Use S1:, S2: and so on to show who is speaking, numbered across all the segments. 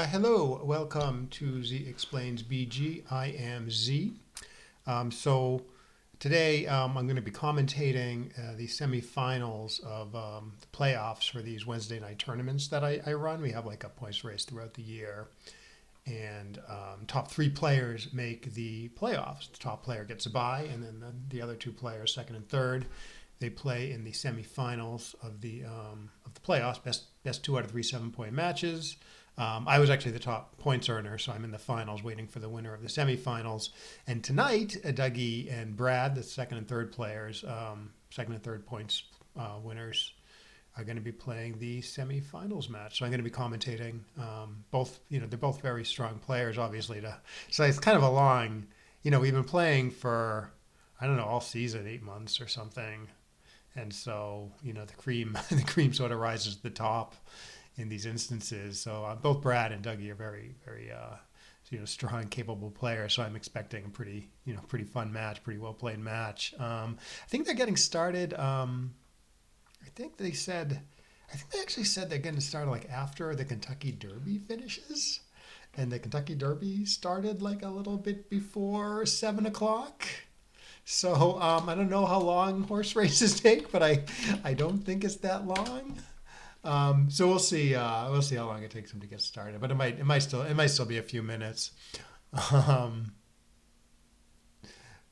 S1: Hello, welcome to Z Explains BG. I am Z. So today I'm going to be commentating the semifinals of the playoffs for these Wednesday night tournaments that I run. We have like a points race throughout the year, and top three players make the playoffs. The top player gets a bye, and then the other two players, second and third, they play in the semifinals of the playoffs. Best two out of three 7 point matches. I was actually the top points earner, so I'm in the finals waiting for the winner of the semifinals. And tonight, Dougie and Brad, the second and third players, second and third points winners, are going to be playing the semifinals match. So I'm going to be commentating both. They're both very strong players, obviously. So it's kind of a long. We've been playing for I don't know all season, 8 months or something, and so the cream the cream sort of rises to the top in these instances. So both Brad and Dougie are very, very, strong, capable players. So I'm expecting a pretty fun match, pretty well played match. I think they're getting started. I think they actually said they're getting started like after the Kentucky Derby finishes, and the Kentucky Derby started like a little bit before 7 o'clock. So I don't know how long horse races take, but I don't think it's that long. So we'll see. We'll see how long it takes them to get started, but it might still be a few minutes. Um,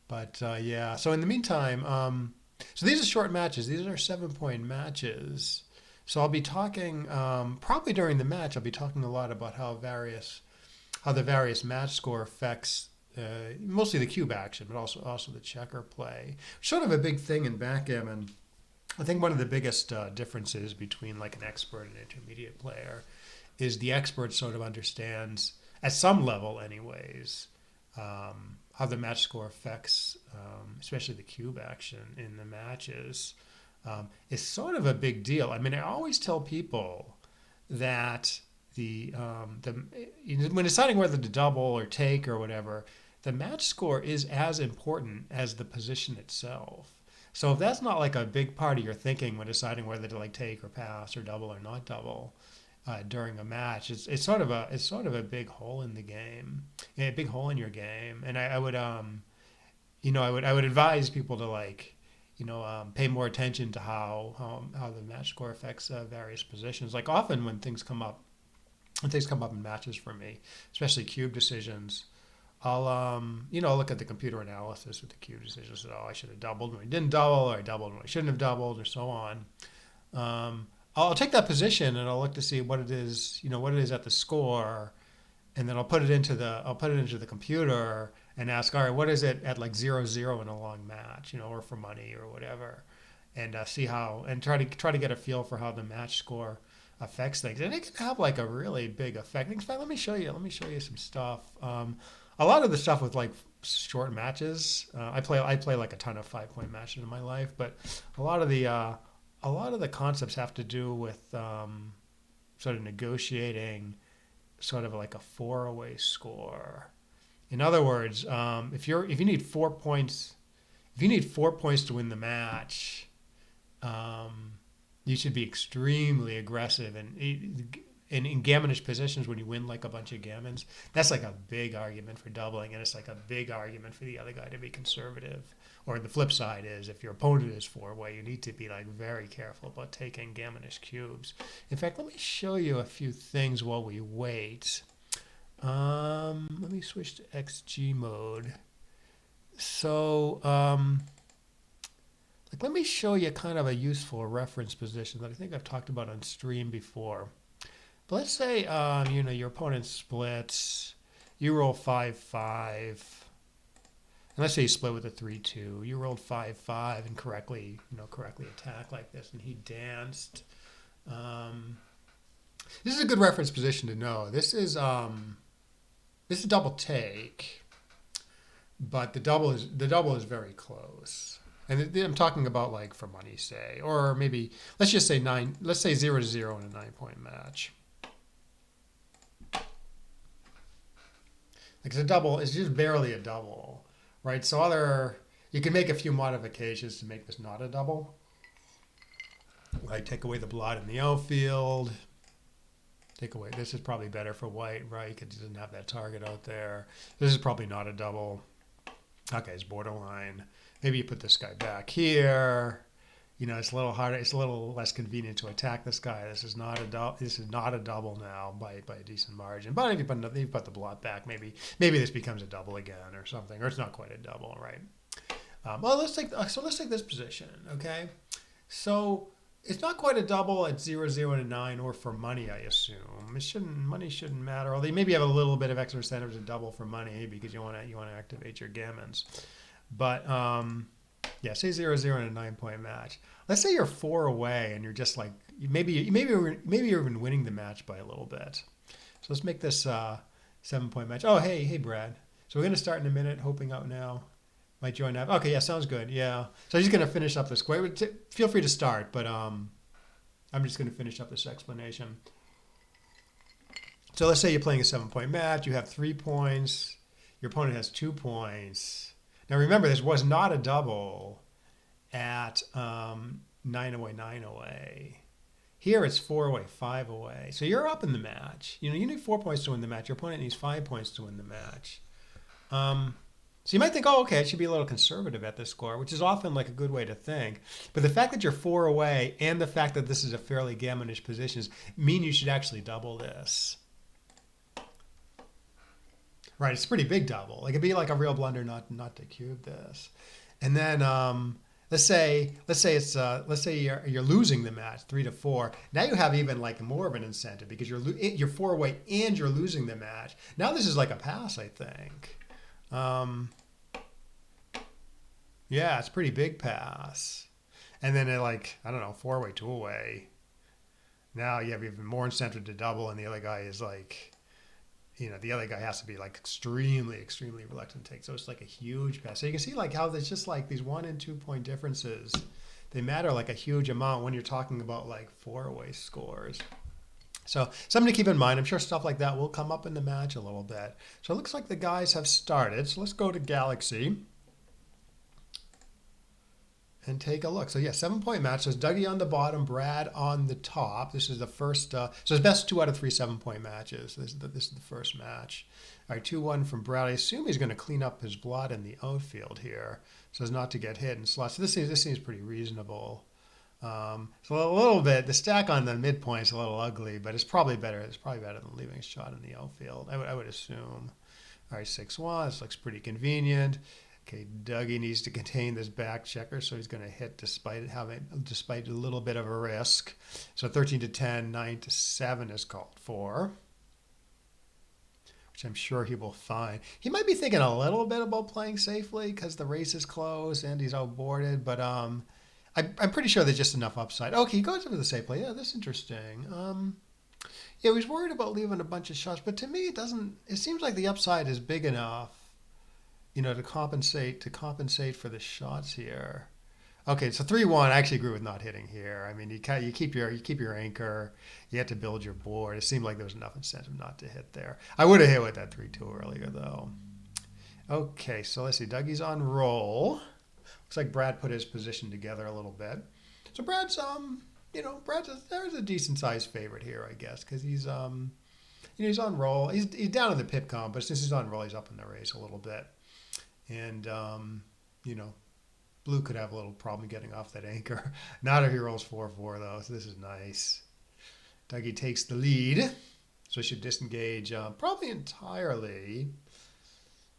S1: but yeah. So in the meantime, so these are short matches. These are 7 point matches. So I'll be talking probably during the match. I'll be talking a lot about how the various match score affects. Mostly the cube action, but also the checker play. Sort of a big thing in backgammon. I think one of the biggest differences between like an expert and intermediate player is the expert sort of understands, at some level anyways, how the match score affects, especially the cube action in the matches. Is sort of a big deal. I mean, I always tell people that when deciding whether to double or take or whatever, the match score is as important as the position itself. So if that's not like a big part of your thinking when deciding whether to like take or pass or double or not double during a match, it's sort of a big hole in the game, a big hole in your game. And I would I would advise people to pay more attention to how the match score affects various positions. Like often when things come up in matches for me, especially cube decisions. I'll look at the computer analysis with the cube decisions. Oh, I should have doubled when I didn't double, or I doubled when I shouldn't have doubled, or so on. I'll take that position and I'll look to see what it is, what it is at the score, and then I'll put it into the computer and ask, all right, what is it at like 0-0 in a long match, or for money or whatever, and see how and try to get a feel for how the match score affects things, and it can have like a really big effect. In fact, let me show you some stuff. A lot of the stuff with like short matches, I play like a ton of 5 point matches in my life, but a lot of the concepts have to do with sort of negotiating sort of like a four-away score. In other words, if you need 4 points, to win the match, you should be extremely aggressive and in gammonish positions when you win like a bunch of gammons. That's like a big argument for doubling, and it's like a big argument for the other guy to be conservative. Or the flip side is if your opponent is four-way, you need to be like very careful about taking gammonish cubes. In fact, let me show you a few things while we wait. Let me switch to XG mode. So, let me show you kind of a useful reference position that I think I've talked about on stream before. But let's say your opponent splits, you roll 5-5, and let's say you split with a 3-2. You rolled 5-5 and correctly attacked like this, and he danced. This is a good reference position to know. This is a double take, but the double is very close. And I'm talking about like for money, say, or maybe let's just say 0-0 in a 9 point match. Like it's a double, it's just barely a double, right? So you can make a few modifications to make this not a double. Like take away the blood in the outfield, Take away. This is probably better for white, right? Because he doesn't have that target out there. This is probably not a double. Okay, it's borderline. Maybe you put this guy back here. You know, it's a little harder. It's a little less convenient to attack this guy. This is not a double. This is not a double now by a decent margin. But if you put the blot back, maybe this becomes a double again or something, or it's not quite a double, right? Well, let's take this position, okay? So it's not quite a double at 0, 0, and a 9, or for money, I assume. Money shouldn't matter. Although maybe you have a little bit of extra incentive to double for money because you want to activate your gammons. But yeah, say 0, 0, and a 9-point match. Let's say you're 4 away and you're just like maybe you're even winning the match by a little bit. So let's make this 7-point match. Oh, hey Brad. So we're gonna start in a minute. Hoping out now. Might join up. Okay, yeah, sounds good. Yeah. So I'm just gonna finish up this square. Feel free to start, but I'm just gonna finish up this explanation. So let's say you're playing a 7-point match. You have 3 points. Your opponent has 2 points. Now remember, this was not a double at 9 away, 9 away. Here it's 4 away, 5 away. So you're up in the match. You know, you need 4 points to win the match. Your opponent needs 5 points to win the match. So you might think, oh, okay, I should be a little conservative at this score, which is often like a good way to think. But the fact that you're 4 away and the fact that this is a fairly gammonish position mean you should actually double this. Right, it's a pretty big double. Like it'd be like a real blunder not to cube this. And then let's say you're losing the match 3 to 4. Now you have even like more of an incentive because you're 4 away and you're losing the match. Now this is like a pass, I think. Yeah, it's a pretty big pass. And then it like, I don't know, 4 away, 2 away. Now you have even more incentive to double, and the other guy is like, you know, the other guy has to be like extremely, extremely reluctant to take. So it's like a huge pass. So you can see like how there's just like these 1 and 2 point differences. They matter like a huge amount when you're talking about like 4 away scores. So something to keep in mind. I'm sure stuff like that will come up in the match a little bit. So it looks like the guys have started. So let's go to Galaxy and take a look. So yeah, 7-point match. So it's Dougie on the bottom, Brad on the top. This is the first, so it's best 2 out of 3 7-point matches. This is the first match. All right, 2-1 from Brad. I assume he's going to clean up his blot in the outfield here so as not to get hit and slots. So this seems pretty reasonable. So a little bit, the stack on the midpoint is a little ugly, but it's probably better. It's probably better than leaving a shot in the outfield, I would assume. All right, 6-1. This looks pretty convenient. Okay, Dougie needs to contain this back checker, so he's going to hit despite a little bit of a risk. So 13 to 10, 9 to 7 is called for, which I'm sure he will find. He might be thinking a little bit about playing safely because the race is close and he's outboarded, but I'm pretty sure there's just enough upside. Okay, he goes into the safe play. Yeah, that's interesting. Yeah, he's worried about leaving a bunch of shots, but to me it seems like the upside is big enough, you know, to compensate for the shots here. Okay, so 3-1. I actually agree with not hitting here. I mean, you keep your anchor. You have to build your board. It seemed like there was enough incentive not to hit there. I would have hit with that 3-2 earlier though. Okay, so let's see. Dougie's on roll. Looks like Brad put his position together a little bit. So Brad's there's a decent sized favorite here, I guess, because he's he's on roll. He's down in the pip comp, but since he's on roll, he's up in the race a little bit. And, Blue could have a little problem getting off that anchor. Not if he rolls 4-4, though, so this is nice. Dougie takes the lead, so he should disengage probably entirely.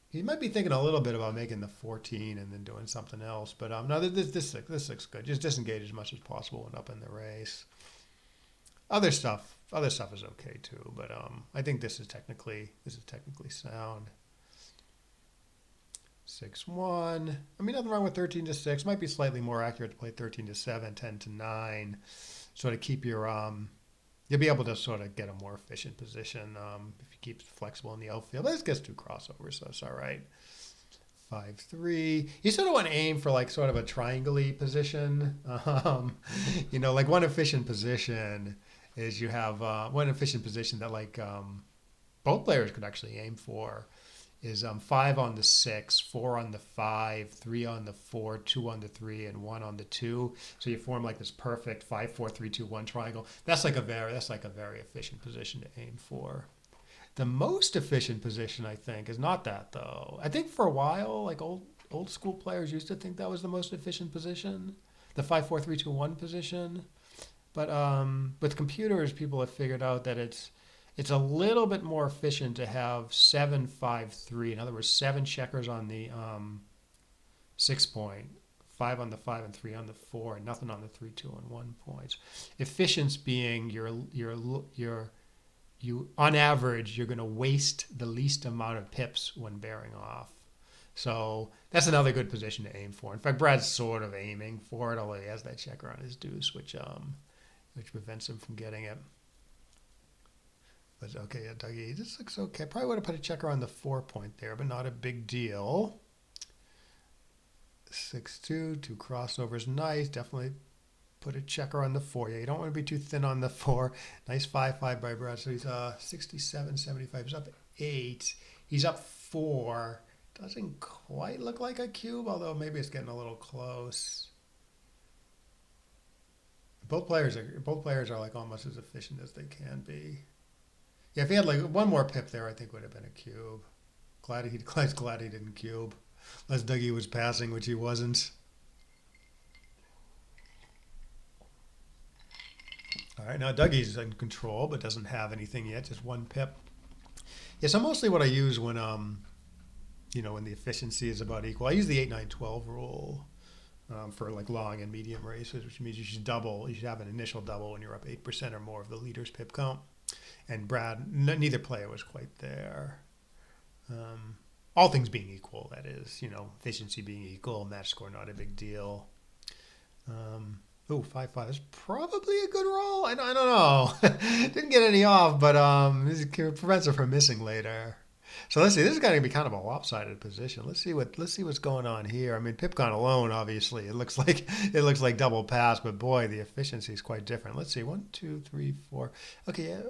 S1: He might be thinking a little bit about making the 14 and then doing something else. But no, this looks good. Just disengage as much as possible and up in the race. Other stuff is okay, too. But I think this is technically sound. 6-1. I mean, nothing wrong with 13 to 6. Might be slightly more accurate to play 13 to 7, 10 to 9. Sort of keep your you'll be able to sort of get a more efficient position if you keep it flexible in the outfield. This gets 2 crossovers, so it's all right. 5-3. You sort of want to aim for like sort of a triangle-y position. Like one efficient position is you have one efficient position that like both players could actually aim for. is 5 on the 6, 4 on the 5, 3 on the 4, 2 on the 3, and 1 on the 2. So you form like this perfect 5, 4, 3, 2, 1 triangle. That's like a very efficient position to aim for. The most efficient position, I think, is not that though. I think for a while, like old school players used to think that was the most efficient position, the 5, 4, 3, 2, 1 position. But with computers, people have figured out that it's a little bit more efficient to have 7, 5, 3. In other words, 7 checkers on the 6 point, 5 on the 5 and 3 on the 4, and nothing on the 3, 2, and 1 points. Efficiency being you on average you're going to waste the least amount of pips when bearing off. So that's another good position to aim for. In fact, Brad's sort of aiming for it, although he has that checker on his deuce, which prevents him from getting it. But okay, yeah, Dougie, this looks okay. Probably would have put a checker on the 4 point there, but not a big deal. 6-2, 2 crossovers, nice. Definitely put a checker on the 4. Yeah, you don't want to be too thin on the 4. Nice 5-5 by Brad. So he's 67, 75. He's up 8. He's up 4. Doesn't quite look like a cube, although maybe it's getting a little close. Both players are like almost as efficient as they can be. Yeah, if he had like one more pip there, I think would have been a cube. Glad he didn't cube. Unless Dougie was passing, which he wasn't. All right, now Dougie's in control, but doesn't have anything yet. Just one pip. Yeah, so mostly what I use when when the efficiency is about equal, I use the 8-9-12 rule for like long and medium races, which means you should double. You should have an initial double when you're up 8% or more of the leader's pip count. And Brad, neither player was quite there. All things being equal, that is, efficiency being equal, match score not a big deal. 5-5 is probably a good roll. I don't know. Didn't get any off, but this prevents it from missing later. So let's see. This is going to be kind of a lopsided position. Let's see what's going on here. I mean, Pipcon alone, obviously, it looks like double pass, but boy, the efficiency is quite different. Let's see. 1, 2, 3, 4. Okay, yeah.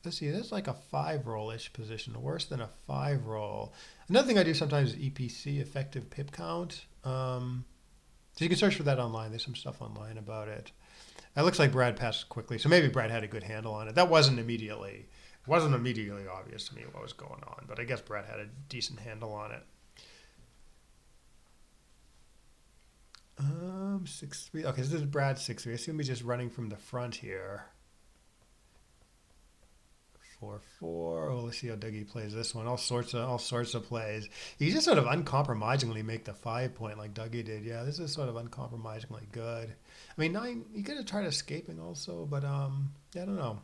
S1: Let's see. That's like a 5 roll-ish position. Worse than a 5 roll. Another thing I do sometimes is EPC, effective pip count. So you can search for that online. There's some stuff online about it. It looks like Brad passed quickly, so maybe Brad had a good handle on it. That wasn't immediately obvious to me what was going on, but I guess Brad had a decent handle on it. 6-3. Okay, so this is Brad 6-3. I assume he's just running from the front here. 4-4. Oh, let's see how Dougie plays this one. All sorts of plays. You just sort of uncompromisingly make the 5 point like Dougie did. Yeah, this is sort of uncompromisingly good. I mean, 9. You could have tried escaping also, but yeah, I don't know.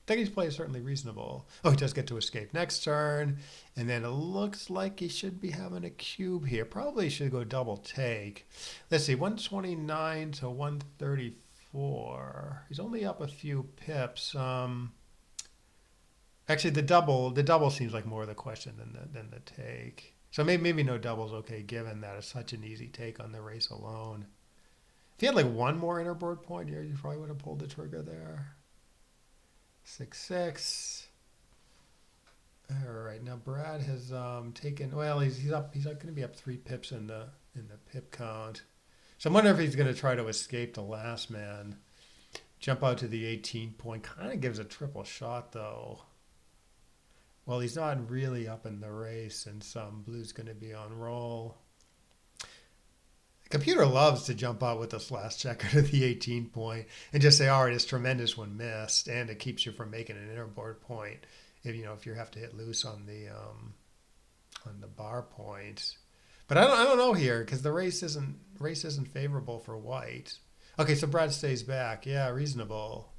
S1: Dougie's play is certainly reasonable. Oh, he does get to escape next turn, and then it looks like he should be having a cube here. Probably should go double take. Let's see, 129 to 134. He's only up a few pips. Actually, the double seems like more of the question than the take. So maybe no double's okay, given that it's such an easy take on the race alone. If he had like one more innerboard point here, you probably would have pulled the trigger there. 6-6. All right, now Brad has taken. Well, he's going to be up 3 pips in the pip count. So I'm wondering if he's going to try to escape the last man. Jump out to the 18 point. Kind of gives a triple shot though. Well, he's not really up in the race, and some blue's going to be on roll. The computer loves to jump out with this last checker to the 18 point and just say, all right, it's tremendous when missed, and it keeps you from making an innerboard point if you have to hit loose on the bar point. But I don't know here because the race isn't favorable for white. Okay, so Brad stays back. Yeah, reasonable.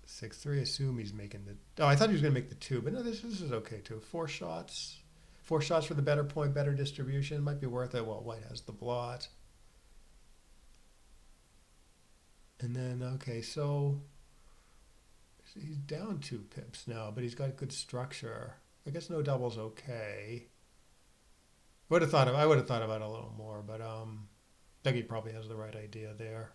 S1: 6-3. Assume he's making the. Oh, I thought he was going to make the 2, but no, this is okay too. 4 shots. 4 shots for the better point, better distribution. Might be worth it while white has the blot. And then, okay, so he's down 2 pips now, but he's got good structure. I guess no double's okay. I would have thought about it a little more, but Dougie probably has the right idea there.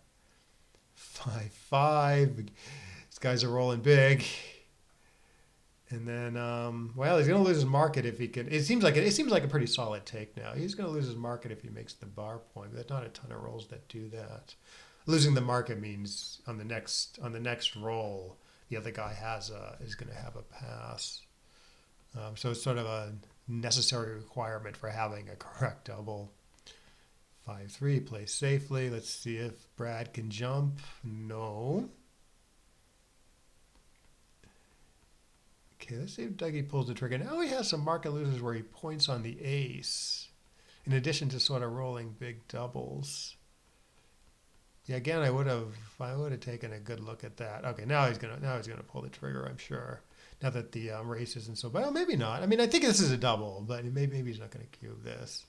S1: 5-5. These guys are rolling big. And then, well, he's going to lose his market if he can. It seems like a pretty solid take now. He's going to lose his market if he makes the bar point. But there's not a ton of rolls that do that. Losing the market means on the next roll, the other guy is going to have a pass. So it's sort of a necessary requirement for having a correct double. 5-3, play safely. Let's see if Brad can jump. No. Okay, let's see if Dougie pulls the trigger. Now he has some market losers where he points on the ace, in addition to sort of rolling big doubles. Yeah, again, I would have taken a good look at that. Okay, now he's gonna pull the trigger, I'm sure. Now that the race isn't so, well, maybe not. I mean, I think this is a double, but maybe he's not gonna cube this.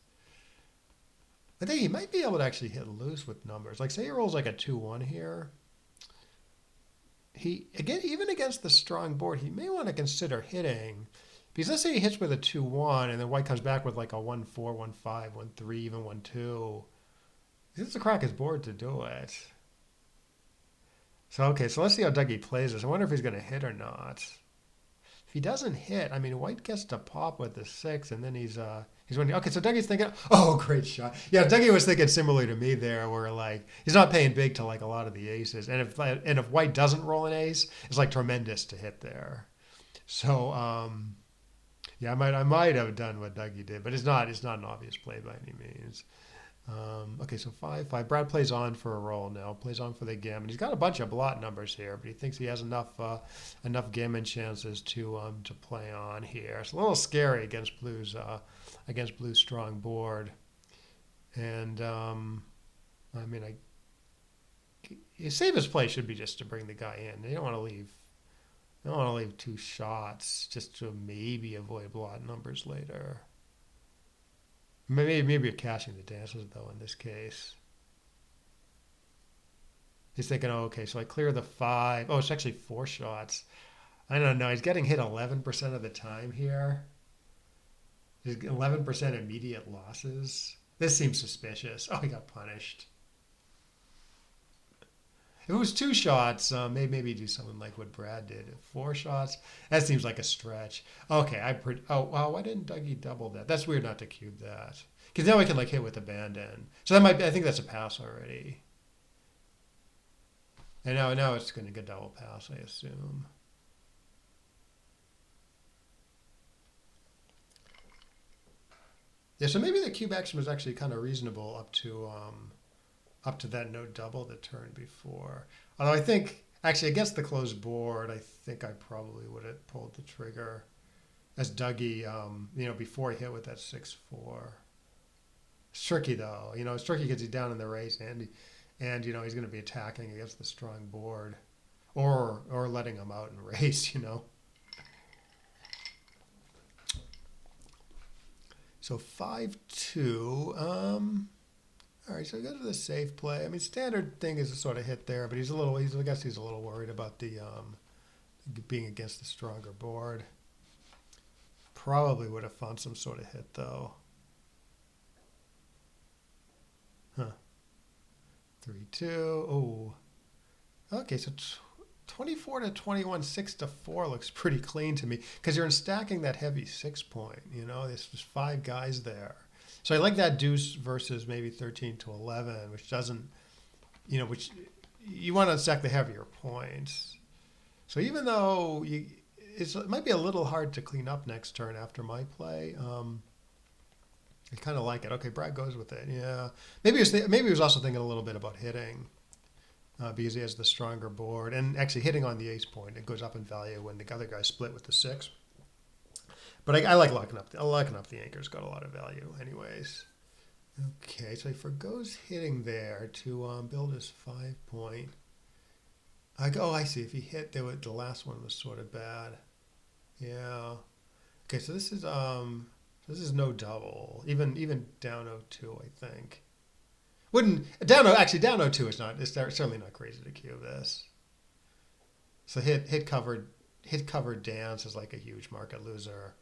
S1: I think he might be able to actually hit loose with numbers. Like, say he rolls like a 2-1 here. He, again, even against the strong board, he may want to consider hitting. Because let's say he hits with a 2-1 and then white comes back with like a 1-4, 1-5, 1-3, even 1-2. He has to crack his board to do it. So, okay, so let's see how Dougie plays this. I wonder if he's going to hit or not. If he doesn't hit, I mean, white gets to pop with the 6, and then he's winning. Okay, so Dougie's thinking, oh, great shot. Yeah, Dougie was thinking similarly to me there, where like he's not paying big to like a lot of the aces, and if white doesn't roll an ace, it's like tremendous to hit there. So yeah, I might have done what Dougie did, but it's not an obvious play by any means. Okay, so 5-5. Brad plays on for a roll now. Plays on for the gammon. He's got a bunch of blot numbers here, but he thinks he has enough gammon chances to play on here. It's a little scary against Blue's strong board. And I mean, his safest play should be just to bring the guy in. You don't want to leave two shots just to maybe avoid blot numbers later. Maybe you're cashing the dances though in this case. He's thinking, oh, okay, so I clear the 5. Oh, it's actually 4 shots. I don't know. He's getting hit 11% of the time here. There's 11% immediate losses. This seems suspicious. Oh, he got punished. If it was 2 shots, maybe do something like what Brad did. 4 shots, that seems like a stretch. Okay, oh wow, why didn't Dougie double that? That's weird not to cube that. Because now we can like hit with abandon. So that might be, I think that's a pass already. And now it's going to get double pass, I assume. Yeah, so maybe the cube action was actually kind of reasonable up to that no double the turn before. Although I think, actually against the closed board, I think I probably would have pulled the trigger as Dougie, before he hit with that 6-4. It's tricky though, it's tricky because he's down in the race and he's going to be attacking against the strong board or letting him out in race, So 5-2, all right, so he goes to the safe play. I mean, standard thing is to sort of hit there, but I guess he's a little worried about the being against the stronger board. Probably would have found some sort of hit though. Huh. 3-2. Oh. Okay, so 24-21, 6-4 looks pretty clean to me because you're stacking that heavy 6 point. There's just 5 guys there. So I like that deuce versus maybe 13-11, which doesn't, which you want to stack the heavier points. So even though it might be a little hard to clean up next turn after my play, I kind of like it. Okay, Brad goes with it. Yeah, maybe he was also thinking a little bit about hitting because he has the stronger board and actually hitting on the ace point. It goes up in value when the other guy split with the 6. But I like locking up the anchor's got a lot of value anyways. Okay, so he forgoes hitting there to build his 5 point. I see. If he hit, the last one was sort of bad. Yeah. Okay, so this is no double. Even down 0-2, I think. Down 0-2 is not. It's certainly not crazy to cube this. So hit covered dance is like a huge market loser.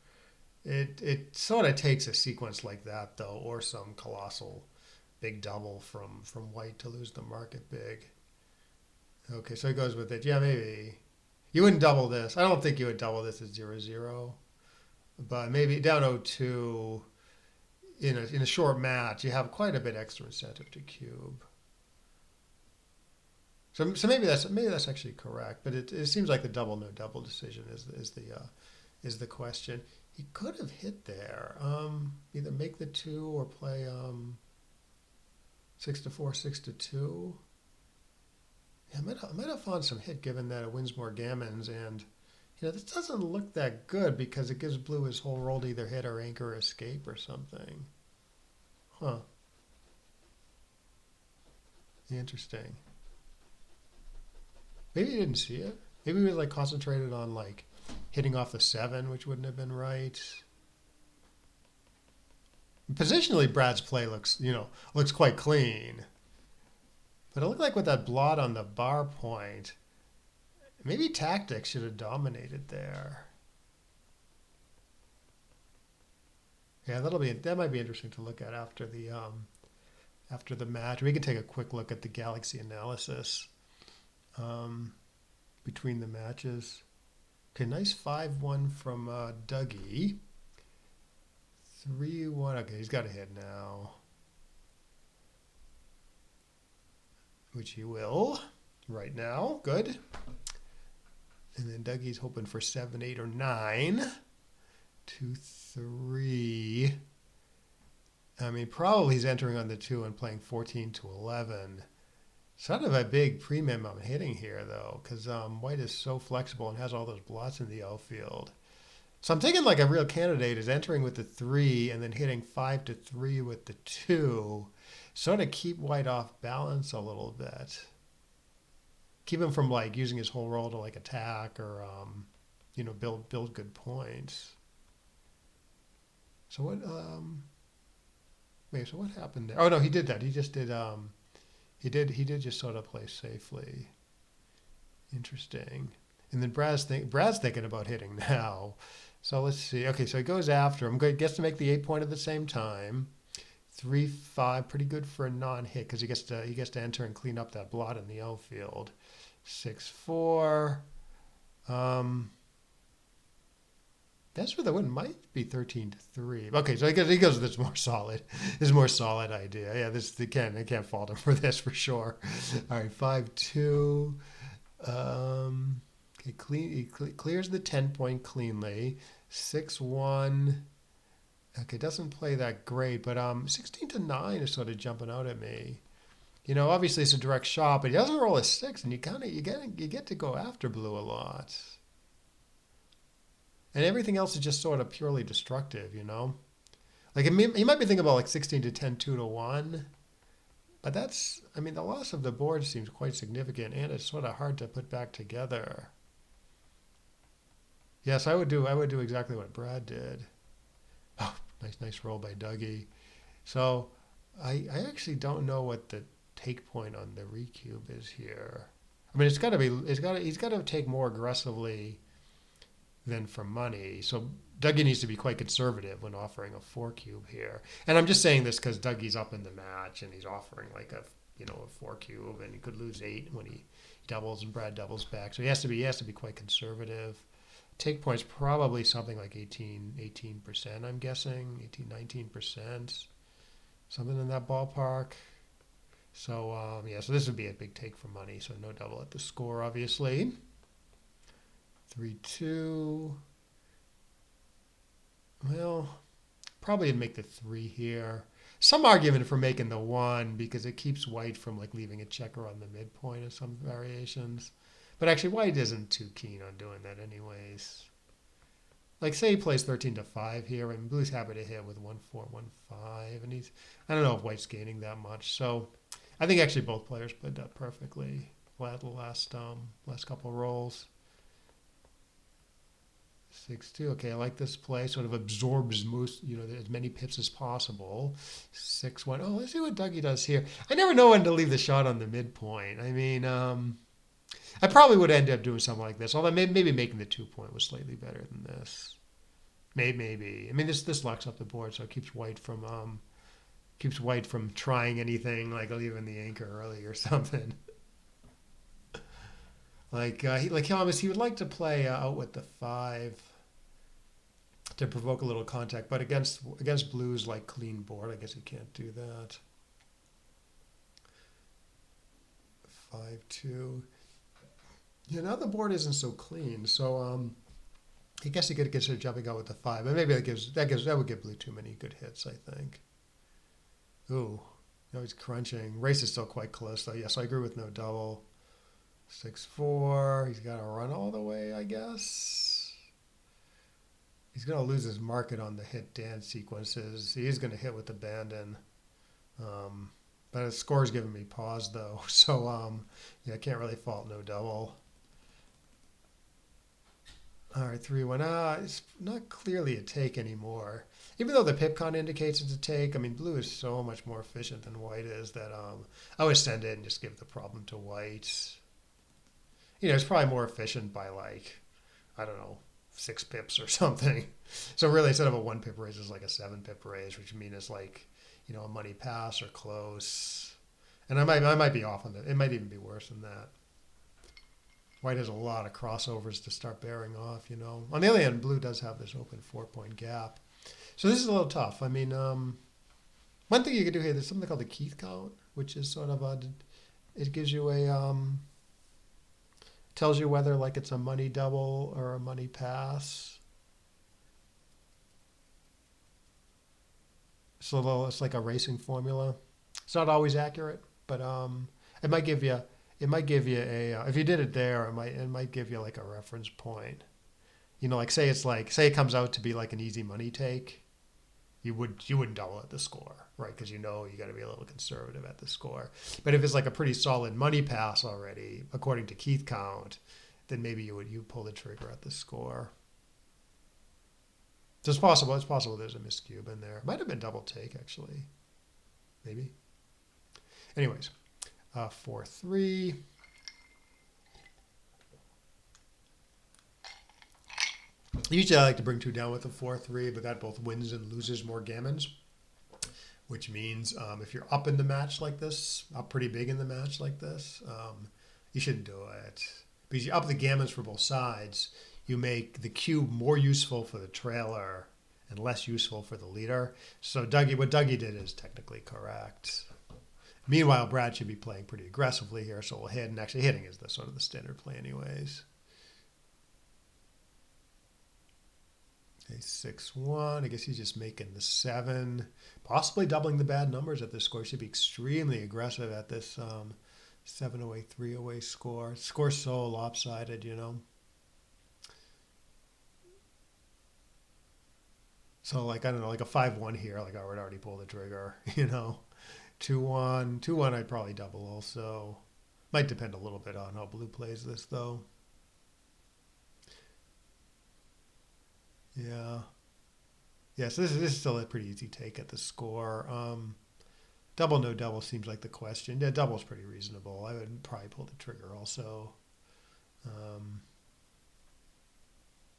S1: It sort of takes a sequence like that though, or some colossal big double from white to lose the market big. Okay, so he goes with it. Yeah, maybe. You wouldn't double this. I don't think you would double this at 0-0, but maybe down 0-2 in a short match, you have quite a bit extra incentive to cube. So maybe that's actually correct, but it seems like the double no double decision is the question. He could have hit there. Either make the two or play 6-4, 6-2. Yeah, I might have found some hit given that it wins more gammons, and this doesn't look that good because it gives blue his whole roll to either hit or anchor or escape or something. Huh. Interesting. Maybe he didn't see it. Maybe he was like concentrated on like hitting off the 7, which wouldn't have been right. Positionally, Brad's play looks quite clean, but it looked like with that blot on the bar point, maybe tactics should have dominated there. Yeah, that might be interesting to look at after the match. We can take a quick look at the Galaxy analysis between the matches. Okay, nice 5-1 from Dougie. 3-1. Okay, he's got a hit now, which he will right now. Good. And then Dougie's hoping for 7, 8, or 9. 2, 3. I mean, probably he's entering on the 2 and playing 14-11. Sort of a big premium I'm hitting here, though, because white is so flexible and has all those blots in the outfield. So I'm thinking like a real candidate is entering with the 3 and then hitting 5-3 with the 2. Sort of keep white off balance a little bit. Keep him from like using his whole roll to like attack or build good points. So what so what happened there? Oh no, he did that. He just did he did just sort of play safely. Interesting. And then Brad's thinking about hitting now. So let's see. Okay, so he goes after him. Gets to make the 8 point at the same time. 3-5, pretty good for a non-hit because he gets to enter and clean up that blot in the outfield. 6-4. That's where the win might be 13-3. Okay, so he goes with this more solid idea. Yeah, I can't fault him for this for sure. All right, 5-2. Okay, he clears the 10 point cleanly. 6-1. Okay, doesn't play that great, but 16-9 is sort of jumping out at me. Obviously it's a direct shot, but he doesn't roll a 6, and you get to go after blue a lot. And everything else is just sort of purely destructive, Like he might be thinking about like 16-10, 2-1, but the loss of the board seems quite significant, and it's sort of hard to put back together. Yes, I would do exactly what Brad did. Oh, nice roll by Dougie. So I actually don't know what the take point on the recube is here. I mean, he's got to take more aggressively than for money. So Dougie needs to be quite conservative when offering a 4 cube here. And I'm just saying this because Dougie's up in the match and he's offering like a 4 cube, and he could lose 8 when he doubles and Brad doubles back. So he has to be quite conservative. Take points probably something like 18%, I'm guessing, 19%, something in that ballpark. So so this would be a big take for money. So no double at the score, obviously. 3-2. Well, probably would make the 3 here. Some argument for making the 1 because it keeps white from like leaving a checker on the midpoint in some variations. But actually, white isn't too keen on doing that anyways. Like, say he plays 13-5 here, and blue's happy to hit with 1-4, 1-5, and I don't know if white's gaining that much. So I think actually both players played that perfectly the last couple of rolls. 6-2. Okay, I like this play. Sort of absorbs most, as many pips as possible. 6-1. Oh, let's see what Dougie does here. I never know when to leave the shot on the midpoint. I mean, I probably would end up doing something like this, although maybe making the 2 point was slightly better than this. Maybe. I mean, this locks up the board, so it keeps white from trying anything like leaving the anchor early or something. He would like to play out with the 5 to provoke a little contact, but against blues like clean board, I guess he can't do that. 5-2. Yeah, now the board isn't so clean, so I guess he could consider jumping out with the 5, and maybe that would give blue too many good hits, I think. Ooh, no, he's crunching. Race is still quite close though. Yes, I agree with no double. 6-4. He's got to run all the way, I guess. He's going to lose his market on the hit dance sequences. He is going to hit with abandon. But his score's giving me pause though, so yeah, I can't really fault no double. All right, 3-1. It's not clearly a take anymore. Even though the PipCon indicates it's a take, I mean, blue is so much more efficient than white is that I would send it and just give the problem to white. You know, it's probably more efficient by like, I don't know, 6 pips or something. So really, instead of a 1 pip raise, it's like a 7 pip raise, which means it's like, you know, a money pass or close. And I might be off on that. It might even be worse than that. White has a lot of crossovers to start bearing off, you know. On the other hand, blue does have this open 4-point gap. So this is a little tough. I mean, one thing you could do here, there's something called the Keith count, which is sort of it gives you a, tells you whether like it's a money double or a money pass. So it's like a racing formula. It's not always accurate, but it might give you a if you did it there, it might give you like a reference point. You know, say it comes out to be like an easy money take, you wouldn't double at the score, right? Because you know you got to be a little conservative at the score. But if it's like a pretty solid money pass already, according to Keith count, then maybe you pull the trigger at the score. So it's possible. It's possible there's a missed cube in there. Might have been double take actually, maybe. Anyways, 4-3. Usually I like to bring 2 down with a 4-3, but that both wins and loses more gammons, which means if you're up in the match like this, up pretty big in the match like this, you shouldn't do it. Because you up the gammons for both sides, you make the cube more useful for the trailer and less useful for the leader. So what Dougie did is technically correct. Meanwhile, Brad should be playing pretty aggressively here, so we'll hit, and actually hitting is the sort of the standard play anyways. Okay, 6-1. I guess he's just making the 7. Possibly doubling the bad numbers at this score. He should be extremely aggressive at this 7-away, 3-away score. Score's so lopsided, you know. So, like, I don't know, like a 5-1 here, like I would already pull the trigger, you know. 2-1. 2-1 I'd probably double also. Might depend a little bit on how blue plays this, though. Yeah. Yeah, so this is still a pretty easy take at the score. Double, no double seems like the question. Yeah, double's pretty reasonable. I would probably pull the trigger also.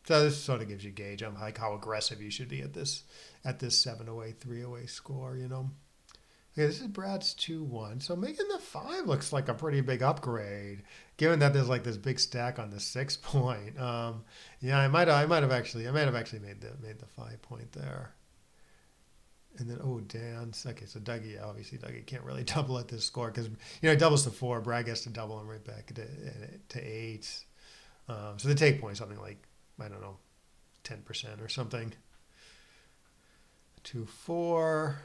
S1: So this sort of gives you a gauge on like how aggressive you should be at this 7-away, 3-away score, you know. Okay, this is Brad's 2-1. So making the 5 looks like a pretty big upgrade, given that there's like this big stack on the 6 point. Yeah, I might have actually made the 5 point there. And then Dan. Okay, so Dougie can't really double at this score because he doubles to 4. Brad gets to double him right back to 8. So the take point is something like, I don't know, 10% or something. 2-4.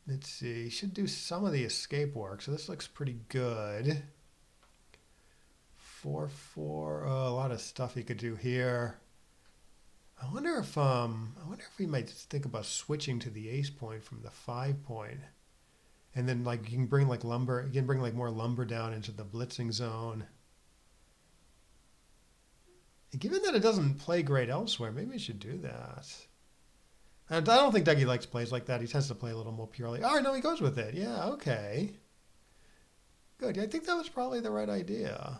S1: Let's see. Should do some of the escape work. So this looks pretty good. 4-4. A lot of stuff he could do here. I wonder if we might think about switching to the ace point from the 5 point, and then like you can bring like lumber. You can bring like more lumber down into the blitzing zone. And given that it doesn't play great elsewhere, maybe we should do that. And I don't think Dougie likes plays like that. He tends to play a little more purely. Oh, no, he goes with it. Yeah, okay. Good. Yeah, I think that was probably the right idea.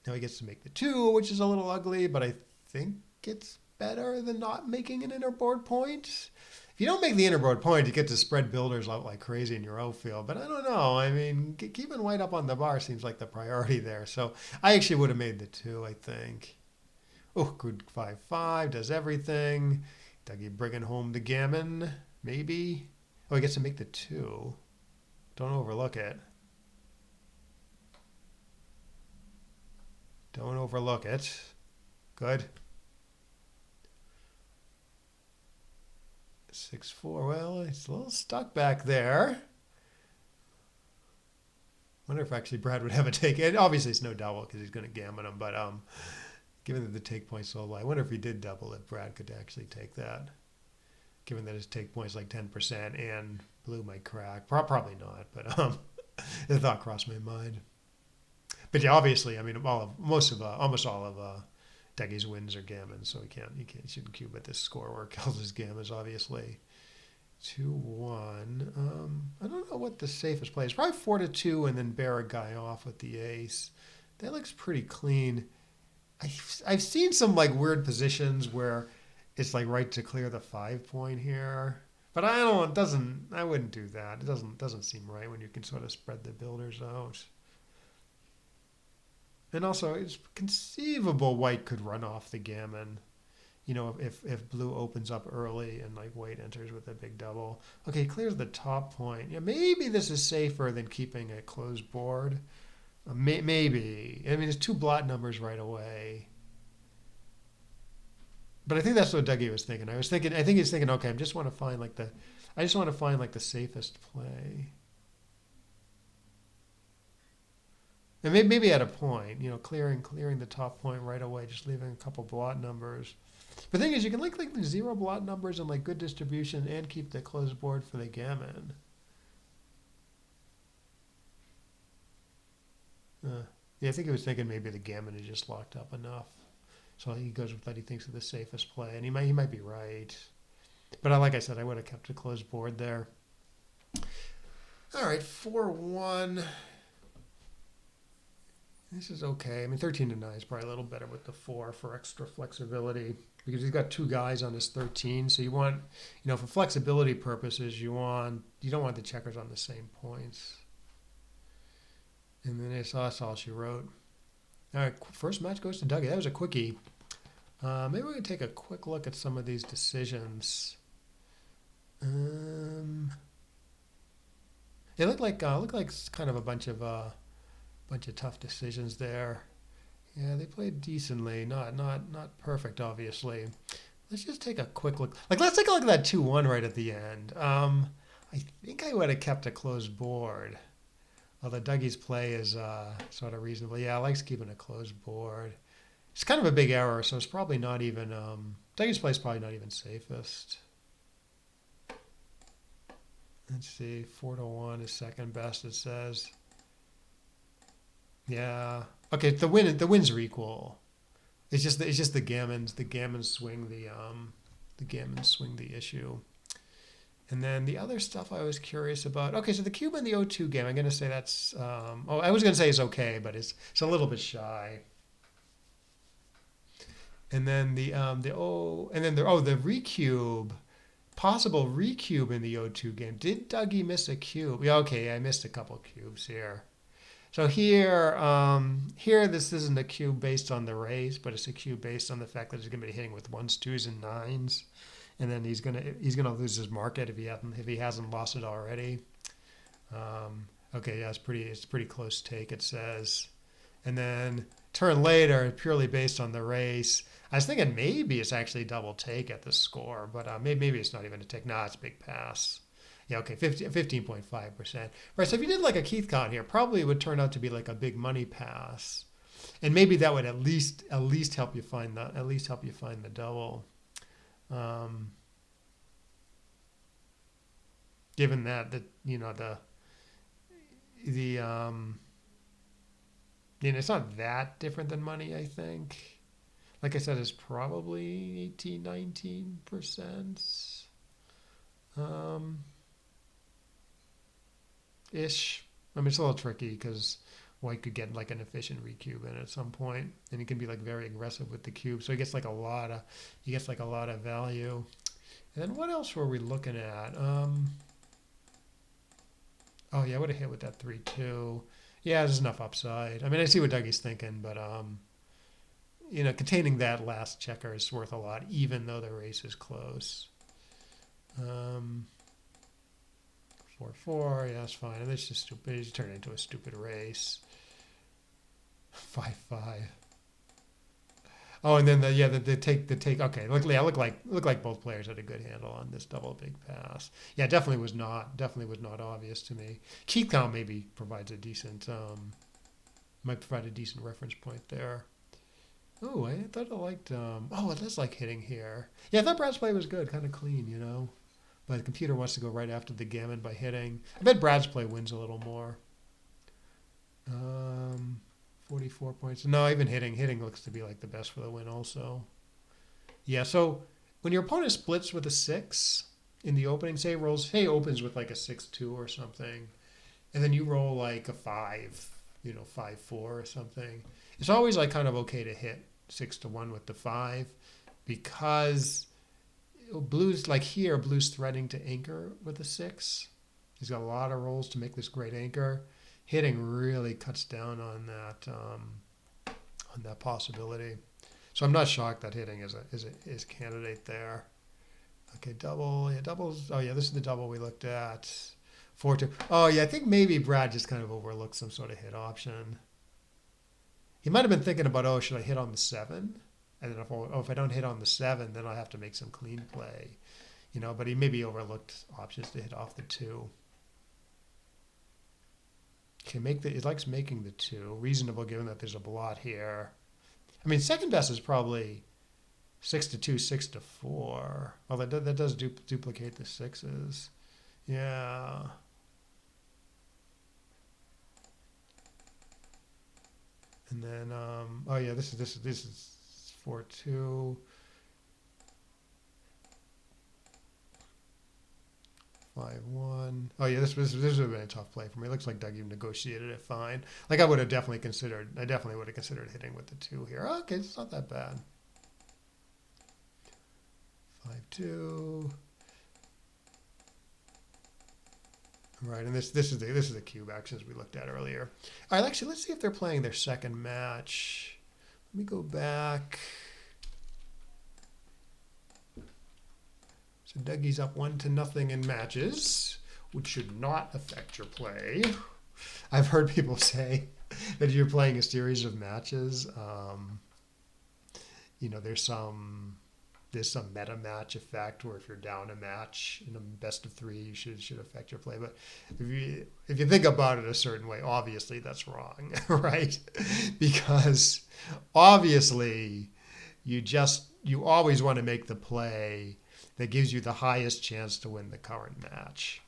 S1: Now he gets to make the 2, which is a little ugly, but I think it's better than not making an inner board point. if you don't make the inner board point, you get to spread builders out like crazy in your outfield. But I don't know. I mean, keeping white up on the bar seems like the priority there. So I actually would have made the 2, I think. Oh, good 5-5, does everything. Dougie bringing home the gammon, maybe. Oh, he gets to make the 2. Don't overlook it. Don't overlook it. Good. 6-4. Well, it's a little stuck back there. Wonder if actually Brad would have a take. And obviously, it's no double because he's going to gammon him. But given that the take point's so low, I wonder if he did double it. Brad could actually take that. Given that his take point's like 10% and blue might crack. Probably not. But the thought crossed my mind. But yeah, obviously, I mean, almost all of Dougie's wins are gammons, so he shouldn't cube at this score where Kel's gammons obviously 2-1. I don't know what the safest play is. Probably 4-2, and then bear a guy off with the ace. That looks pretty clean. I've seen some like weird positions where it's like right to clear the 5 point here, but I wouldn't do that. It doesn't seem right when you can sort of spread the builders out. And also, it's conceivable white could run off the gammon, if blue opens up early and like white enters with a big double. Okay, clears the top point. Yeah, maybe this is safer than keeping a closed board. Maybe. I mean, it's 2 blot numbers right away. But I think that's what Dougie was thinking. I think he's thinking, okay, I just want to find like the safest play. And maybe at a point, clearing the top point right away, just leaving a couple blot numbers. The thing is, you can like the 0 blot numbers and like good distribution and keep the closed board for the gammon. Yeah, I think he was thinking maybe the gammon is just locked up enough. So he goes with that. He thinks of the safest play, and he might be right. But like I said, I would have kept a closed board there. All right, 4-1. This is okay. I mean, 13-9 is probably a little better with the 4 for extra flexibility because he's got 2 guys on his 13. So you want, for flexibility purposes, you don't want the checkers on the same points. And then that's all she wrote. All right, first match goes to Dougie. That was a quickie. Maybe we can take a quick look at some of these decisions. It looked like kind of a bunch of tough decisions there. Yeah, they played decently, not perfect, obviously. Let's just take a quick look. Let's take a look at that 2-1 right at the end. I think I would have kept a closed board. Although Dougie's play is sort of reasonable. Yeah, I like keeping a closed board. It's kind of a big error, so it's probably not even... Dougie's play is probably not even safest. Let's see, 4-1 is second best, it says. Yeah. Okay, the wins are equal. It's just the gammons. The gammons swing the issue. And then the other stuff I was curious about. Okay, so the cube in the O2 game, I'm going to say that's. I was going to say it's okay, but it's a little bit shy. And then the recube, possible recube in the O2 game. Did Dougie miss a cube? Yeah, okay, I missed a couple cubes here. So here, this isn't a cube based on the raise, but it's a cube based on the fact that he's going to be hitting with 1s, 2s, and 9s. And then he's gonna lose his market if he hasn't lost it already. Okay, yeah, it's pretty close take, it says. And then turn later, purely based on the race. I was thinking maybe it's actually double take at the score, but maybe it's not even a take. Nah, it's big pass. Yeah, okay, 15.5%. Right, so if you did like a Keith count here, probably it would turn out to be like a big money pass, and maybe that would at least help you find the double. Given that it's not that different than money, I think. Like I said, it's probably 18-19%. Ish. I mean, it's a little tricky because white could get like an efficient recube in at some point, and he can be like very aggressive with the cube, so he gets like a lot of value. And then what else were we looking at? Oh yeah, I would have hit with that 3-2. Yeah, there's enough upside. I mean, I see what Dougie's thinking, but containing that last checker is worth a lot, even though the race is close. 4-4, yeah, that's fine. And it's just stupid. It's turned into a stupid race. 5-5. Oh, and then the take. Okay, look like both players had a good handle on this double big pass. Yeah, definitely was not obvious to me. Keith count maybe provides a decent might provide a decent reference point there. Oh, I thought I liked. It does like hitting here. Yeah, I thought Brad's play was good, kind of clean, But the computer wants to go right after the gammon by hitting. I bet Brad's play wins a little more. 44 points. No, even hitting looks to be like the best for the win also. Yeah, so when your opponent splits with a 6 in the opening, say opens with like a 6-2 or something, and then you roll like a 5, 5-4 or something. It's always like kind of okay to hit 6-1 with the 5 because Blue's like here, Blue's threatening to anchor with a 6. He's got a lot of rolls to make this great anchor. Hitting really cuts down on that possibility. So I'm not shocked that hitting is a candidate there. Okay, double. Yeah, doubles. Oh yeah, this is the double we looked at. 4-2. Oh yeah, I think maybe Brad just kind of overlooked some sort of hit option. He might have been thinking about, should I hit on the 7? And then if I don't hit on the 7, then I'll have to make some clean play. But he maybe overlooked options to hit off the 2. Okay, he likes making the 2. Reasonable given that there's a blot here. I mean, second best is probably 6-2, 6-4. Well, that does duplicate the 6s. Yeah. And then, this is 4-2. 5-1. Oh yeah, this would have been a tough play for me. It looks like Dougie negotiated it fine. Like I definitely would have considered hitting with the 2 here. Oh, okay, it's not that bad. 5-2. Right, and this is the cube actions we looked at earlier. All right, actually, let's see if they're playing their second match. Let me go back. So Dougie's up 1-0 in matches, which should not affect your play. I've heard people say that if you're playing a series of matches, there's some meta match effect where if you're down a match in a best of 3, you should affect your play. But if you think about it a certain way, obviously that's wrong, right? Because obviously you always want to make the play that gives you the highest chance to win the current match,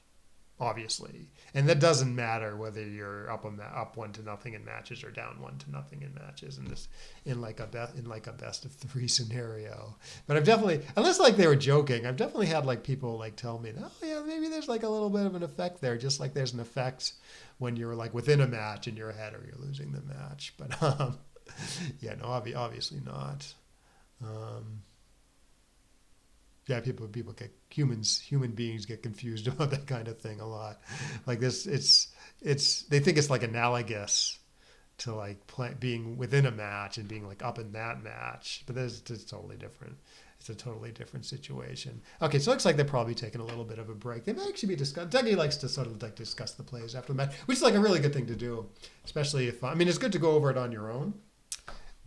S1: obviously. And that doesn't matter whether you're up 1-0 in matches or down 1-0 in matches in like a best of 3 scenario. But I've definitely, unless like they were joking, I've definitely had like people like tell me, oh yeah, maybe there's like a little bit of an effect there, just like there's an effect when you're like within a match and you're ahead or you're losing the match. But yeah, no, obviously not. Yeah, human beings get confused about that kind of thing a lot. Like this, they think it's like analogous to like being within a match and being like up in that match, but it's totally different. It's a totally different situation. Okay, so it looks like they're probably taking a little bit of a break. They might actually be discussing. Dougie likes to sort of like discuss the plays after the match, which is like a really good thing to do, especially if it's good to go over it on your own,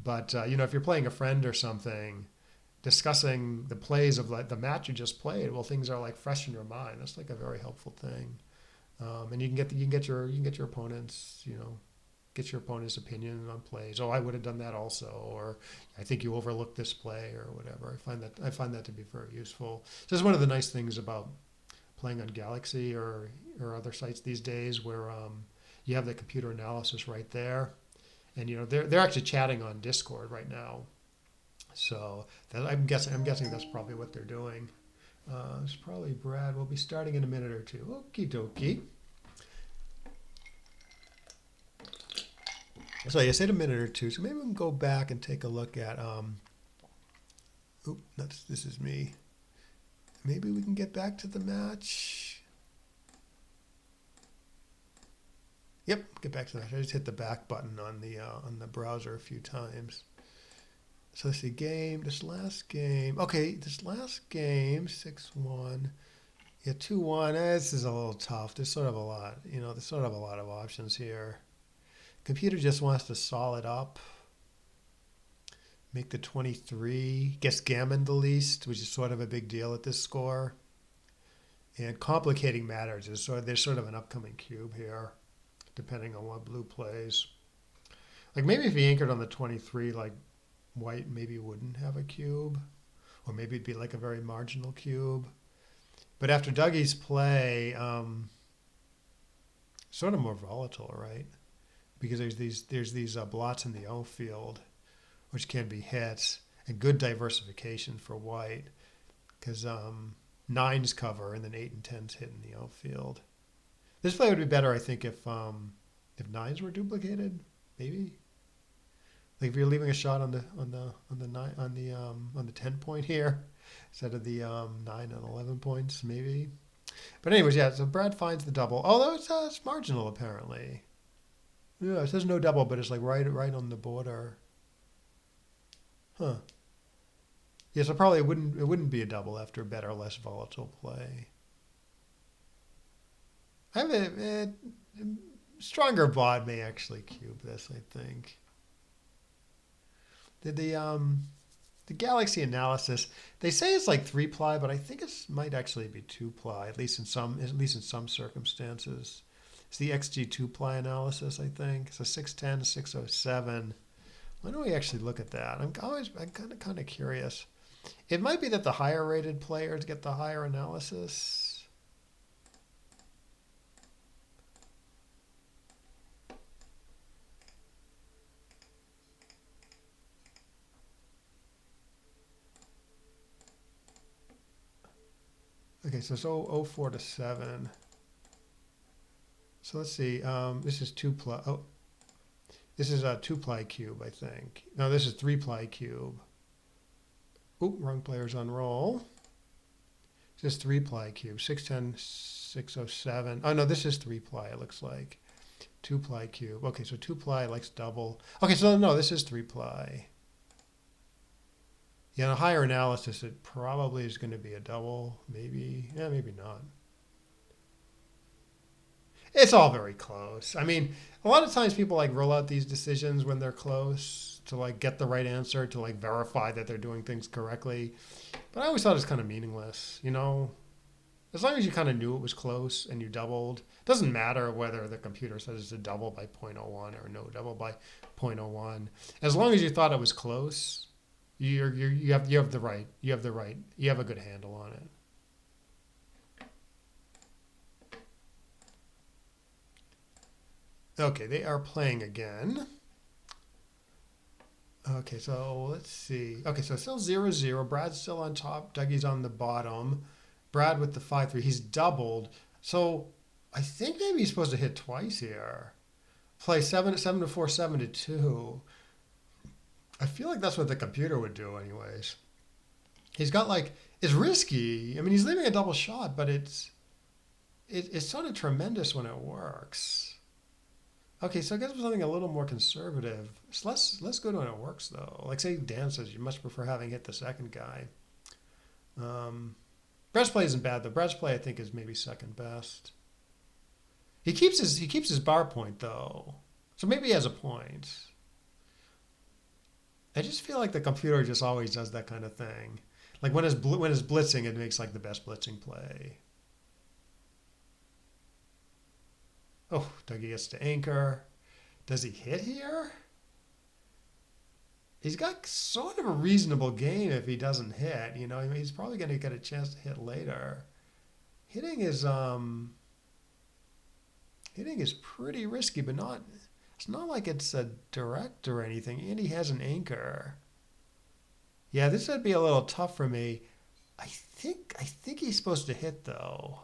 S1: but if you're playing a friend or something. Discussing the plays of like the match you just played, well, things are like fresh in your mind. That's like a very helpful thing, and you can get your opponent's get your opponent's opinion on plays. Oh, I would have done that also, or I think you overlooked this play or whatever. I find that to be very useful. So it's one of the nice things about playing on Galaxy or other sites these days, where you have the computer analysis right there, and they're actually chatting on Discord right now. So I'm guessing that's probably what they're doing. It's probably Brad. We'll be starting in a minute or two. Okie dokie. So I said a minute or two. So maybe we can go back and take a look at. This is me. maybe we can get back to the match. Yep, get back to the match. I just hit the back button on the browser a few times. So let's see, this last game. Okay, this last game, 6-1. Yeah, 2-1. This is a little tough. There's sort of a lot, there's sort of a lot of options here. Computer just wants to solid up. Make the 23. Gets gammon the least, which is sort of a big deal at this score. And complicating matters. There's sort of an upcoming cube here, depending on what blue plays. Like maybe if he anchored on the 23, like white maybe wouldn't have a cube. Or maybe it'd be like a very marginal cube. But after Dougie's play, sort of more volatile, right? Because there's these blots in the O field, which can be hits, and good diversification for white, because 9s cover and then 8 and 10s hit in the O field. This play would be better, I think, if 9s were duplicated, maybe. Like if you're leaving a shot on the 10 point here instead of the 9 and 11 points, maybe. But anyways, yeah. So Brad finds the double, although it's marginal apparently. Yeah, it says no double, but it's like right on the border. Huh. Yeah, so probably it wouldn't be a double after a better, less volatile play. I have a stronger bod may actually cube this, I think. The Galaxy analysis, they say it's like 3-ply, but I think it might actually be 2-ply, at least in some circumstances. It's the XG 2-ply analysis, I think. So 610 to 607. Why don't we actually look at that? I'm kind of curious. It might be that the higher rated players get the higher analysis. Okay, so it's 04 to 7. So let's see. This is 2-ply. Oh, this is a 2-ply cube, I think. No, this is 3-ply cube. Oop, wrong player's on roll. This is 3-ply cube. 610, 607. Oh no, this is 3-ply. It looks like 2-ply cube. Okay, so 2-ply likes double. Okay, so no, this is 3-ply. Yeah, in a higher analysis, it probably is going to be a double. Maybe. Yeah, maybe not. It's all very close. I mean, a lot of times people like roll out these decisions when they're close to like get the right answer, to like verify that they're doing things correctly. But I always thought it's kind of meaningless, As long as you kind of knew it was close and you doubled, it doesn't matter whether the computer says it's a double by 0.01 or no double by 0.01. As long as you thought it was close, you have the right. You have a good handle on it. Okay, they are playing again. Okay, so let's see. Okay, so it's still 0-0. Brad's still on top. Dougie's on the bottom. Brad with the 5-3. He's doubled. So I think maybe he's supposed to hit twice here. Play 7-4, 7-2. I feel like that's what the computer would do anyways. He's got it's risky. I mean, he's leaving a double shot, but it's sort of tremendous when it works. Okay, so I guess something a little more conservative. So let's go to when it works though. Like say Dan says you much prefer having hit the second guy. Brad's play isn't bad though. Brad's play I think is maybe second best. He keeps his bar point though, so maybe he has a point. I just feel like the computer just always does that kind of thing. Like when it's blitzing, it makes like the best blitzing play. Oh, Dougie gets to anchor. Does he hit here? He's got sort of a reasonable game if he doesn't hit. I mean, he's probably going to get a chance to hit later. Hitting is pretty risky, but not. It's not like it's a direct or anything. And he has an anchor. Yeah, this would be a little tough for me. I think he's supposed to hit though.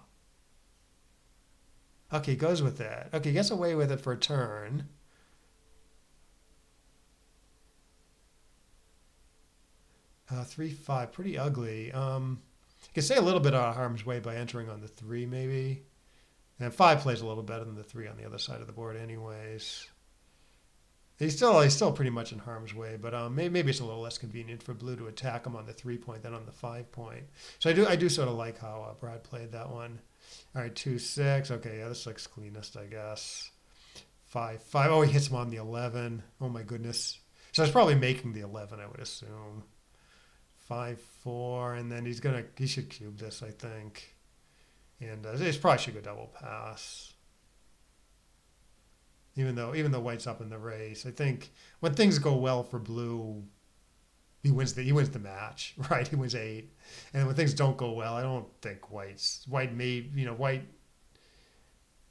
S1: Okay, goes with that. Okay, gets away with it for a turn. Uh, 3-5, pretty ugly. You can stay a little bit out of harm's way by entering on the 3 maybe. And 5 plays a little better than the 3 on the other side of the board anyways. He's still pretty much in harm's way, but maybe it's a little less convenient for blue to attack him on the 3 point than on the 5 point. So I do sort of like how Brad played that one. All right, 2-6. Okay, yeah, this looks cleanest, I guess. 5-5. Oh, he hits him on the 11. Oh my goodness. So it's probably making the 11, I would assume. 5-4, and then he should cube this, I think, and he probably should go double pass. Even though White's up in the race, I think when things go well for blue, he wins the match, right? He wins 8, and when things don't go well, I don't think White may White.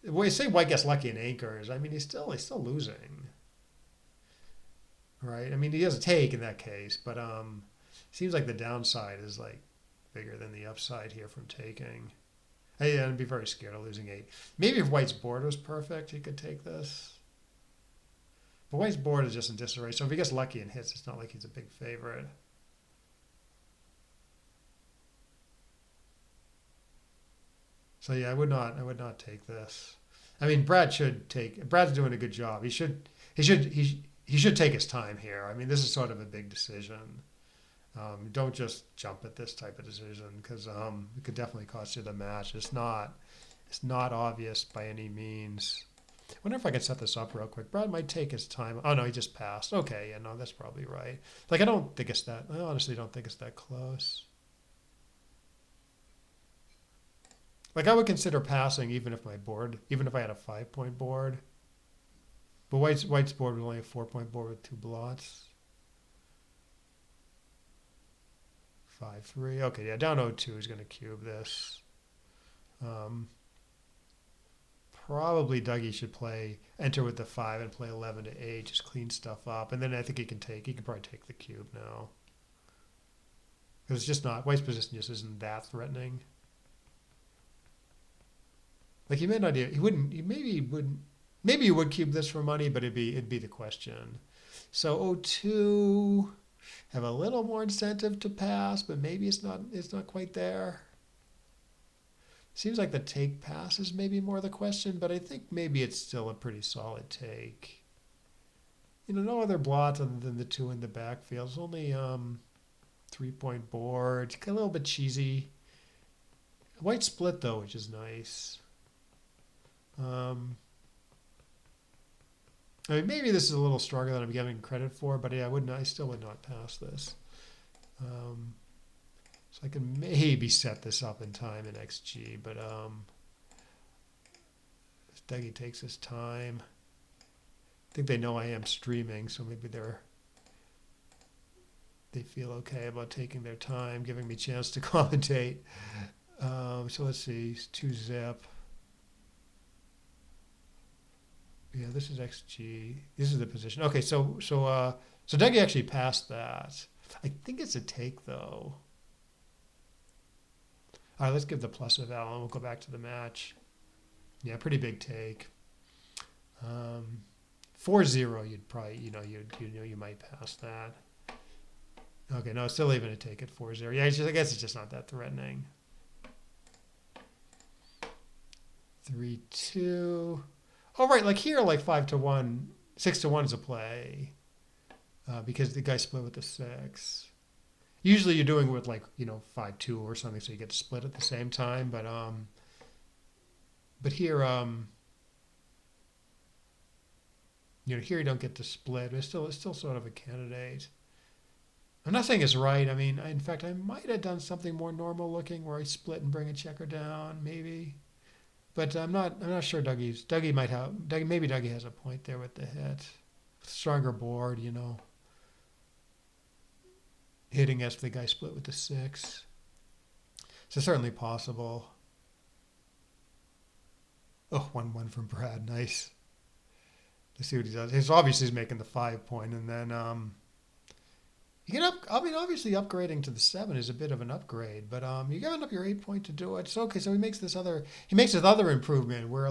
S1: Well, you say White gets lucky in anchors. I mean, he's still losing, right? I mean, he has a take in that case, but seems like the downside is like bigger than the upside here from taking. I'd be very scared of losing 8. Maybe if White's board was perfect, he could take this. But White's board is just in disarray, so if he gets lucky and hits, it's not like he's a big favorite. So yeah, I would not take this. I mean, Brad's doing a good job. He should take his time here. I mean, this is sort of a big decision. Don't just jump at this type of decision because it could definitely cost you the match. It's not obvious by any means. I wonder if I could set this up real quick. Brad might take his time. Oh no, he just passed. Okay, yeah, no, that's probably right. Like I honestly don't think it's that close. Like I would consider passing even if I had a 5-point board. But White's board was only a 4-point board with 2 blots. 5-3. Okay, yeah, down 0-2 is going to cube this. Probably Dougie should enter with the 5 and play 11 to 8, just clean stuff up. And then I think he can probably take the cube now. Because it's just not, White's position just isn't that threatening. Like he may not, maybe he would cube this for money, but it'd be the question. So 0-2. Have a little more incentive to pass, but maybe it's not quite there. Seems like the take pass is maybe more the question, but I think maybe it's still a pretty solid take. No other blots other than the 2 in the backfield. It's only 3-point board. It's a little bit cheesy. White split though, which is nice. I mean, maybe this is a little stronger than I'm giving credit for, but yeah, I still would not pass this. So I can maybe set this up in time in XG, but Dougie takes his time. I think they know I am streaming, so maybe they feel okay about taking their time, giving me a chance to commentate. So let's see, 2-zip. Yeah, this is XG. This is the position. Okay, so Dougie actually passed that. I think it's a take though. All right, let's give the plus eval and we'll go back to the match. Yeah, pretty big take. 4-0, you'd probably you might pass that. Okay, no, still even a take at 4-0. Yeah, I guess it's just not that threatening. 3-2. Oh, right, like here, like 5-1, 6-1 is a play because the guy split with the 6. Usually you're doing it with 5-2 or something, so you get to split at the same time. But here, here you don't get to split. It's still sort of a candidate. I'm not saying it's right. I mean, in fact, I might have done something more normal looking where I split and bring a checker down, maybe. But I'm not sure maybe Dougie has a point there with the hit. Stronger board, hitting as the guy split with the 6. So certainly possible. Oh, 1-1 from Brad. Nice. Let's see what he does. He's obviously making the 5-point, and then obviously upgrading to the 7 is a bit of an upgrade, but you're giving up your 8-point to do it. So okay, so he makes this other improvement where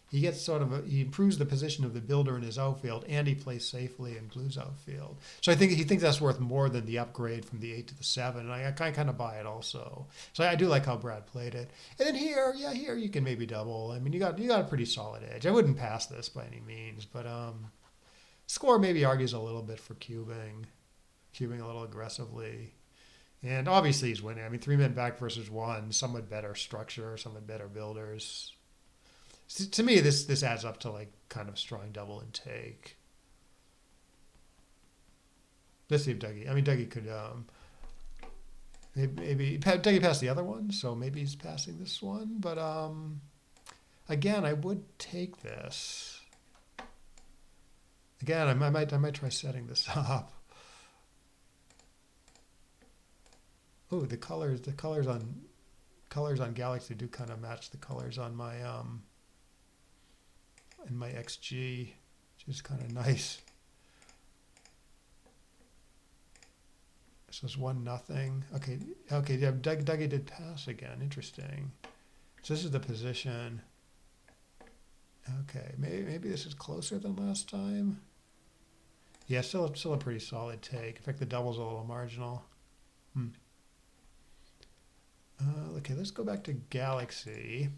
S1: he gets he improves the position of the builder in his outfield, and he plays safely in blue's outfield. So I think he thinks that's worth more than the upgrade from the 8 to the 7, and I kind of buy it also. So I do like how Brad played it. And then here you can maybe double. I mean, you got a pretty solid edge. I wouldn't pass this by any means, but score maybe argues a little bit for cubing a little aggressively. And obviously he's winning. I mean, 3 men back versus 1, somewhat better structure, somewhat better builders. To me, this adds up to like kind of strong double and take. Let's see if Dougie. I mean, Dougie could maybe Dougie passed the other one, so maybe he's passing this one. But again, I would take this. Again, I might try setting this up. Oh, the colors on Galaxy do kind of match the colors on my in my XG, which is kind of nice. So it's 1-0. Okay, yeah, Dougie did pass again. Interesting. So this is the position. Okay, maybe this is closer than last time. Yeah, still a pretty solid take. In fact, the double's a little marginal. Okay, let's go back to Galaxy.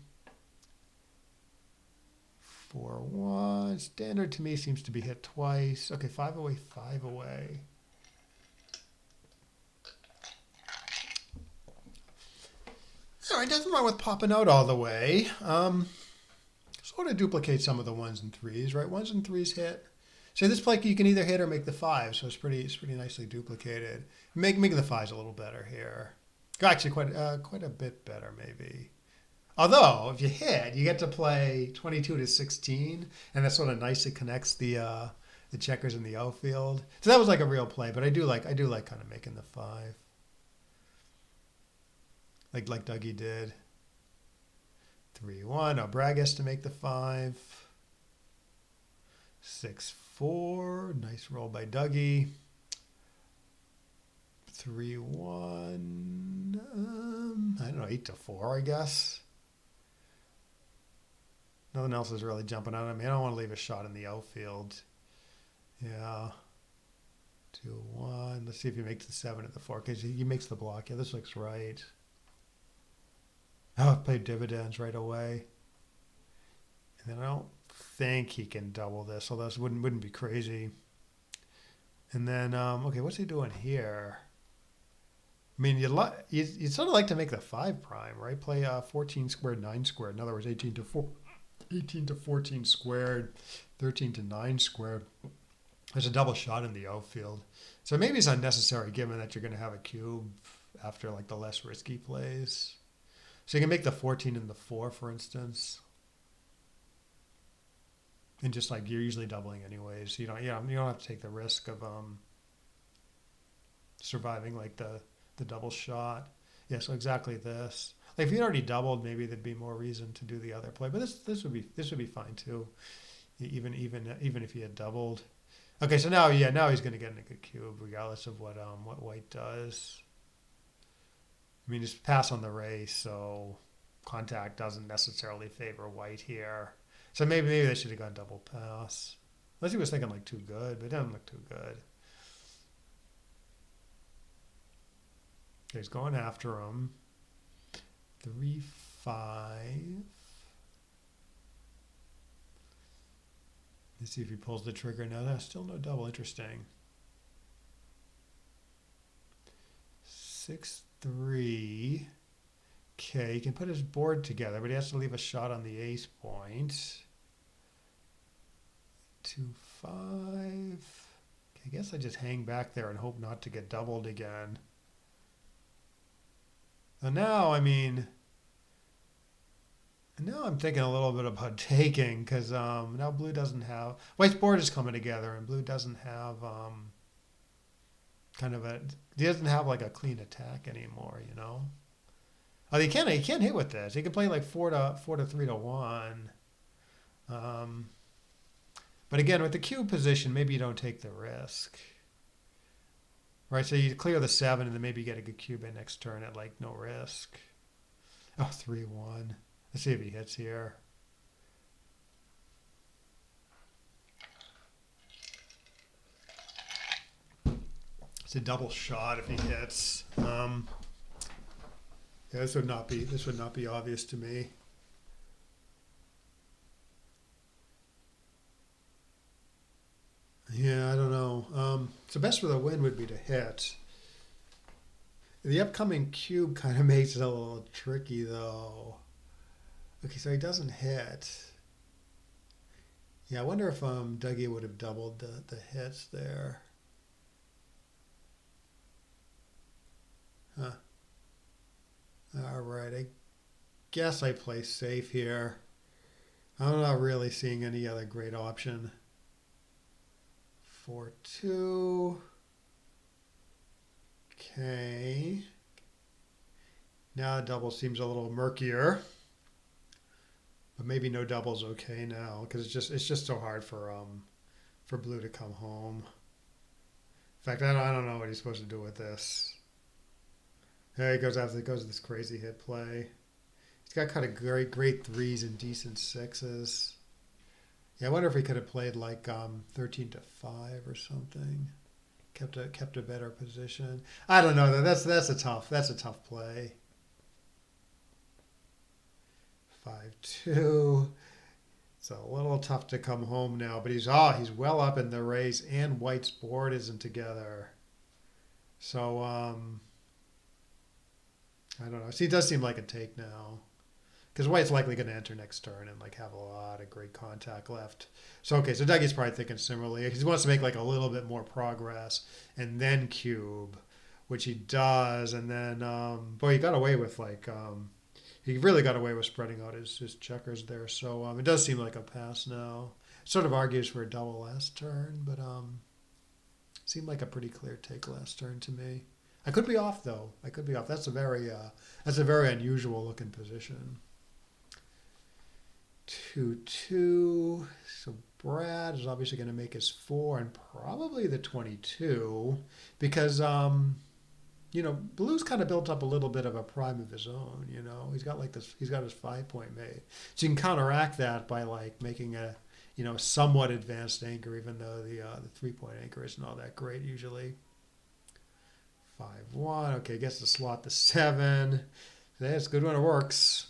S1: 4-1. Standard to me seems to be hit twice. Okay, 5 away, 5 away. All right, nothing wrong with popping out all the way. Sort of duplicate some of the 1s and 3s, right? 1s and 3s hit. So this play you can either hit or make the 5, so it's pretty nicely duplicated. Making the 5s a little better here. Actually, quite a bit better maybe. Although if you hit, you get to play 22 to 16, and that sort of nicely connects the checkers in the outfield. So that was like a real play, but I do like kind of making the 5, like Dougie did. 3-1. Now Brad gets to make the 5. 6-4. Nice roll by Dougie. 3-1. I don't know, 8-4, I guess. Nothing else is really jumping out at me. I don't want to leave a shot in the outfield. Yeah. 2-1. Let's see if he makes the 7 at the 4, because he makes the block. Yeah, this looks right. Oh, I played dividends right away. And then I don't think he can double this, although this wouldn't be crazy. And then, okay, what's he doing here? I mean, you'd sort of like to make the 5 prime, right? Play 14 squared, 9 squared. In other words, 18 to 14 squared, 13 to 9 squared. There's a double shot in the outfield. So maybe it's unnecessary given that you're going to have a cube after like the less risky plays. So you can make the 14 and the 4, for instance. And just like you're usually doubling anyways. So you don't have to take the risk of surviving like the double shot. Yeah, so exactly this. Like if you'd already doubled, maybe there'd be more reason to do the other play. But this would be fine too. Even if he had doubled. Okay, so now he's going to get in a good cube regardless of what white does. I mean, just pass on the race, so contact doesn't necessarily favor white here. So maybe they should have gone double pass. Unless he was thinking like too good, but it doesn't look too good. Okay, he's going after him. 3-5. Let's see if he pulls the trigger. No, that's still no double. Interesting. 6-3. Okay, he can put his board together, but he has to leave a shot on the ace point. 2-5. Okay, I guess I just hang back there and hope not to get doubled again. And now, I mean, now I'm thinking a little bit about taking because now blue doesn't have white's board is coming together and blue doesn't have he doesn't have like a clean attack anymore, you know. Oh, he can't hit with this. He can play like 4 to 3 to 1. But again, with the cube position, maybe you don't take the risk. Right, so you clear the 7 and then maybe you get a good cube in next turn at like no risk. Oh, 3-1. Let's see if he hits here. It's a double shot if he hits. Yeah, this would not be obvious to me. Yeah, I don't know. So best for the win would be to hit. The upcoming cube kind of makes it a little tricky though. Okay, so he doesn't hit. Yeah, I wonder if Dougie would have doubled the hits there. Huh. All right, I guess I play safe here. I'm not really seeing any other great option. 4-2. Okay. Now double seems a little murkier, but maybe no double's okay now because it's just so hard for blue to come home. In fact, I don't know what he's supposed to do with this. There he goes after it goes this crazy hit play. He's got kind of great threes and decent sixes. Yeah, I wonder if he could have played like 13-5 or something. Kept a better position. I don't know though. That's a tough play. 5-2. It's a little tough to come home now, but he's well up in the race, and White's board isn't together. So I don't know. See, it does seem like a take now. Because White's likely going to enter next turn and like have a lot of great contact left. So okay, so Dougie's probably thinking similarly. He wants to make like a little bit more progress and then cube, which he does. And then, boy, he got away with like he really got away with spreading out his checkers there. So it does seem like a pass now. Sort of argues for a double last turn, but seemed like a pretty clear take last turn to me. I could be off though. I could be off. That's a very unusual looking position. 2-2. So Brad is obviously going to make his 4 and probably the 22 because Blue's kind of built up a little bit of a prime of his own. He's got like this. He's got his 5-point made, so you can counteract that by like making a somewhat advanced anchor, even though the 3-point anchor isn't all that great usually. 5-1. Okay, gets to slot the 7. That's good when it works.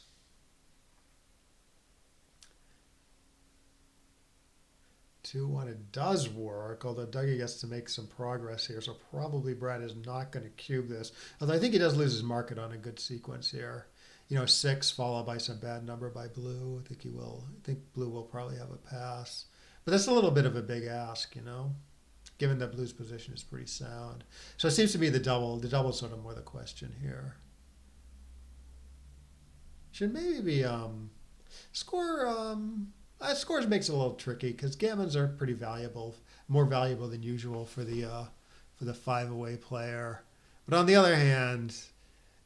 S1: 2-1, it does work, although Dougie gets to make some progress here, so probably Brad is not going to cube this. Although I think he does lose his market on a good sequence here. 6 followed by some bad number by Blue. I think he will. I think Blue will probably have a pass. But that's a little bit of a big ask, given that Blue's position is pretty sound. So it seems to be the double. The double is sort of more the question here. Should maybe be score. Scores makes it a little tricky because gammons are pretty valuable, more valuable than usual for the 5-away player. But on the other hand,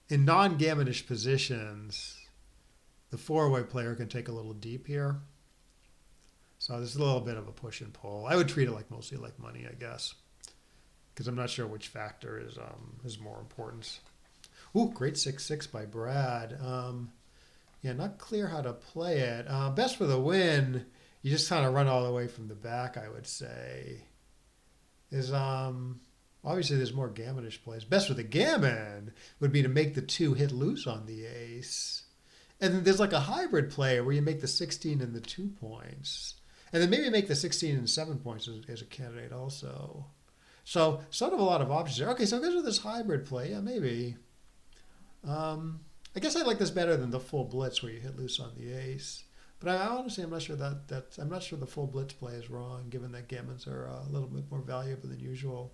S1: in non-gammonish positions, the 4-away player can take a little deep here. So there's a little bit of a push and pull. I would treat it like mostly like money, I guess, because I'm not sure which factor is more important. Ooh, great 6-6 by Brad. Yeah, not clear how to play it. Best for the win, you just kind of run all the way from the back, I would say. Is obviously there's more gammonish plays. Best for the gammon would be to make the 2 hit loose on the ace. And then there's like a hybrid play where you make the 16 and the 2 points. And then maybe make the 16 and 7 points as a candidate also. So sort of a lot of options there. Okay, so it goes with this hybrid play. Yeah, maybe. I guess I like this better than the full blitz where you hit loose on the ace. But honestly, I'm not sure I'm not sure the full blitz play is wrong, given that gammons are a little bit more valuable than usual.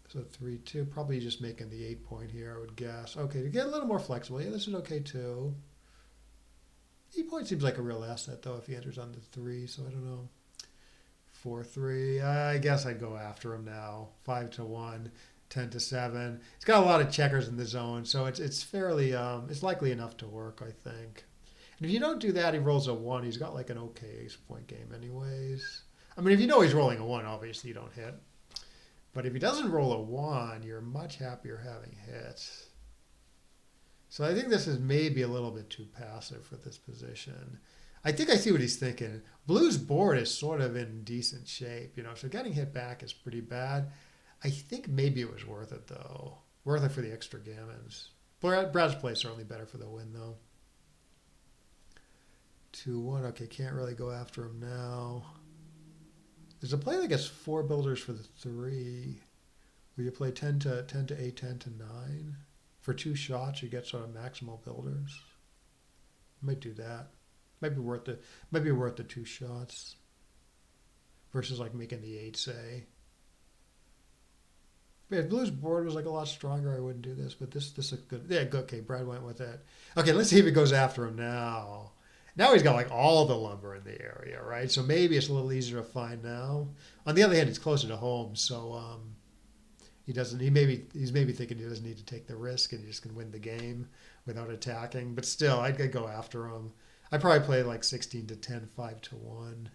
S1: So 3-2, probably just making the 8-point here, I would guess. Okay, to get a little more flexible. Yeah, this is okay too. 8-point seems like a real asset though if he enters on the 3, so I don't know. 4-3. I guess I'd go after him now. 5-1. 10-7. He's got a lot of checkers in the zone, so it's fairly it's likely enough to work, I think. And if you don't do that, he rolls a 1. He's got like an okay ace-point game, anyways. I mean, if you know he's rolling a 1, obviously you don't hit. But if he doesn't roll a 1, you're much happier having hits. So I think this is maybe a little bit too passive for this position. I think I see what he's thinking. Blue's board is sort of in decent shape, so getting hit back is pretty bad. I think maybe it was worth it though. Worth it for the extra gammons. Brad's play certainly better for the win though. 2-1. Okay, can't really go after him now. There's a play that gets 4 builders for the 3. Where you play 10 to 8, 10 to 9. For 2 shots, you get sort of maximal builders. Might do that. Might be worth the 2 shots. Versus like making the 8, say. Yeah, if Blue's board was like a lot stronger, I wouldn't do this. But this is good. Yeah, good. Okay, Brad went with it. Okay, let's see if he goes after him now. Now he's got like all the lumber in the area, right? So maybe it's a little easier to find now. On the other hand, it's closer to home, so he doesn't. He's maybe thinking he doesn't need to take the risk and he just can win the game without attacking. But still, I'd go after him. I'd probably play like 16 to 10, 5 to 1.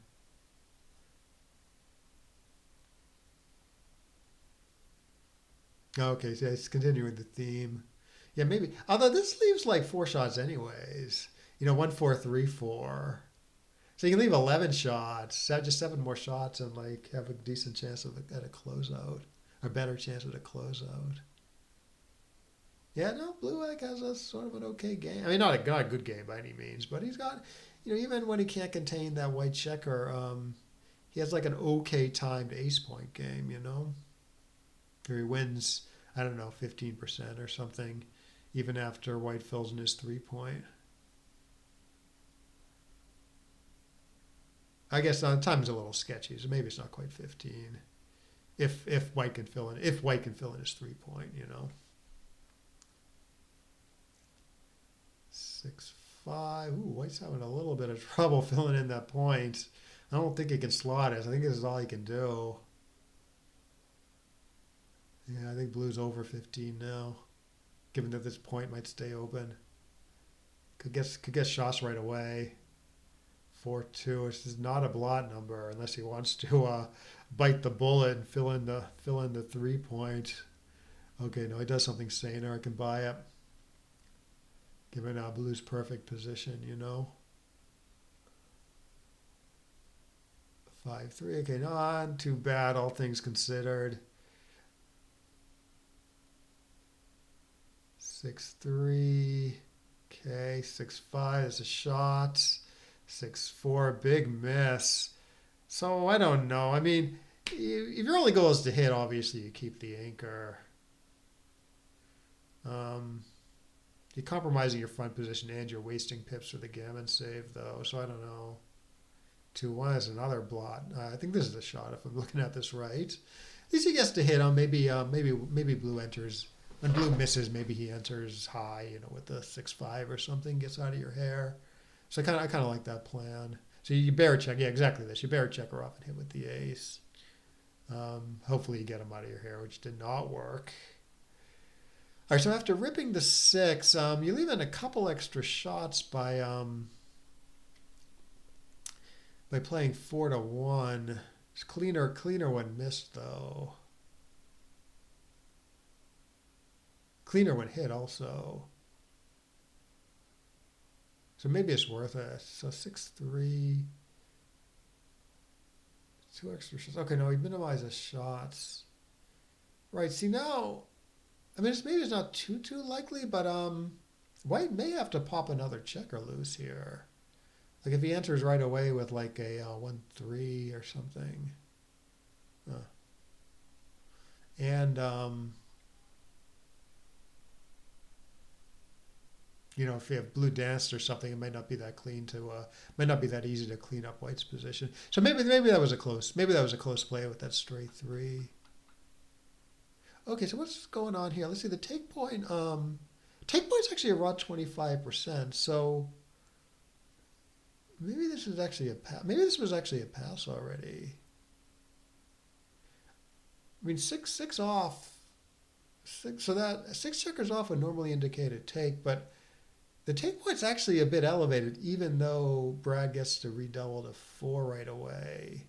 S1: Okay, so it's continuing the theme. Yeah, maybe. Although this leaves like 4 shots anyways. 1, 4, 3, 4. So you can leave 11 shots, just 7 more shots, and like have a decent chance at a closeout, or better chance at a closeout. Yeah, no, Blue Egg has a sort of an okay game. I mean, not a good game by any means, but he's got, even when he can't contain that white checker, he has like an okay timed ace point game. Where he wins, I don't know, 15% or something, even after white fills in his 3-point. I guess time's a little sketchy, so maybe it's not quite 15. If white can fill in his 3-point. 6-5. Ooh, white's having a little bit of trouble filling in that point. I don't think he can slot it. I think this is all he can do. Yeah, I think blue's over 15 now, given that this point might stay open. Could get shots right away. 4-2. This is not a blot number unless he wants to bite the bullet and fill in the 3-point. Okay, no, he does something saner. I can buy it. Given blue's perfect position. 5-3. Okay, not too bad, all things considered. 6-3. Okay, 6-5 is a shot. 6-4, big miss. So I don't know. I mean, if your only goal is to hit, obviously you keep the anchor. You're compromising your front position and you're wasting pips for the gammon save, though. So I don't know. 2-1 is another blot. I think this is a shot if I'm looking at this right. At least he gets to hit on. Maybe blue enters. When blue misses, maybe he enters high, with the 6-5 or something, gets out of your hair. So I kind of like that plan. So you bear check, yeah, exactly this. You bear checker off and hit with the ace. Hopefully you get him out of your hair, which did not work. All right, so after ripping the 6, you leave in a couple extra shots by playing 4-1. It's cleaner when missed though. Cleaner when hit also. So maybe it's worth it. So 6-3. 2 extra shots. Okay, no, he minimizes shots. Right, see now, I mean, maybe it's not too likely, but white may have to pop another checker loose here. Like if he enters right away with like a 1-3 or something. And if you have blue danced or something, it might not be that might not be that easy to clean up white's position. So maybe that was a close play with that straight 3. Okay, so what's going on here? Let's see the take point. Take point's actually around 25%. So maybe this is actually a pass. Maybe this was actually a pass already. I mean, 6 off. 6. So that 6 checkers off would normally indicate a take, but the take point's actually a bit elevated, even though Brad gets to redouble to 4 right away,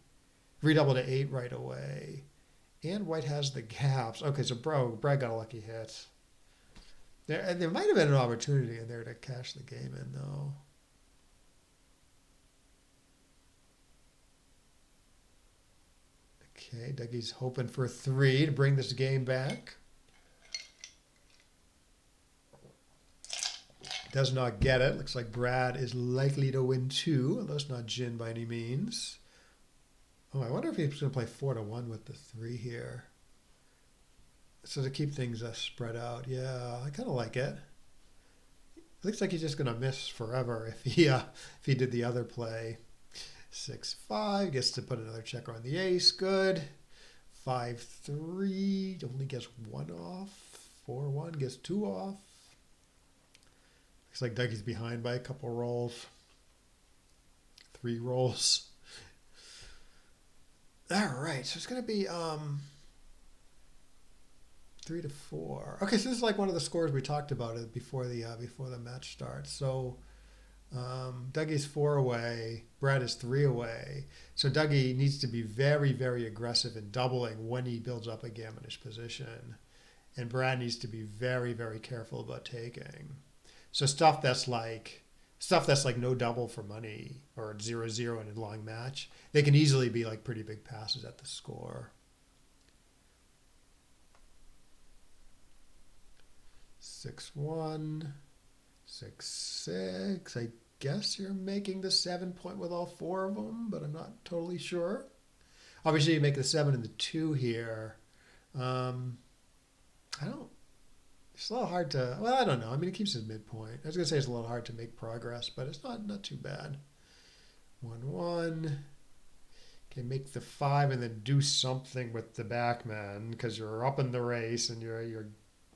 S1: redouble to 8 right away, and white has the gaps. Okay, so Brad got a lucky hit. There might have been an opportunity in there to cash the game in, though. Okay, Dougie's hoping for 3 to bring this game back. Does not get it. Looks like Brad is likely to win 2, although it's not gin by any means. Oh, I wonder if he's going to play 4-1 with the 3 here. So to keep things spread out. Yeah, I kind of like it. It looks like he's just going to miss forever if he did the other play. 6-5, gets to put another checker on the ace. Good. 5-3, only gets 1 off. 4-1 gets 2 off. Looks like Dougie's behind by a couple rolls. 3 rolls. All right, so it's going to be 3-4. Okay, so this is like one of the scores we talked about it before the match starts. So Dougie's 4 away, Brad is 3 away. So Dougie needs to be very, very aggressive in doubling when he builds up a gammonish position, and Brad needs to be very, very careful about taking. So stuff that's like no double for money or 0-0 in a long match, they can easily be like pretty big passes at the score. 6-1, 6-6. I guess you're making the 7 point with all 4 of them, but I'm not totally sure. Obviously, you make the 7 and the 2 here. It's a little hard to, well, I don't know. I mean, it keeps his midpoint. I was going to say it's a little hard to make progress, but it's not too bad. 1-1. Okay, make the 5 and then do something with the backman because you're up in the race and your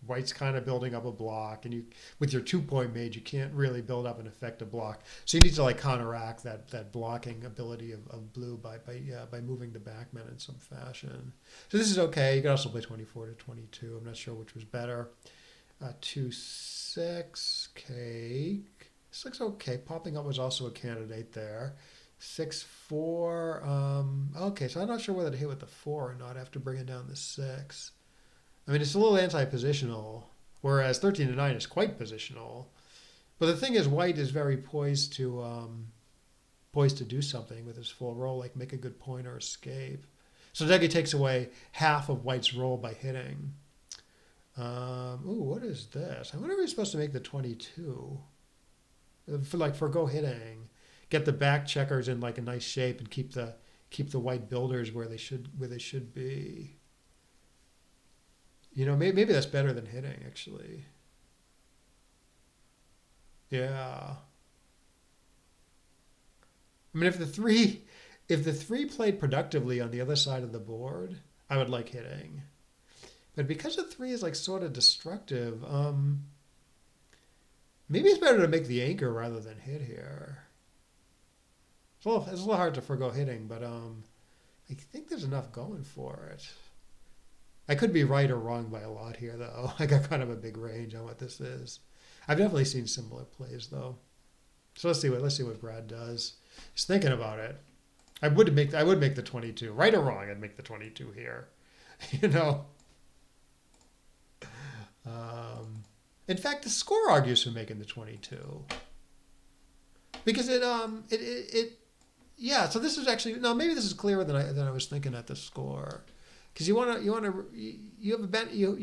S1: white's kind of building up a block, and you with your 2-point mage you can't really build up an effective block. So you need to like counteract that blocking ability of blue by moving the backman in some fashion. So this is okay. You can also play 24-22. I'm not sure which was better. 2-6. Okay. This looks okay. Popping up was also a candidate there. 6-4. Okay, so I'm not sure whether to hit with the 4 or not after bringing down the 6. I mean, it's a little anti-positional, whereas 13-9 is quite positional. But the thing is, white is very poised to do something with his full roll, like make a good point or escape. So Dougie takes away half of white's roll by hitting. What is this? I wonder if he's supposed to make the 22. For go hitting, get the back checkers in like a nice shape and keep the white builders where they should be. You know, maybe that's better than hitting actually. Yeah. I mean, if the three played productively on the other side of the board, I would like hitting. But because the 3 is like sort of destructive, maybe it's better to make the anchor rather than hit here. It's a little hard to forgo hitting, but I think there's enough going for it. I could be right or wrong by a lot here, though. I got kind of a big range on what this is. I've definitely seen similar plays, though. So let's see what Brad does. Just thinking about it, I would make the 22. Right or wrong, I'd make the 22 here. You know. In fact, the score argues for making the 22 because yeah. So this is actually maybe this is clearer than I was thinking at the score. Because you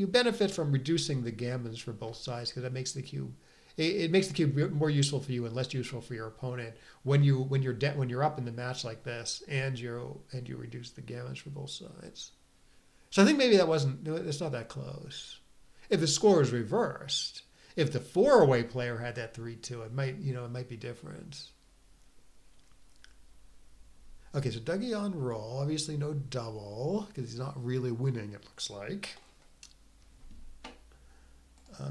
S1: benefit from reducing the gammons for both sides because that makes the cube it makes the cube more useful for you and less useful for your opponent when you're up in the match like this and you reduce the gammons for both sides. So I think maybe it's not that close. If the score is reversed, if the 4-away player had that 3-2, it might be different. Okay, so Dougie on roll. Obviously no double, because he's not really winning, it looks like.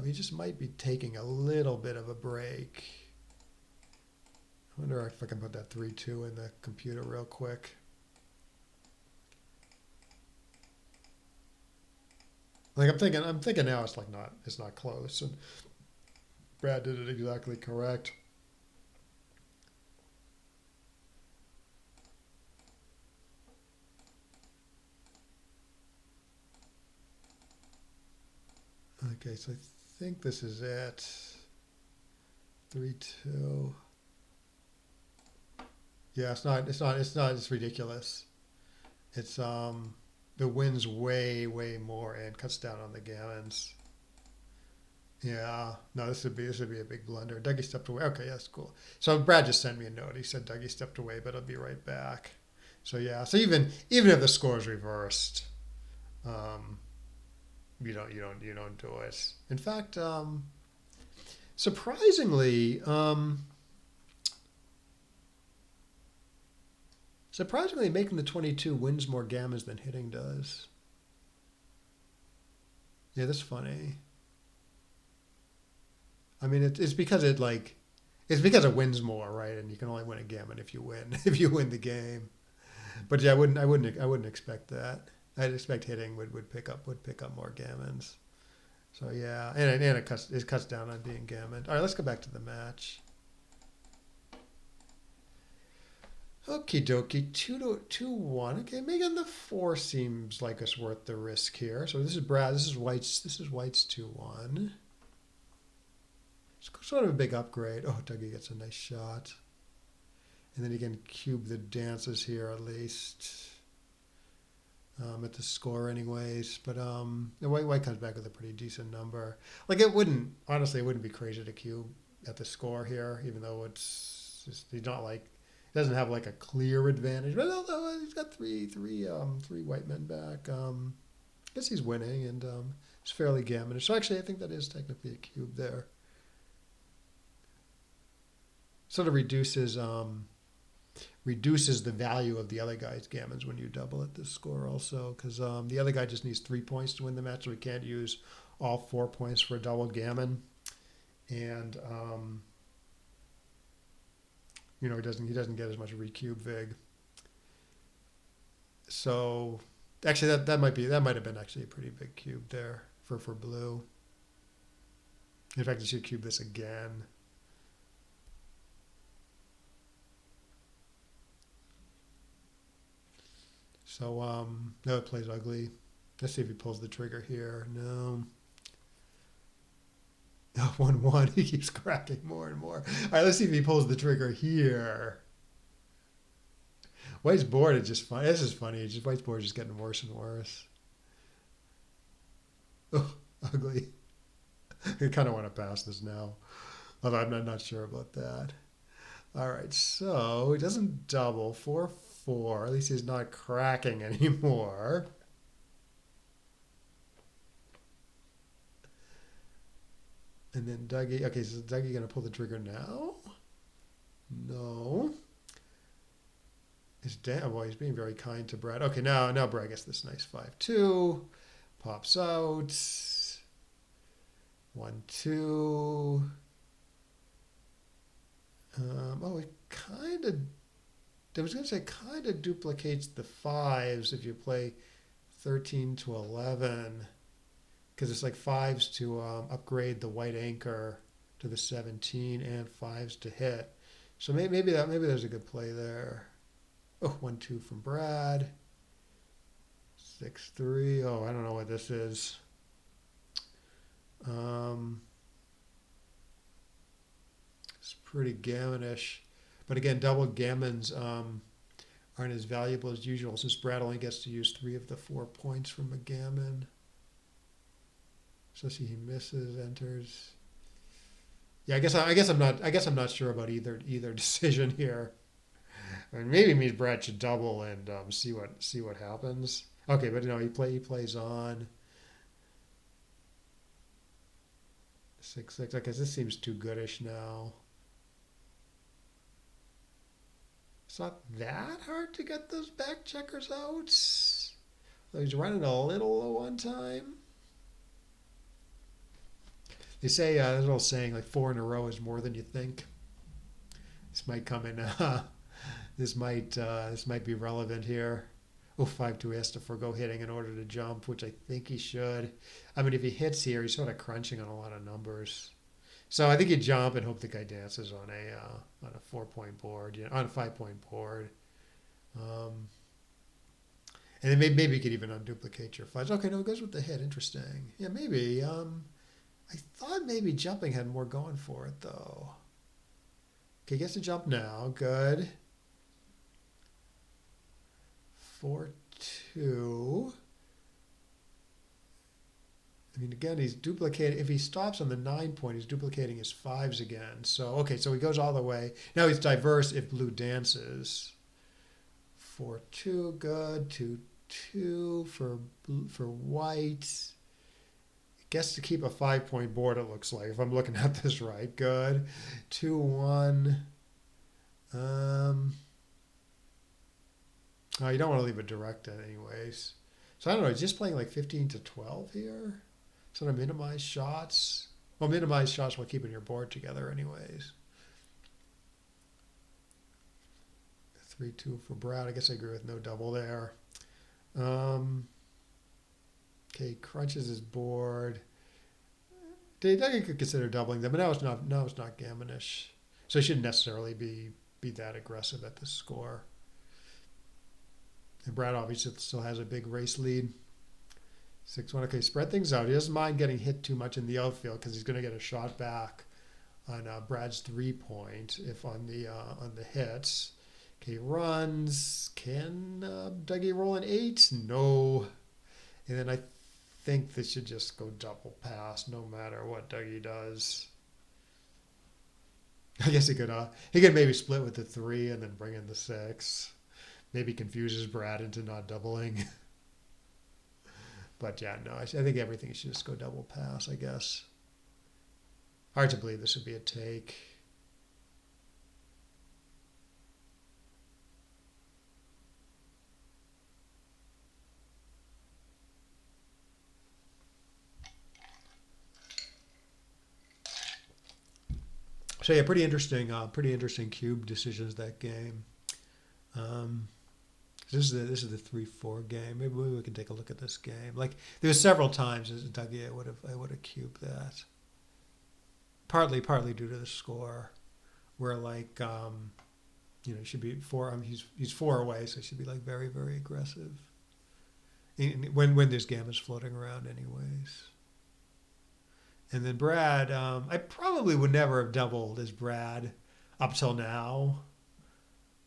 S1: He just might be taking a little bit of a break. I wonder if I can put that 3-2 in the computer real quick. Like I'm thinking now it's not close. And Brad did it exactly correct. Okay, so I think this is it. 3-2. Yeah, it's ridiculous. It's the wins way more and cuts down on the gammons. Yeah, no, this would be a big blunder. Dougie stepped away. Okay, that's cool. So Brad just sent me a note. He said Dougie stepped away, but I'll be right back. So yeah, so even if the score is reversed, um, you don't do it. In fact, surprisingly, surprisingly, making the 22 wins more gammons than hitting does. Yeah, that's funny. I mean, it's because it's because it wins more, right? And you can only win a gammon if you win if you win the game. But yeah, I wouldn't expect that. I'd expect hitting would pick up more gammons. So yeah, and it cuts down on being gammon. All right, let's go back to the match. Okie dokie, 2-1. Okay, making the 4 seems like it's worth the risk here. So this is Brad. This is White's 2-1. It's sort of a big upgrade. Oh, Dougie gets a nice shot. And then he can cube the dances here at least. At the score anyways. But the White comes back with a pretty decent number. Like it wouldn't be crazy to cube at the score here, even though it's just, he's not like, doesn't have like a clear advantage. But although he's got three white men back, I guess he's winning and it's fairly gammonish. So actually I think that is technically a cube there. Sort of reduces the value of the other guy's gammons when you double at this score also, because the other guy just needs 3 points to win the match, so he can't use all 4 points for a double gammon, and he doesn't get as much recube vig. So actually that might have been actually a pretty big cube there for blue. In fact, I should cube this again. So no, it plays ugly. Let's see if he pulls the trigger here. No. Oh, 1-1. He keeps cracking more and more. All right, let's see if he pulls the trigger here. White's board is just fun. This is funny. It's just White's board is just getting worse and worse. Oh, ugly. I kind of want to pass this now, although I'm not sure about that. All right, so he doesn't double 4-4. At least he's not cracking anymore. And then Dougie. Okay, so is Dougie gonna pull the trigger now? No. Well, he's being very kind to Brad. Okay, now Brad gets this nice 5-2. Pops out. 1-2. It kind of. I was going to say kind of duplicates the 5s if you play 13 to 11, because it's like 5s to upgrade the white anchor to the 17 and 5s to hit. So maybe there's a good play there. Oh, 1-2 from Brad. 6-3. Oh, I don't know what this is. It's pretty gammonish. But again, double gammons aren't as valuable as usual since Brad only gets to use 3 of the 4 points from a gammon. So see, he misses, enters. Yeah, I guess I'm not sure about either decision here. I mean, maybe means Brad should double and see what happens. Okay, but no, he plays on 6-6. Okay, this seems too goodish now. It's not that hard to get those back checkers out. Though he's running a little low on time. They say there's an old saying like 4 in a row is more than you think. This might come in. This might be relevant here. Oh, 5-2, he has to forgo hitting in order to jump, which I think he should. I mean, if he hits here, he's sort of crunching on a lot of numbers. So I think you jump and hope the guy dances on a 4-point board, on a 5-point board. And then maybe you could even unduplicate your 5s. Okay, no, it goes with the hit. Interesting. Yeah, maybe. I thought maybe jumping had more going for it, though. Okay, gets to jump now. Good. 4-2. mean, again, he's duplicating. If he stops on the 9 point, he's duplicating his 5s again. So, okay, so he goes all the way. Now he's diverse if blue dances. 4-2, good. 2-2 for white. Gets to keep a 5-point board, it looks like, if I'm looking at this right. Good. 2-1. Oh, you don't want to leave it directed anyways. So I don't know, he's just playing like 15-12 here. Sort of minimize shots. Well, minimize shots while keeping your board together anyways. 3-2 for Brad. I guess I agree with no double there. Okay, crunches his board. I could consider doubling them, but now it's not gammonish. So he shouldn't necessarily be that aggressive at the score. And Brad obviously still has a big race lead. 6-1. Okay, spread things out. He doesn't mind getting hit too much in the outfield because he's going to get a shot back on Brad's 3-point if on the hits. Okay, runs. Can Dougie roll an 8? No. And then I think this should just go double pass no matter what Dougie does. I guess he could maybe split with the 3 and then bring in the 6. Maybe confuses Brad into not doubling. But yeah, no, I think everything should just go double pass, I guess. Hard to believe this would be a take. So yeah, pretty interesting cube decisions that game. This is the 3-4 game. Maybe we can take a look at this game. Like there was several times as Dougie I would have cubed that. Partly due to the score, where like he should be 4. He's 4 away, so he should be like very very aggressive. When there's gammas floating around, anyways. And then Brad, I probably would never have doubled as Brad up till now.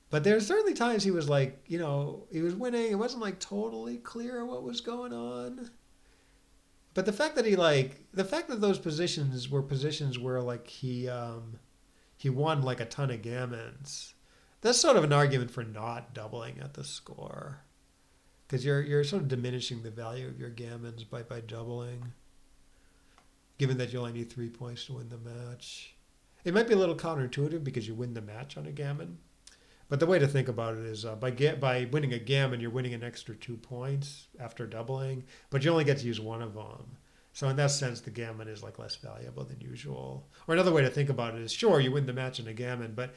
S1: But there's certainly times he was like, he was winning. It wasn't like totally clear what was going on. But the fact that those positions were positions where like he won like a ton of gammons, that's sort of an argument for not doubling at the score. Because you're sort of diminishing the value of your gammons by doubling. Given that you only need 3 points to win the match. It might be a little counterintuitive because you win the match on a gammon. But the way to think about it is by winning a gammon, you're winning an extra 2 points after doubling, but you only get to use one of them. So in that sense, the gammon is like less valuable than usual. Or another way to think about it is, sure, you win the match in a gammon, but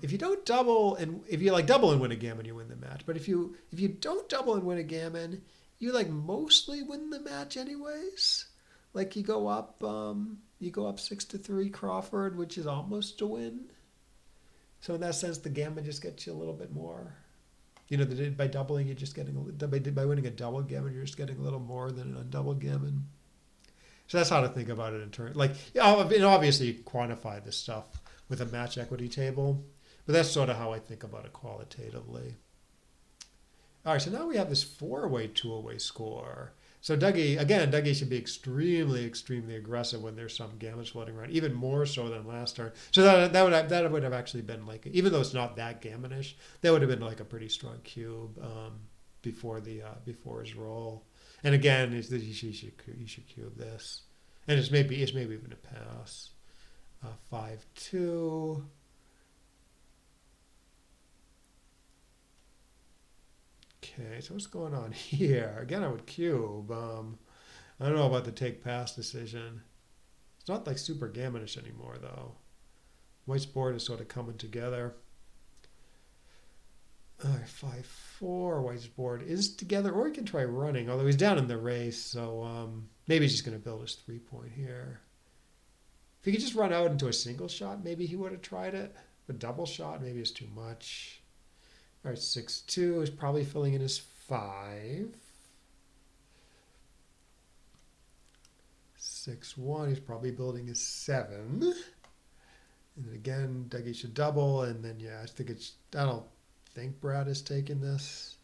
S1: if you don't double, and if you like double and win a gammon, you win the match. But if you don't double and win a gammon, you like mostly win the match anyways. Like you go up 6-3 Crawford, which is almost a win. So in that sense, the gammon just gets you a little bit more. By doubling, you're just getting by winning a double gammon, you're just getting a little more than an undoubled gammon. So that's how to think about it in terms. Like, and obviously you can quantify this stuff with a match equity table, but that's sort of how I think about it qualitatively. All right, so now we have this 4-way, 2-away score. So Dougie should be extremely, extremely aggressive when there's some gammons floating around, even more so than last turn. So that would have actually been like, even though it's not that gammonish, that would have been like a pretty strong cube before his roll. And again, he should cube this, and it's maybe even a pass. 5-2. Okay, so what's going on here? Again, I would cube. I don't know about the take pass decision. It's not like super gammonish anymore, though. White's board is sort of coming together. All right, 5-4. White's board is together, or he can try running, although he's down in the race, so maybe he's just going to build his 3-point here. If he could just run out into a single shot, maybe he would have tried it. A double shot maybe is too much. All right, 6-2 is probably filling in his 5. 6-1, he's probably building his 7. And then again, Dougie should double, and then yeah, I don't think Brad is taking this.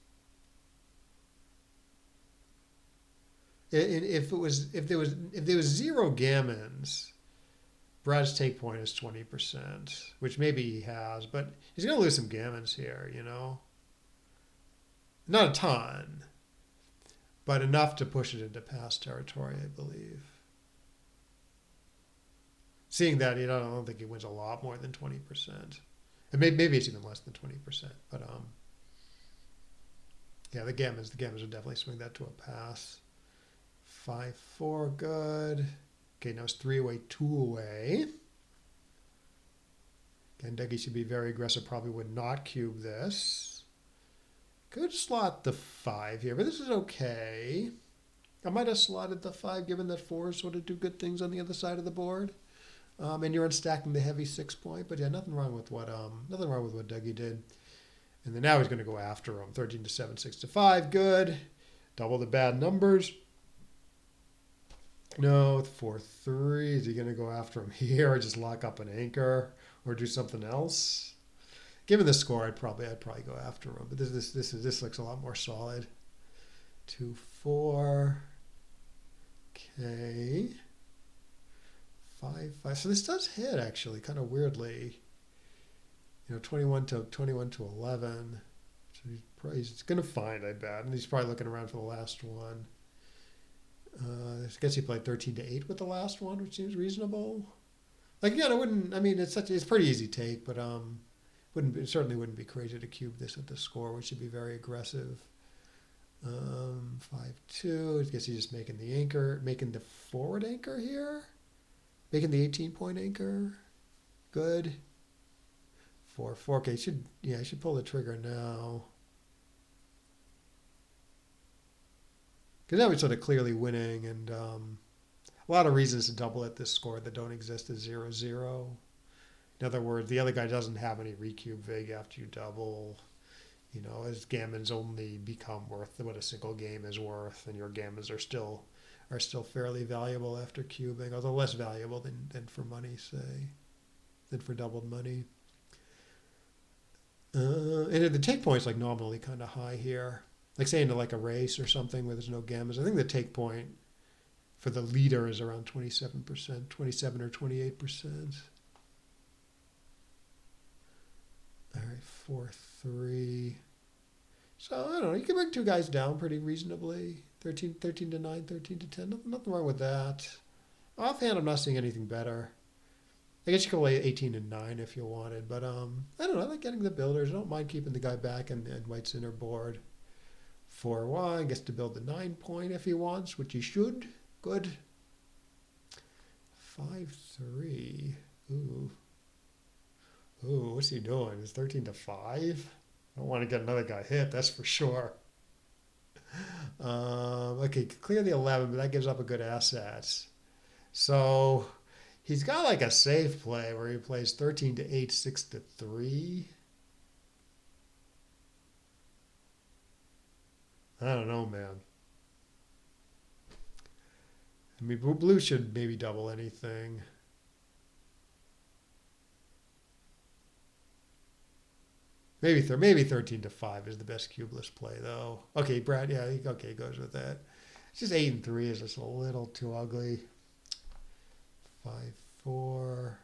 S1: if there was zero gammons, Brad's take point is 20%, which maybe he has, but he's going to lose some gammons here, Not a ton, but enough to push it into pass territory, I believe. Seeing that, I don't think he wins a lot more than 20%. And maybe it's even less than 20%. But yeah, the gammons would definitely swing that to a pass. 5-4, good. Okay, now it's 3 away, 2 away. Again, Dougie should be very aggressive, probably would not cube this. Could slot the 5 here, but this is okay. I might have slotted the 5 given that 4s sort of do good things on the other side of the board. And you're unstacking the heavy 6 point, but yeah, nothing wrong with what Dougie did. And then now he's going to go after him. 13 to 7, 6 to 5, good. Double the bad numbers. No, 4-3. Is he going to go after him here, or just lock up an anchor, or do something else? Given the score, I'd probably go after him. But this looks a lot more solid. 2-4. Okay. 5-5. So this does hit actually, kind of weirdly. 21 to 11. So he's going to find, I bet, and he's probably looking around for the last one. I guess he played 13 to 8 with the last one, which seems reasonable. Like again, it's pretty easy take, but it certainly wouldn't be crazy to cube this at the score, which should be very aggressive. 5-2. I guess he's just making the forward anchor here. Making the 18-point anchor. Good. 4-4. Okay, I should pull the trigger now. Because now we're sort of clearly winning, and a lot of reasons to double at this score that don't exist as 0-0. In other words, the other guy doesn't have any recube vig after you double. As gammons only become worth what a single game is worth, and your gammons are still fairly valuable after cubing, although less valuable than for money, say, than for doubled money. And the take point's like nominally kind of high here. Like say into like a race or something where there's no gammons. I think the take point for the leader is around 27%, 27 or 28%. All right, 4-3. So I don't know. You can bring two guys down pretty reasonably. 13 to 9, 13 to 10. Nothing wrong with that. Offhand, I'm not seeing anything better. I guess you could play 18 and 9 if you wanted, but I don't know. I like getting the builders. I don't mind keeping the guy back and White's inner board. 4-1 gets to build the 9 point if he wants, which he should. Good. 5-3. Ooh, what's he doing? It's 13 to 5. I don't want to get another guy hit. That's for sure. Okay, clear the 11, but that gives up a good asset. So he's got like a safe play where he plays 13 to 8, 6 to 3. I don't know, man. I mean, blue should maybe double anything. Maybe 13 to 5 is the best cubeless play, though. Okay, Brad, yeah, okay, goes with that. It's just 8 and 3 is just a little too ugly. 5-4. Oh,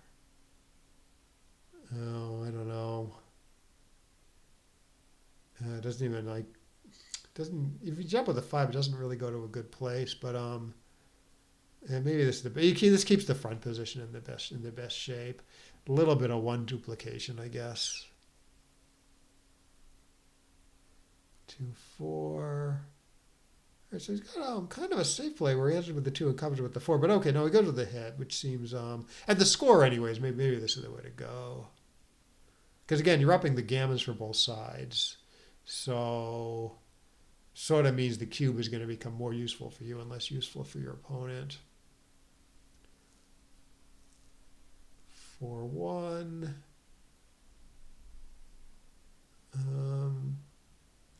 S1: I don't know. It doesn't even like if you jump with a 5, it doesn't really go to a good place. But and maybe this keeps the front position in the best shape. A little bit of one duplication, I guess. 2-4. All right, so he's got kind of a safe play where he answers with the 2 and covers with the 4. But okay, no, he goes with the hit, which seems at the score anyways. Maybe this is the way to go. Because again, you're upping the gammons for both sides, so sort of means the cube is going to become more useful for you and less useful for your opponent. 4-1.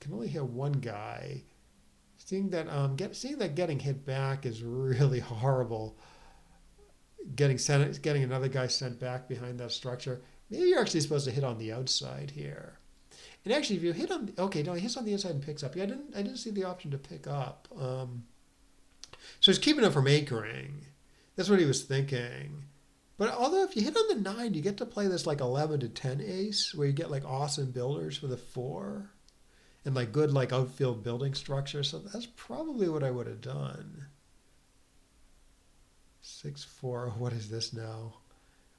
S1: Can only hit one guy. Seeing that getting hit back is really horrible. Getting another guy sent back behind that structure. Maybe you're actually supposed to hit on the outside here. And actually, if you hit on he hits on the inside and picks up. Yeah, I didn't see the option to pick up. So he's keeping him from anchoring. That's what he was thinking. But although if you hit on the 9, you get to play this like 11 to 10 ace, where you get like awesome builders for the 4 and like good like outfield building structure. So that's probably what I would have done. 6-4. What is this now?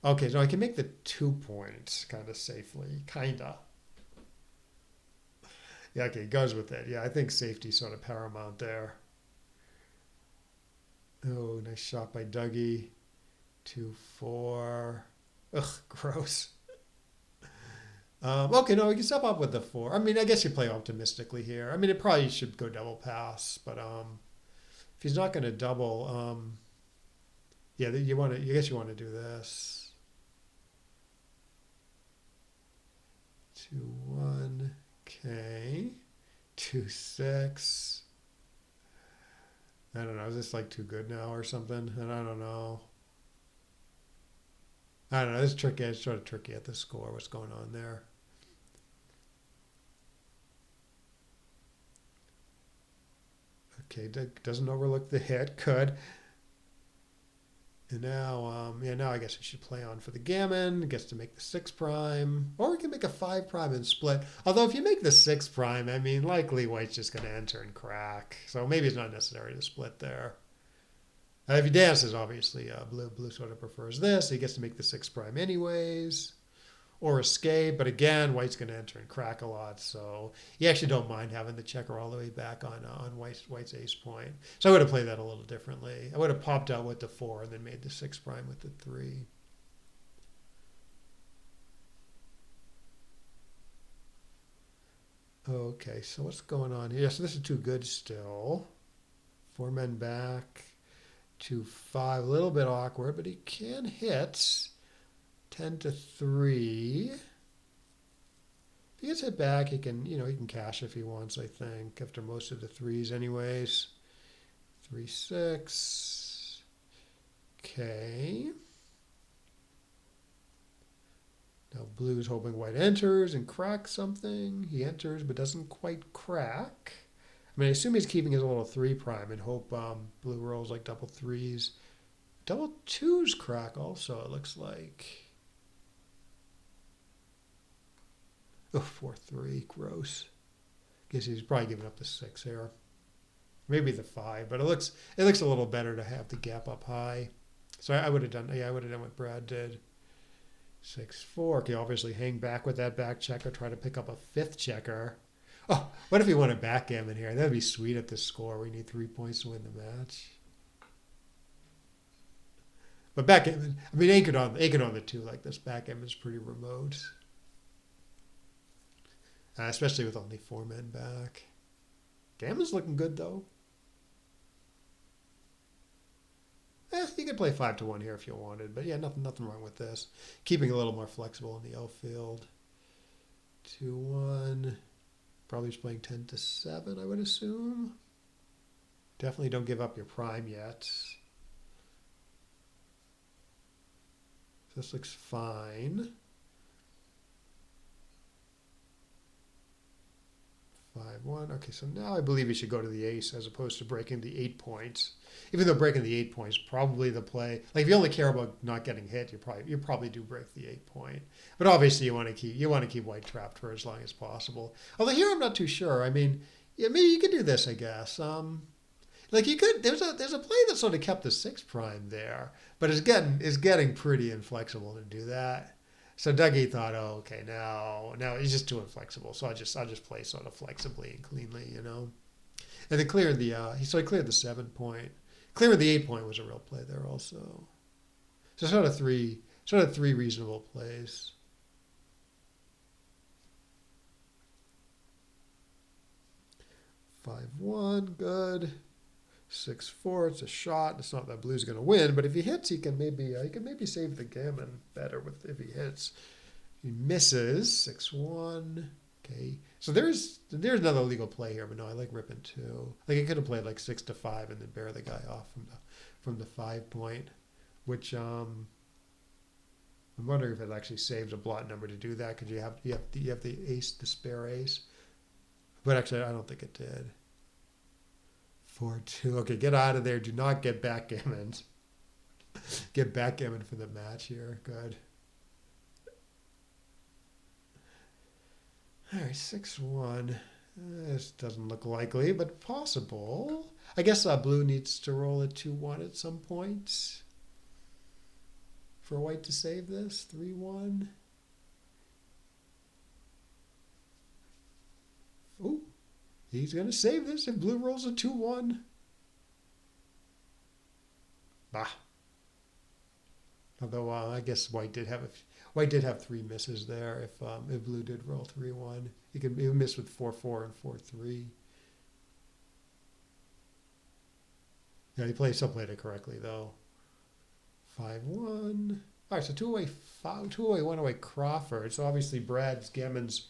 S1: Okay, so I can make the 2 points kind of safely, kinda. Yeah, okay, it goes with it. Yeah, I think safety sort of paramount there. Oh, nice shot by Dougie. 2-4. Ugh, gross. Okay, no, we can step up with the 4. I mean, I guess you play optimistically here. I mean, it probably should go double pass, but if he's not going to double, yeah, you want to. I guess you want to do this. 2-1. Okay. 2-6. I don't know. Is this like too good now or something? And I don't know. I don't know. It's tricky. It's sort of tricky at the score. What's going on there? Okay, doesn't overlook the hit. Could. And now, yeah, now I guess we should play on for the gammon. Gets to make the 6 prime, or we can make a 5 prime and split. Although if you make the 6 prime, I mean, likely white's just going to enter and crack. So maybe it's not necessary to split there. If he dances, obviously, blue sort of prefers this. He gets to make the 6 prime anyways, or escape. But again, white's going to enter and crack a lot. So you actually don't mind having the checker all the way back on white's ace point. So I would have played that a little differently. I would have popped out with the 4 and then made the 6 prime with the 3. Okay, so what's going on here? So this is too good still. 4 men back. 2-5, a little bit awkward, but he can hit. 10-3. If he gets hit back, he can, he can cash if he wants, I think, after most of the 3s anyways. 3-6. Okay. Now blue's hoping white enters and cracks something. He enters but doesn't quite crack. I mean, I assume he's keeping his little 3 prime and hope blue rolls like double 3s. Double 2s crack also, it looks like. Oh, 4-3, gross. Guess he's probably giving up the 6 here. Maybe the 5, but it looks a little better to have the gap up high. So I would have done, I would have done what Brad did. 6-4. Okay, obviously hang back with that back checker, try to pick up a 5th checker. Oh, what if he won a backgammon here? That'd be sweet at this score. We need 3 points to win the match. But backgammon, I mean, anchored on the 2 like this, backgammon's pretty remote. Especially with only 4 men back. Gammon's looking good, though. You could play 5-1 here if you wanted. But yeah, nothing wrong with this. Keeping a little more flexible in the outfield. 2-1. Probably just playing 10-7, I would assume. Definitely don't give up your prime yet. This looks fine. 5-1. Okay, so now I believe you should go to the ace as opposed to breaking the 8 points. Even though breaking the 8 points probably the play. Like if you only care about not getting hit, you probably do break the 8 point. But obviously you want to keep white trapped for as long as possible. Although here I'm not too sure. I mean, yeah, maybe you could do this, I guess. Like you could. There's a play that sort of kept the 6 prime there, but is getting pretty inflexible to do that. So Dougie thought, oh, okay, now he's just too inflexible. So I'll just play sort of flexibly and cleanly, And then cleared the he cleared the 7 point. Clearing the 8 point was a real play there also. So sort of three reasonable plays. Five one, good. 6-4, it's a shot. It's not that blue's going to win, but if he hits, he can maybe save the gammon better if he hits. He misses 6-1. Okay, so there's another legal play here, but no, I like ripping 2. Like he could have played like 6-5 and then bear the guy off from the 5 point, which I'm wondering if it actually saves a blot number to do that because you have the ace, the spare ace, but actually I don't think it did. 4-2. Okay, get out of there. Do not get backgammons. Get backgammon for the match here. Good. All right, 6-1. This doesn't look likely, but possible. I guess blue needs to roll a 2-1 at some point for white to save this. 3-1. Ooh, he's going to save this if blue rolls a 2-1. Bah. Although I guess white did have three misses there. If blue did roll 3-1, he could miss with 4-4 and 4-3. Yeah, he still played it correctly though. 5-1. All right, so two away, 1 away Crawford. So obviously Brad's gammons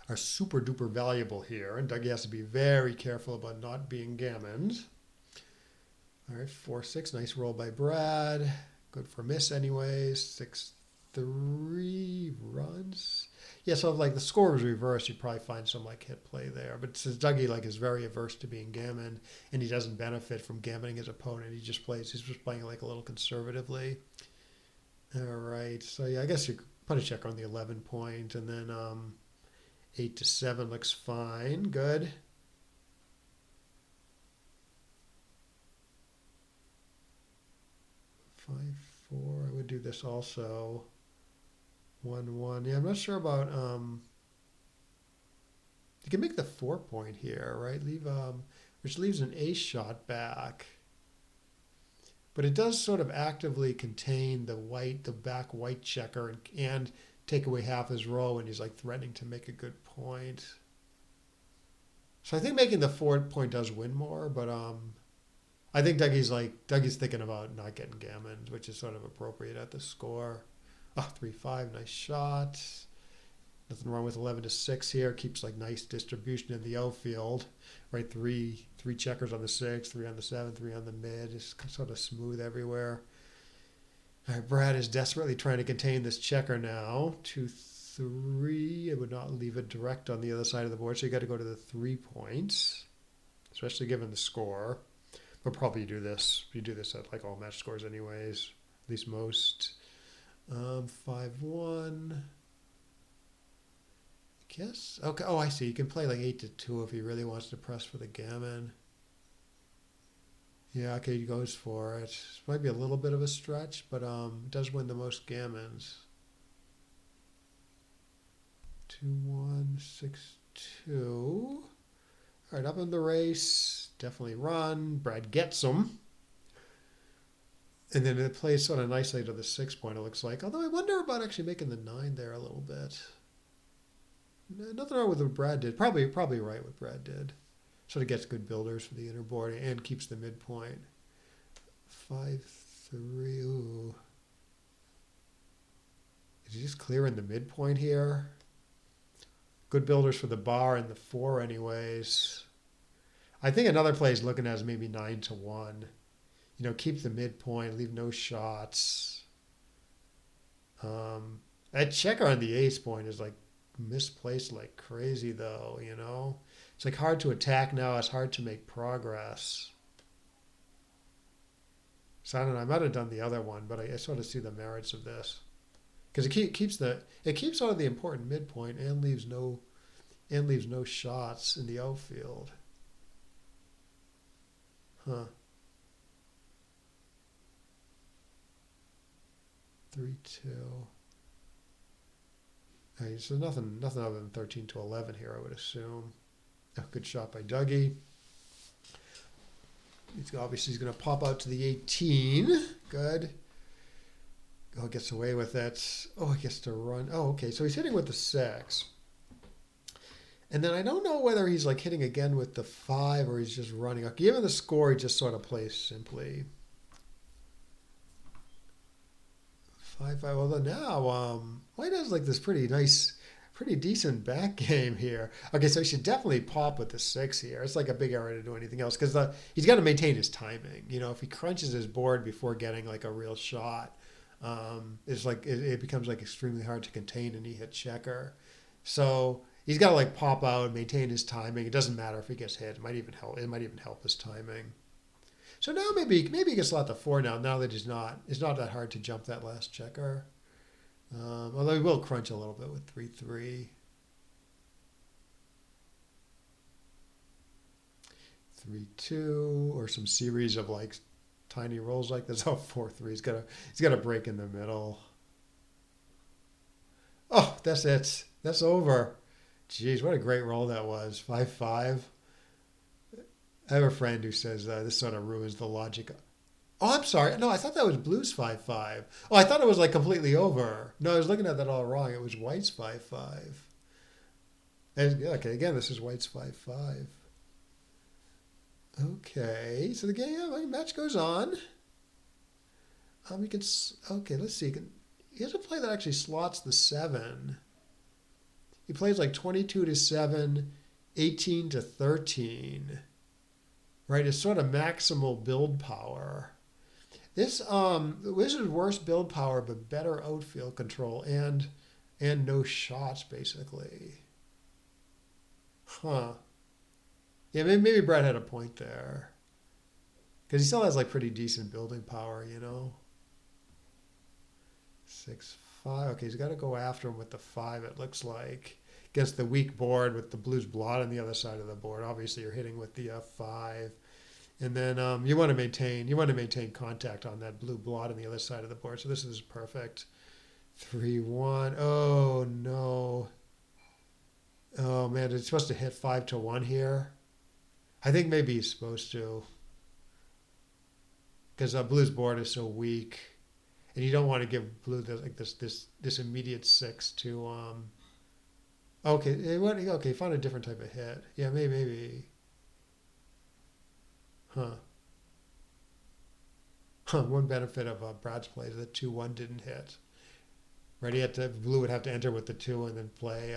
S1: are super duper valuable here, and Dougie has to be very careful about not being gammoned. All right, 4-6. Nice roll by Brad. Good for miss anyways. 6-3 runs. Yeah, so if like the score was reversed, you'd probably find some like hit play there. But since Dougie like is very averse to being gammoned and he doesn't benefit from gammoning his opponent, he's just playing like a little conservatively. All right, so yeah, I guess you put a check on the 11 point, and then 8-7 looks fine. Good. 5-4. I would do this also. 1-1. Yeah, I'm not sure about. You can make the 4 point here, right? Which leaves an ace shot back. But it does sort of actively contain the back white checker and take away half his row when he's like threatening to make a good point. So I think making the 4 point does win more, but I think Dougie's thinking about not getting gammoned, which is sort of appropriate at the score. 3-5, nice shot. Nothing wrong with 11-6 here. Keeps like nice distribution in the outfield, right? Three checkers on the 6, 3 on the 7, 3 on the mid. It's sort of smooth everywhere. All right, Brad is desperately trying to contain this checker now. 2-3. It would not leave it direct on the other side of the board, so you got to go to the 3 points, especially given the score. But probably you do this at like all match scores anyways, at least most. 5-1. I guess. Okay. Oh, I see. You can play like 8-2 if he really wants to press for the gammon. Yeah. Okay. He goes for it. This might be a little bit of a stretch, but it does win the most gammons. 2-1, 6-2. All right. Up in the race. Definitely run. Brad gets him. And then it plays sort of nicely to the 6 point, it looks like. Although I wonder about actually making the 9 there a little bit. Nothing wrong with what Brad did. Probably right what Brad did. Sort of gets good builders for the inner board and keeps the midpoint. 5-3. Ooh. Is he just clearing the midpoint here? Good builders for the bar and the 4 anyways. I think another play is looking at is maybe 9-1. Keep the midpoint, leave no shots. That checker on the ace point is like misplaced like crazy though, It's like hard to attack now. It's hard to make progress. So I don't know. I might have done the other one, but I sort of see the merits of this. Because it keeps all of the important midpoint and leaves no shots in the outfield. Huh. 3-2. All right, so nothing other than 13-11 here, I would assume. Good shot by Dougie. He's going to pop out to the 18. Good. Oh, gets away with it. Oh, he gets to run. Oh, okay. So he's hitting with the 6. And then I don't know whether he's like hitting again with the 5 or he's just running. Given the score, he just sort of plays simply. 5-5. Although now White has like this pretty decent back game here. Okay, so he should definitely pop with the 6 here. It's like a big error to do anything else because he's got to maintain his timing. If he crunches his board before getting like a real shot, it's like it becomes like extremely hard to contain an E-hit checker. So He's got to like pop out, maintain his timing. It doesn't matter if he gets hit. It might even help. It might even help his timing. So now maybe he can slot the 4 now. Now that it's not that hard to jump that last checker. Although he will crunch a little bit with 3-3. 3-2, or some series of like tiny rolls like this. Oh, 4-3. He's got a break in the middle. Oh, that's it. That's over. Jeez, what a great roll that was. 5-5. I have a friend who says this sort of ruins the logic. Oh, I'm sorry. No, I thought that was Blue's 5-5. Oh, I thought it was like completely over. No, I was looking at that all wrong. It was White's 5-5. Okay, again, this is White's 5-5. Okay, so the game match goes on. We can okay. Let's see. He has a play that actually slots the 7. He plays like 22-7, 18-13. Right, it's sort of maximal build power. This Wizard's worse build power, but better outfield control and no shots basically. Huh. Yeah, maybe Brad had a point there. Because he still has like pretty decent building power, you know. 6-5. Okay, he's got to go after him with the 5. It looks like against the weak board with the Blues blot on the other side of the board. Obviously, you're hitting with the 5, and then you want to maintain contact on that blue blot on the other side of the board. So this is perfect. 3-1. Oh no. Oh man, it's supposed to hit 5-1 here. I think maybe he's supposed to, because Blue's board is so weak, and you don't want to give Blue this immediate 6 to Okay, found a different type of hit. Yeah, maybe. Huh. One benefit of Brad's play is that 2-1 didn't hit. Right, Blue would have to enter with the 2 and then play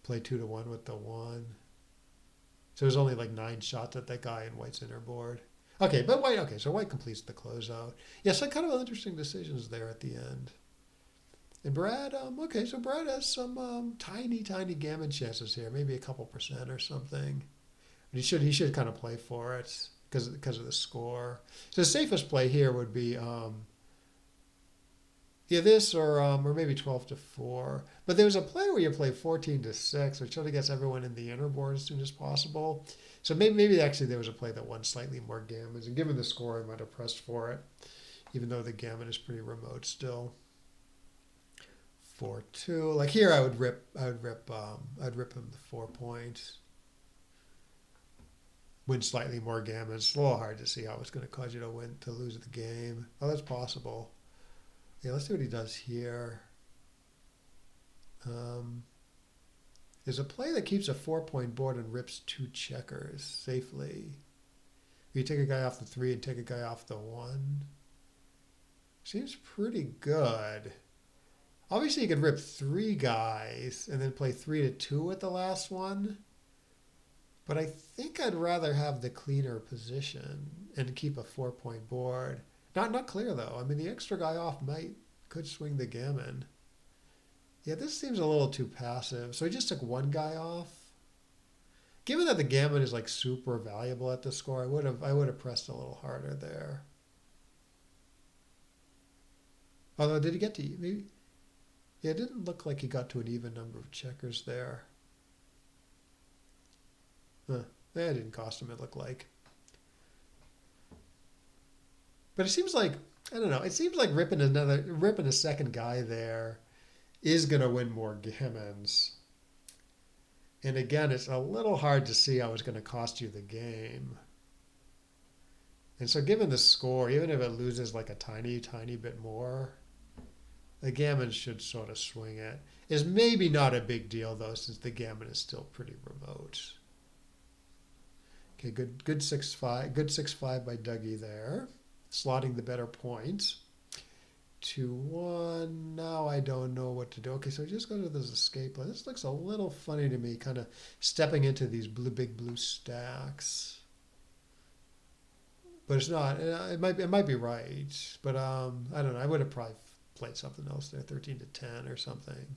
S1: 2-1 with the 1. So there's only like 9 shots at that guy in White's inner board. Okay, but White. Okay, so White completes the closeout. Yeah, so kind of interesting decisions there at the end. And Brad, okay, so Brad has some tiny gammon chances here, maybe a couple percent or something. But he should kind of play for it because of the score. So the safest play here would be this or maybe 12-4. But there was a play where you play 14-6, which sort of gets everyone in the inner board as soon as possible. So maybe actually there was a play that won slightly more gammons, and given the score, I might have pressed for it, even though the gammon is pretty remote still. 4-2. Like here, I'd rip him the 4 points. Win slightly more gammons. It's a little hard to see how it's going to cause you to lose the game. Oh, that's possible. Yeah, let's see what he does here. There's a play that keeps a 4-point board and rips 2 checkers safely. You take a guy off the 3 and take a guy off the 1. Seems pretty good. Obviously, you could rip 3 guys and then play 3-2 at the last one. But I think I'd rather have the cleaner position and keep a 4-point board. Not clear though. I mean, the extra guy off could swing the gammon. Yeah, this seems a little too passive. So he just took 1 guy off. Given that the gammon is like super valuable at the score, I would have pressed a little harder there. Although, did he get to maybe? Yeah, it didn't look like he got to an even number of checkers there. Huh. It didn't cost him, it looked like. But it seems like, I don't know, it seems like ripping a second guy there is going to win more gammons. And again, it's a little hard to see how it's going to cost you the game. And so given the score, even if it loses like a tiny bit more, the gammon should sort of swing it. It's maybe not a big deal though, since the gammon is still pretty remote. Okay, good 6-5. Good 6-5 by Dougie there. Slotting the better point. 2-1. Now I don't know what to do. Okay, so just go to this escape line. This looks a little funny to me, kind of stepping into these big blue stacks. But it's not. It might be right. But I don't know. I would have probably played something else there, 13-10 or something.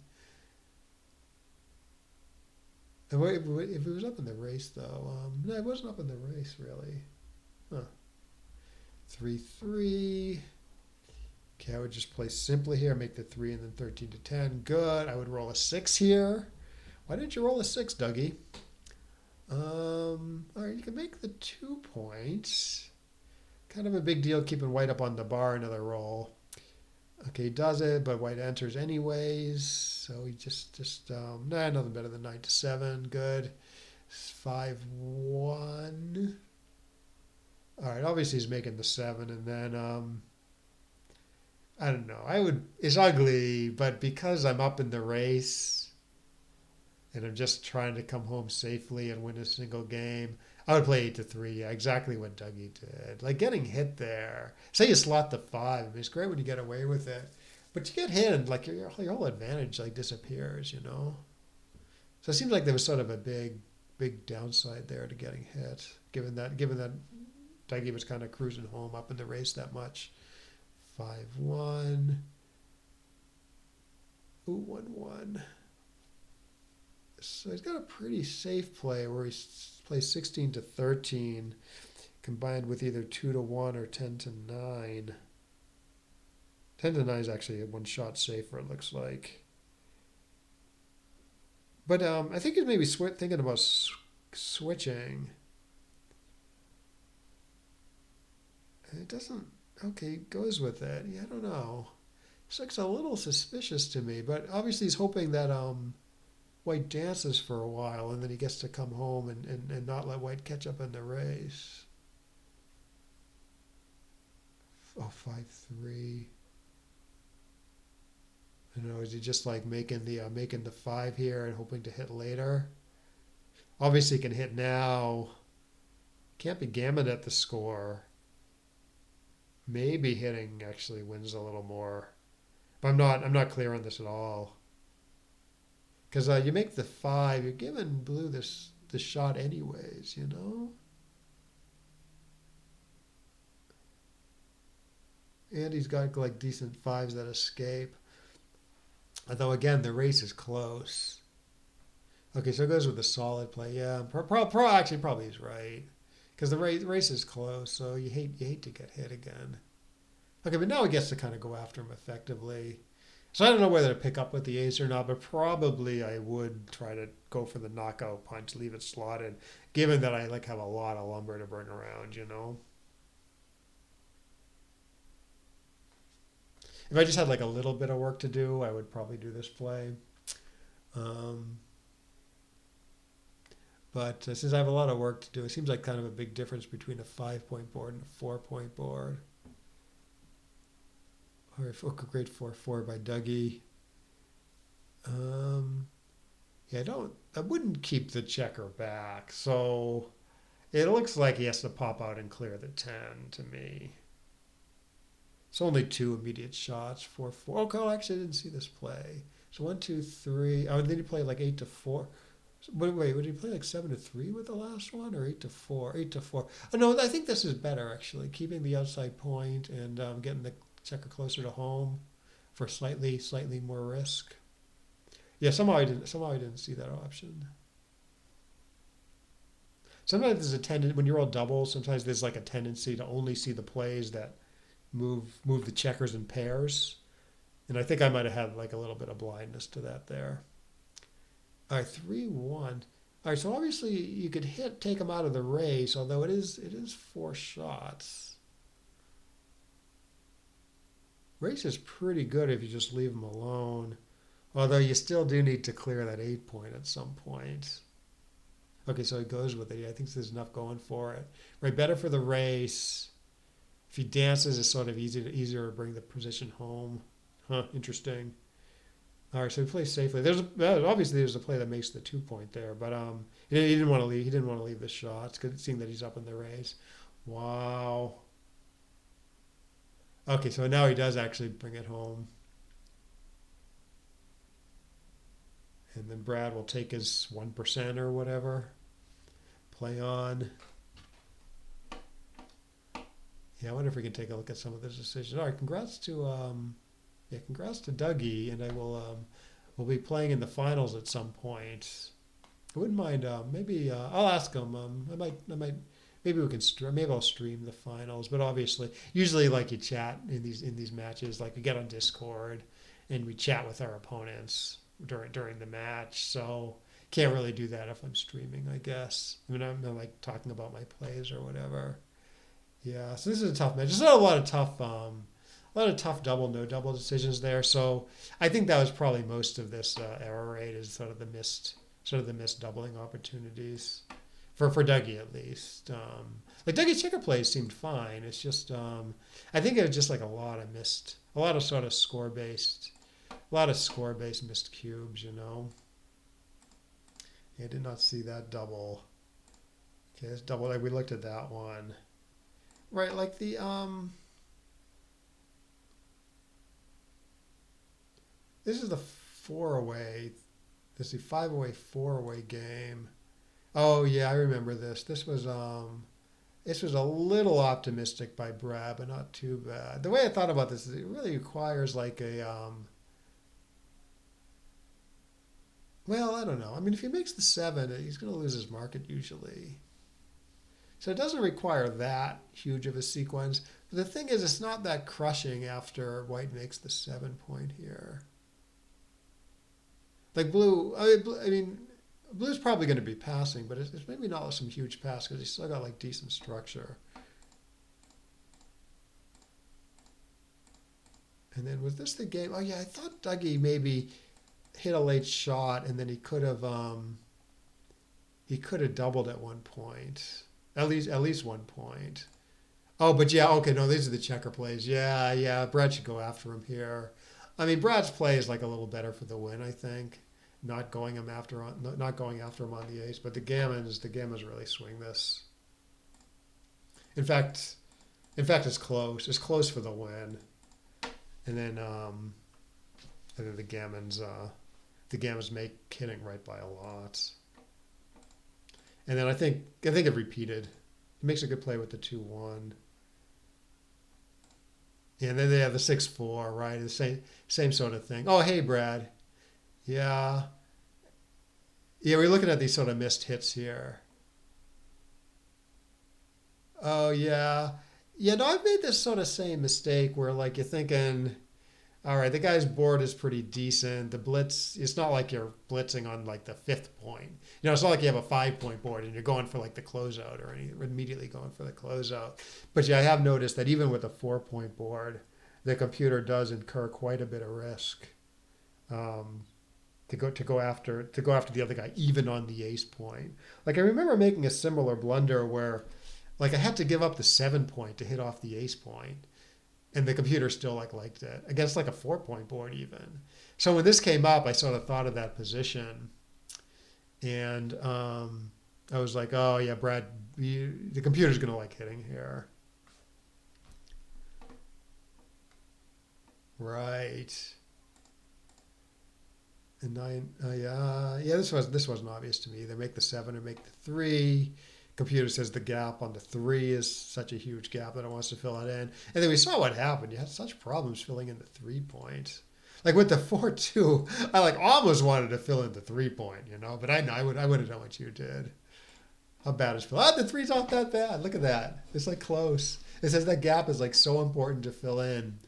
S1: If it was up in the race, though, no, it wasn't up in the race, really. Huh. 3-3. Okay, I would just play simply here, make the 3 and then 13 to 10. Good. I would roll a 6 here. Why didn't you roll a 6, Dougie? All right, you can make the 2 points. Kind of a big deal keeping white up on the bar another roll. Okay, he does it, but white enters anyways. So he nah, nothing better than 9 to 7. Good. 5-1. All right, obviously he's making the 7, and then I don't know. It's ugly, but because I'm up in the race and I'm just trying to come home safely and win a single game, I would play 8-3. Yeah, exactly what Dougie did. Like getting hit there. Say you slot the 5. I mean, it's great when you get away with it, but you get hit and like your whole advantage like disappears. So it seems like there was sort of a big downside there to getting hit, given that Dougie was kind of cruising home up in the race that much. 5-1. Ooh, 1-1. So he's got a pretty safe play where he plays 16 to 13, combined with either 2-1 or 10 to 9. 10 to 9 is actually one shot safer, it looks like. But I think he's maybe thinking about switching. It doesn't. Okay, he goes with it. Yeah, I don't know. This looks a little suspicious to me, but obviously he's hoping that White dances for a while and then he gets to come home and not let White catch up in the race. Oh, 5-3. I don't know, is he just like making the 5 here and hoping to hit later? Obviously he can hit now. Can't be gammon at the score. Maybe hitting actually wins a little more. But I'm not clear on this at all. Because you make the 5, you're giving blue this shot anyways, And he's got like decent 5s that escape. Although again, the race is close. Okay, so it goes with the solid play. Yeah, probably is right. Because the race is close, so you hate to get hit again. Okay, but now he gets to kind of go after him effectively. So I don't know whether to pick up with the ace or not, but probably I would try to go for the knockout punch, leave it slotted, given that I have a lot of lumber to bring around. If I just had like a little bit of work to do, I would probably do this play. But since I have a lot of work to do, it seems like kind of a big difference between a 5-point board and a 4-point board. All right, great 4-4 by Dougie. Yeah, I wouldn't keep the checker back. So it looks like he has to pop out and clear the 10 to me. It's only 2 immediate shots, 4-4. Oh, actually, I didn't see this play. So 1, 2, 3. Oh, then he played like 8-4. Wait, would he play like 7-3 with the last one, or 8-4? 8-4. Oh, no, I think this is better actually. Keeping the outside point and getting the checker closer to home for slightly more risk. Yeah, somehow I didn't see that option. Sometimes there's a tendency when you roll doubles. Sometimes there's like a tendency to only see the plays that move the checkers in pairs, and I think I might have had like a little bit of blindness to that there. All right, 3-1. All right, so obviously you could take him out of the race, although it is 4 shots. Race is pretty good if you just leave him alone, although you still do need to clear that 8-point at some point. Okay, so he goes with it. Yeah, I think there's enough going for it. Right, better for the race. If he dances, it's sort of easier to bring the position home. Huh, interesting. All right, so he plays safely. Obviously there's a play that makes the 2-point there, but he didn't want to leave. He didn't want to leave the shots, seeing that he's up in the race. Wow. Okay, so now he does actually bring it home. And then Brad will take his 1% or whatever. Play on. Yeah, I wonder if we can take a look at some of those decisions. All right, congrats to Dougie, and we'll be playing in the finals at some point. I wouldn't mind. Maybe I'll ask him. Maybe we can. Maybe I'll stream the finals. But obviously, usually, like you chat in these matches, like we get on Discord, and we chat with our opponents during the match. So can't really do that if I'm streaming. I guess. I mean, I'm not like talking about my plays or whatever. Yeah. So this is a tough match. There's not a lot of tough. A lot of tough double no double decisions there. So I think that was probably most of this error rate is sort of the missed doubling opportunities for Dougie at least. Like Dougie's checker plays seemed fine. It's just I think it was just like a lot of sort of a lot of score based missed cubes. Yeah, I did not see that double. Okay, this double. Like we looked at that one, right? Like this is the four away. This is the five away, four away game. Oh yeah, I remember this. This was a little optimistic by Brad, but not too bad. The way I thought about this is it really requires like a well, I don't know. I mean, if he makes the seven, he's going to lose his market usually. So it doesn't require that huge of a sequence. But the thing is, it's not that crushing after White makes the 7 point here. Like I mean, Blue's probably going to be passing, but it's maybe not some huge pass because he's still got like decent structure. And then was this the game? Oh yeah, I thought Dougie maybe hit a late shot and then he could have doubled at one point, at least 1 point. Oh, but yeah, okay, no, these are the checker plays. Yeah, Brad should go after him here. I mean, Brad's play is like a little better for the win, I think. Not going after him on the ace, but the Gammons really swing this. In fact, it's close. It's close for the win, and then the Gammons make hitting right by a lot, and then I think it repeated. He makes a good play with the 2-1. And then they have the 6-4, right? The same sort of thing. Oh, hey, Brad. Yeah. Yeah, we're looking at these sort of missed hits here. Oh, yeah. Yeah, no, I've made this sort of same mistake where, like, you're thinking, all right, the guy's board is pretty decent. The blitz, it's not like you're blitzing on, like, the fifth point. It's not like you have a 5 point board and you're going for, like, the closeout or immediately going for the closeout. But yeah, I have noticed that even with a 4 point board, the computer does incur quite a bit of risk. Um, to go after the other guy even on the ace point. Like I remember making a similar blunder where like I had to give up the 7 point to hit off the ace point, and the computer still liked it against like a 4 point board even. So when this came up, I sort of thought of that position, and I was like, oh yeah, Brad, the computer's gonna like hitting here, right? And nine, yeah. This wasn't obvious to me. They make the 7 or make the 3. Computer says the gap on the 3 is such a huge gap that it wants to fill it in. And then we saw what happened. You had such problems filling in the 3 point. Like with the 4-2, I like almost wanted to fill in the 3 point, But I would have done what you did. How bad is Phil? The 3's not that bad. Look at that. It's like close. It says that gap is like so important to fill in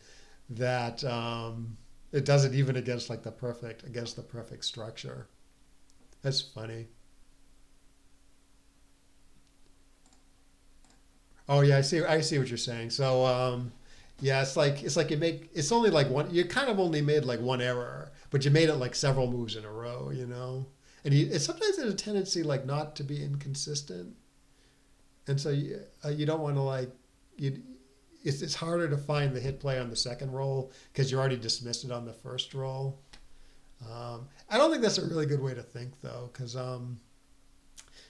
S1: that it does it even against the perfect structure. That's funny. Oh yeah, I see what you're saying. So yeah, it's like it's only like one. You kind of only made like one error, but you made it like several moves in a row. And sometimes there's a tendency like not to be inconsistent, and so you don't want to you. It's harder to find the hit play on the second roll because you already dismissed it on the first roll. I don't think that's a really good way to think though, because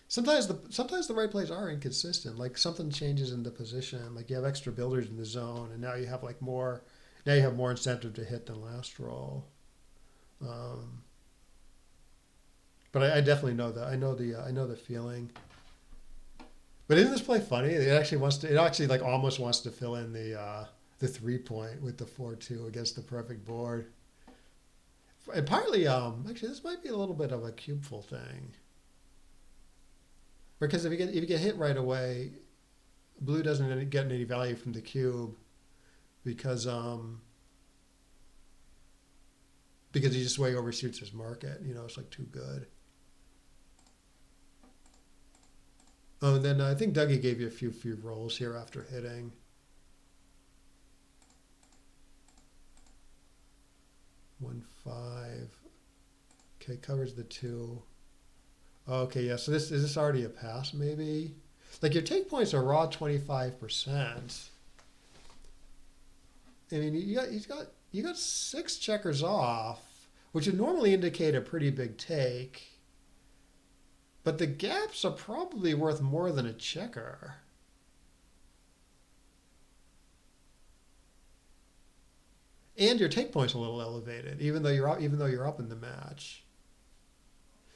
S1: sometimes the right plays are inconsistent. Like something changes in the position, like you have extra builders in the zone, and now you have more incentive to hit than last roll. Um, but I definitely know that. I know the feeling. But isn't this play funny? It actually like almost wants to fill in the 3 point with the 4-2 against the perfect board. And partly, actually, this might be a little bit of a cubeful thing. Because if you get hit right away, blue doesn't get any value from the cube because because he just way overshoots his market. You know, it's like too good. Oh, and then I think Dougie gave you a few rolls here after hitting. 1-5. Okay, covers the 2. Okay, yeah. So is this already a pass? Maybe. Like your take points are raw 25%. I mean, you got 6 checkers off, which would normally indicate a pretty big take. But the gaps are probably worth more than a checker. And your take point's a little elevated, even though you're up in the match.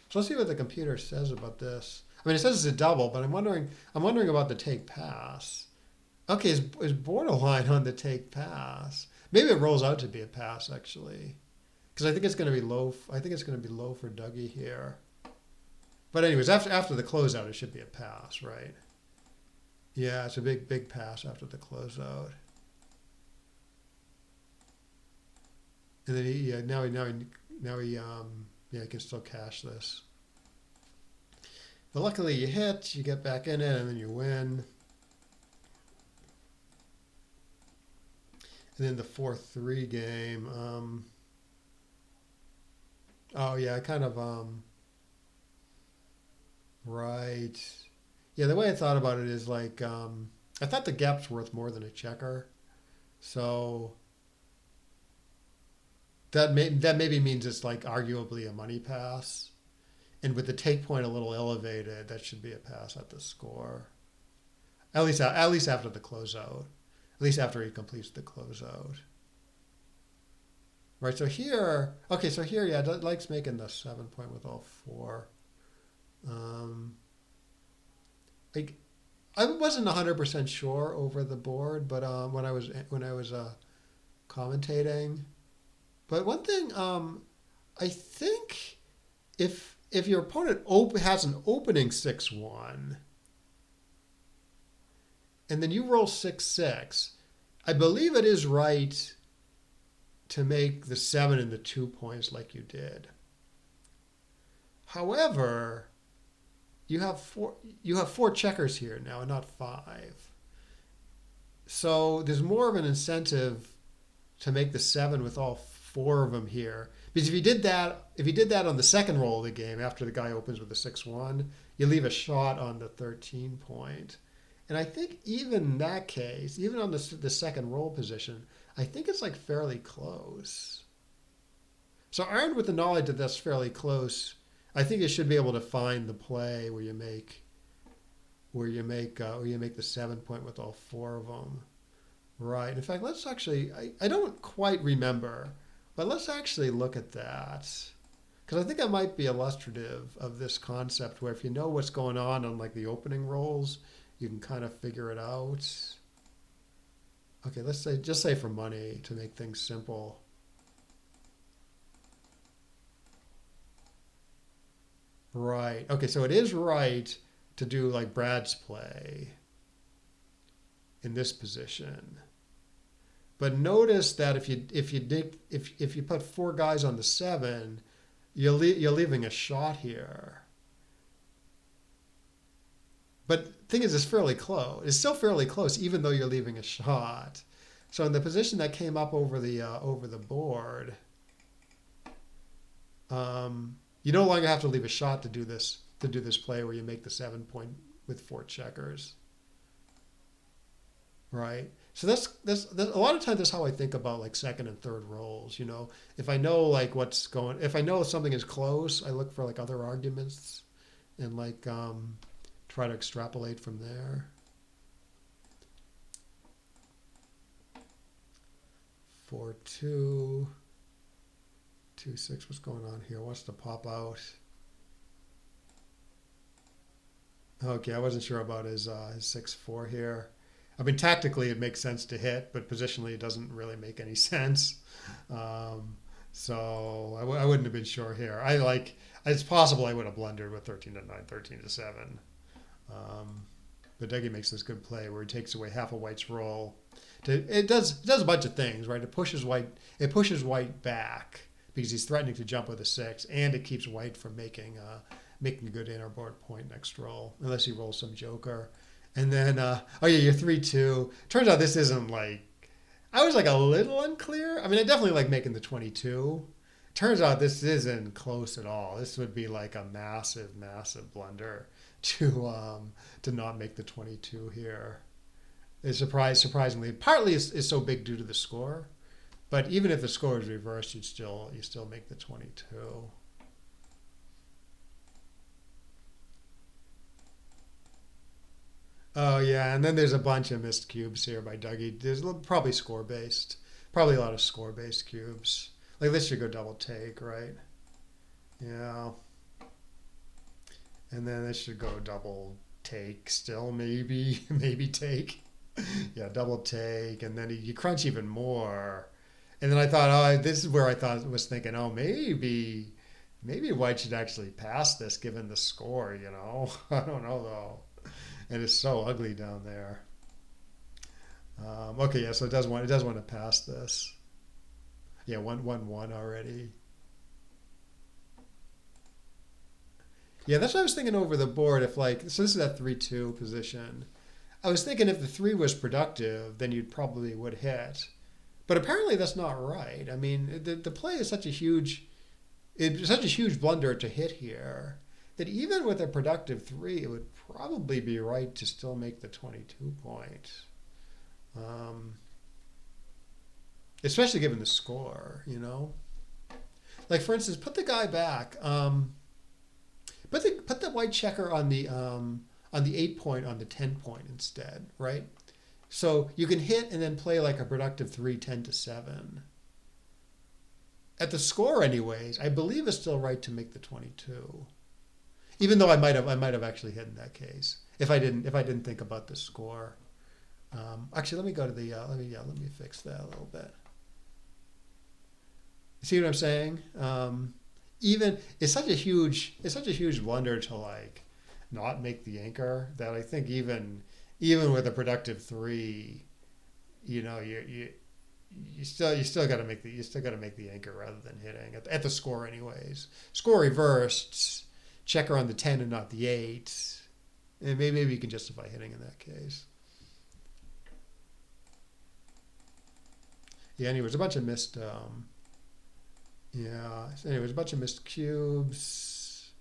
S1: So let's see what the computer says about this. I mean, it says it's a double, but I'm wondering about the take pass. Okay, it's borderline on the take pass. Maybe it rolls out to be a pass actually, because I think it's going to be low. I think it's going to be low for Dougie here. But anyways, after the closeout, it should be a pass, right? Yeah, it's a big pass after the closeout. And then now he yeah, he can still cash this. But luckily you hit, you get back in it, and then you win. And then the 4-3 game. Oh yeah, I kind of right. Yeah, the way I thought about it is like I thought the gap's worth more than a checker, so that maybe means it's like arguably a money pass, and with the take point a little elevated, that should be a pass at the score. At least after the closeout, at least after he completes the closeout. Right. So here, okay. So here, yeah, likes making the 7 point with all 4. Like I wasn't 100% sure over the board, but when I was commentating. But one thing, I think if your opponent has an opening 6-1, and then you roll 6-6, I believe it is right to make the 7 and the 2 points like you did. However, you have 4 checkers here now and not 5. So there's more of an incentive to make the 7 with all 4 of them here. Because if you did that on the second roll of the game after the guy opens with a 6-1, you leave a shot on the 13 point. And I think even in that case, even on the second roll position, I think it's like fairly close. So armed with the knowledge that that's fairly close, I think you should be able to find the play where you make the 7 point with all 4 of them. Right. In fact, let's actually, I don't quite remember, but let's actually look at that. Because I think that might be illustrative of this concept where if you know what's going on like the opening rolls, you can kind of figure it out. Okay, just say for money to make things simple. Right. Okay, so it is right to do like Brad's play in this position. But notice that if you put 4 guys on the 7, you're leaving a shot here. But the thing is, it's fairly close. It's still fairly close, even though you're leaving a shot. So in the position that came up over the board, you no longer have to leave a shot to do this play where you make the 7 point with 4 checkers. Right. So that's a lot of times that's how I think about like second and third rolls. You know, if I know like if I know something is close, I look for like other arguments and like try to extrapolate from there. 4-2, 2-6. What's going on here? Wants to pop out. Okay, I wasn't sure about his 6-4 here. I mean, tactically it makes sense to hit, but positionally it doesn't really make any sense. So I wouldn't have been sure here. It's possible I would have blundered with 13-9, 13-7. Um, but Dougie makes this good play where he takes away half of White's roll. It does a bunch of things, right? It pushes White back because he's threatening to jump with a 6, and it keeps White from making a good innerboard point next roll, unless he rolls some joker. And then, oh yeah, you're 3-2. Turns out this isn't like, I was like a little unclear. I mean, I definitely like making the 22. Turns out this isn't close at all. This would be like a massive, massive blunder to not make the 22 here. Surprisingly, partly is so big due to the score, but even if the score is reversed, you still make the 22. Oh yeah, and then there's a bunch of missed cubes here by Dougie. There's probably score based, probably a lot of score based cubes. Like this should go double take, right? Yeah, and then this should go double take still, maybe maybe take. Yeah, double take, and then you crunch even more. And then I thought, oh, this is where was thinking, oh, maybe White should actually pass this given the score. I don't know though. And it's so ugly down there. Okay, yeah, so it does want to pass this. Yeah, 1-1-1 already. Yeah, that's what I was thinking over the board. If like, so this is that 3-2 position. I was thinking if the 3 was productive, then you'd probably would hit. But apparently that's not right. I mean, the play is such a huge blunder to hit here that even with a productive 3, it would probably be right to still make the 22 point. Um, Especially given the score. Like for instance, put the guy back. Put the White checker on the 8 point on the 10 point instead, right? So you can hit and then play like a productive 3, 10-7. At the score, anyways, I believe it's still right to make the 22. Even though I might have actually hit in that case if I didn't think about the score. Actually, let me go to the let me fix that a little bit. See what I'm saying? Even it's such a huge blunder to like not make the anchor that I think even with a productive 3, you still got to make the anchor rather than hitting at the score anyways. Score reversed, checker on the 10 and not the 8, and maybe you can justify hitting in that case. Yeah. Anyways, a bunch of missed. Yeah. Anyways, a bunch of missed cubes.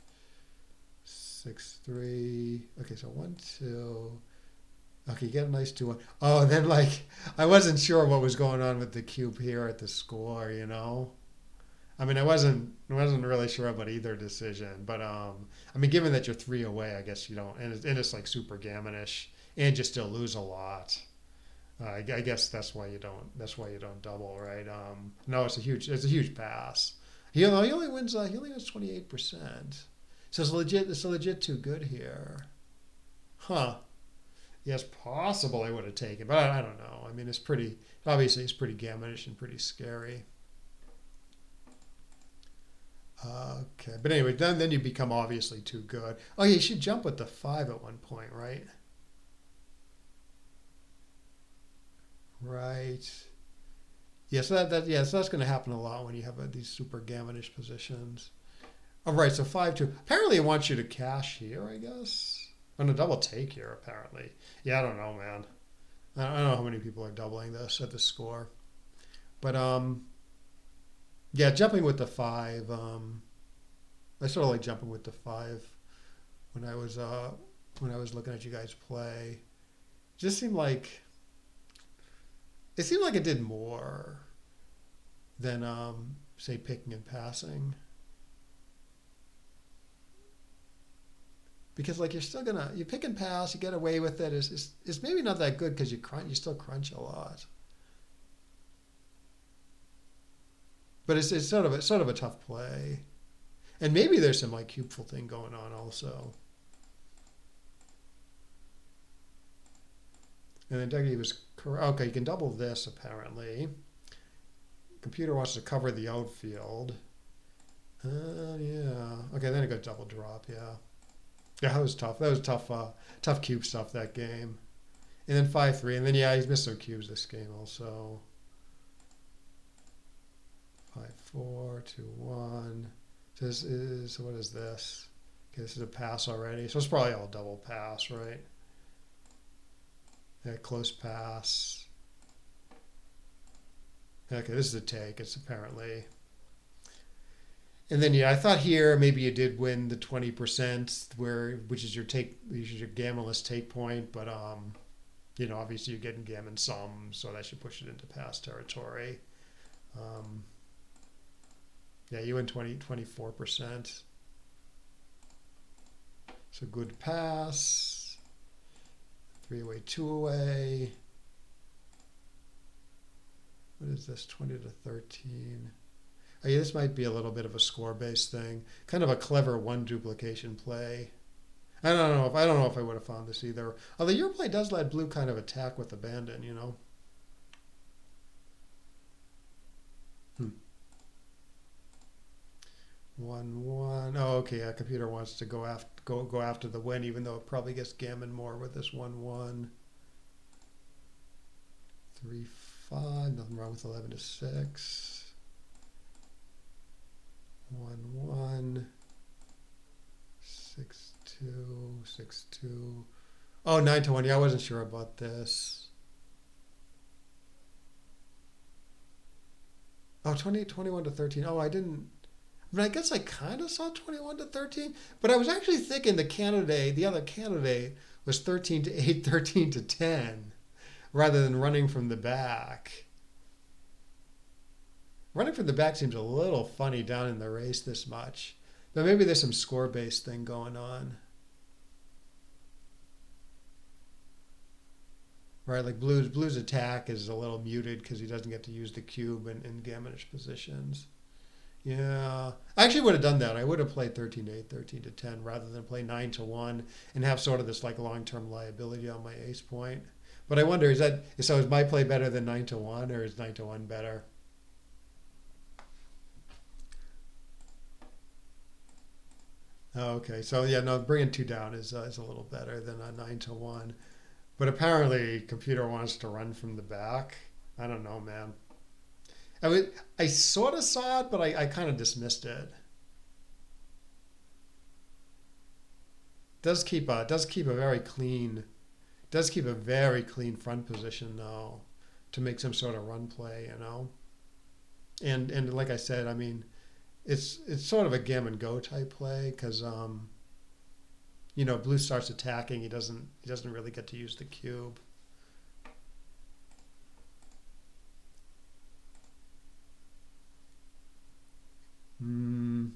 S1: 6-3. Okay, so 1-2. Okay, you get a nice 2-1. Oh, and then like I wasn't sure what was going on with the cube here at the score. I mean, I wasn't really sure about either decision, but I mean, given that you're 3 away, I guess you don't, and it's like super gammonish, and you still lose a lot. I guess that's why you don't. That's why you don't double, right? No, it's a huge pass. He only wins 28%. So it's a legit too good here, huh? Yes, possible I would have taken, but I don't know. I mean, it's pretty gammonish and pretty scary. Okay, but anyway, then you become obviously too good. Oh, yeah, you should jump with the 5 at one point, right? Right. Yeah, so that's going to happen a lot when you have these super gammonish positions. All right, so 5-2. Apparently, it wants you to cash here, I guess. On a double take here, apparently. Yeah, I don't know, man. I don't know how many people are doubling this at the score, but yeah, jumping with the 5. I sort of like jumping with the 5 when I was looking at you guys play. It just seemed like it did more than say picking and passing. Because like you pick and pass, you get away with it. It's maybe not that good because you still crunch a lot. But it's sort of a tough play, and maybe there's some like cubeful thing going on also. And then Dougie was correct. Okay, you can double this apparently. Computer wants to cover the outfield. Yeah. Okay, then it got double drop. Yeah. Yeah, that was tough. That was tough. Tough cube stuff that game. And then 5-3, and then yeah, he's missed some cubes this game also. 5-4, 2-1. This is what is this? Okay, this is a pass already, so it's probably all double pass, right? Yeah, close pass. Okay, this is a take. It's apparently. And then yeah, I thought here maybe you did win the 20% which is your take, which is your gammonless take point, but obviously you're getting gammon some, so that should push it into pass territory. Yeah, you win 24%. So good pass. 3 away, 2 away. What is this? 20-13. Oh, yeah, this might be a little bit of a score-based thing. Kind of a clever one duplication play. I don't know if I would have found this either. Although your play does let blue kind of attack with abandon, you know. 1-1. Oh, okay. A computer wants to go after the win, even though it probably gets gammon more with this 1-1. 3-5. Nothing wrong with 11-6. 1-1. 6-2. 6-2. Oh, 9-1. Yeah, I wasn't sure about this. Oh, 21-13. Oh, I didn't. I mean, I guess I kind of saw 21-13, but I was actually thinking the other candidate was 13-8, 13-10, rather than running from the back. Running from the back seems a little funny down in the race this much, but maybe there's some score-based thing going on. Right, like Blue's attack is a little muted because he doesn't get to use the cube in gammonish positions. Yeah, I actually would have done that. I would have played 13-8, 13-10 rather than play 9-1 and have sort of this like long-term liability on my ace point. But I wonder, is my play better than 9-1 or is 9-1 better? Oh, okay, so yeah, no, bringing 2 down is a little better than a 9-1. But apparently, computer wants to run from the back. I don't know, man. I sort of saw it, but I kind of dismissed it. Does keep a very clean front position though, to make some sort of run play, you know. And like I said, I mean, it's sort of a gammon go type play because blue starts attacking, he doesn't really get to use the cube. Mm.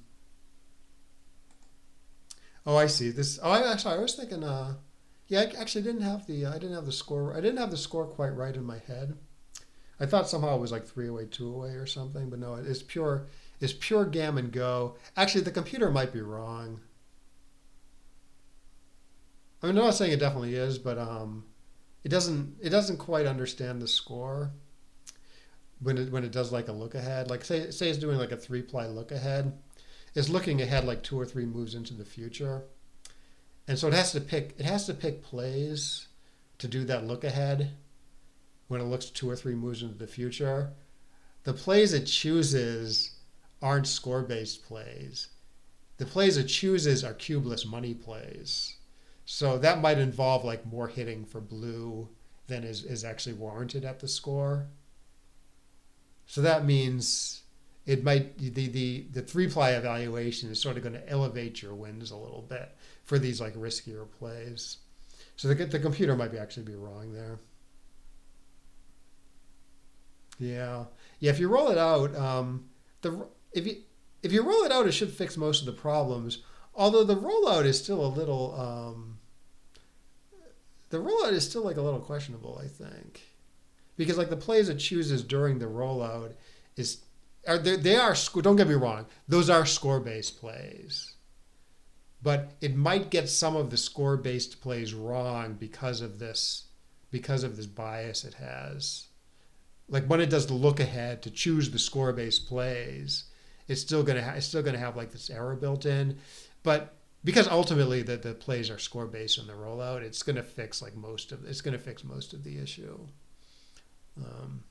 S1: Oh, I see. I was thinking. Yeah, I actually didn't have the. I didn't have the score. I didn't have the score quite right in my head. I thought somehow it was like 3 away, 2 away, or something. But no, it's pure. It's pure gammon go. Actually, the computer might be wrong. I mean, I'm not saying it definitely is, but it doesn't quite understand the score when it does like a look ahead. Like say it's doing like a 3-ply look ahead. It's looking ahead like 2 or 3 moves into the future. And so it has to pick plays to do that look ahead when it looks 2 or 3 moves into the future. The plays it chooses aren't score-based plays. The plays it chooses are cubeless money plays. So that might involve like more hitting for blue than is actually warranted at the score. So that means it might the 3-ply evaluation is sort of going to elevate your wins a little bit for these like riskier plays. So the computer might actually be wrong there. Yeah, yeah. If you roll it out, the if you roll it out, it should fix most of the problems. Although the rollout is still like a little questionable, I think, because like the plays it chooses during the rollout they are, don't get me wrong, those are score based plays, but it might get some of the score based plays wrong because of this bias it has. Like when it does the look ahead to choose the score based plays, it's still gonna have like this error built in, but because ultimately the plays are score based on the rollout. It's going to fix like it's going to fix most of the issue. Um,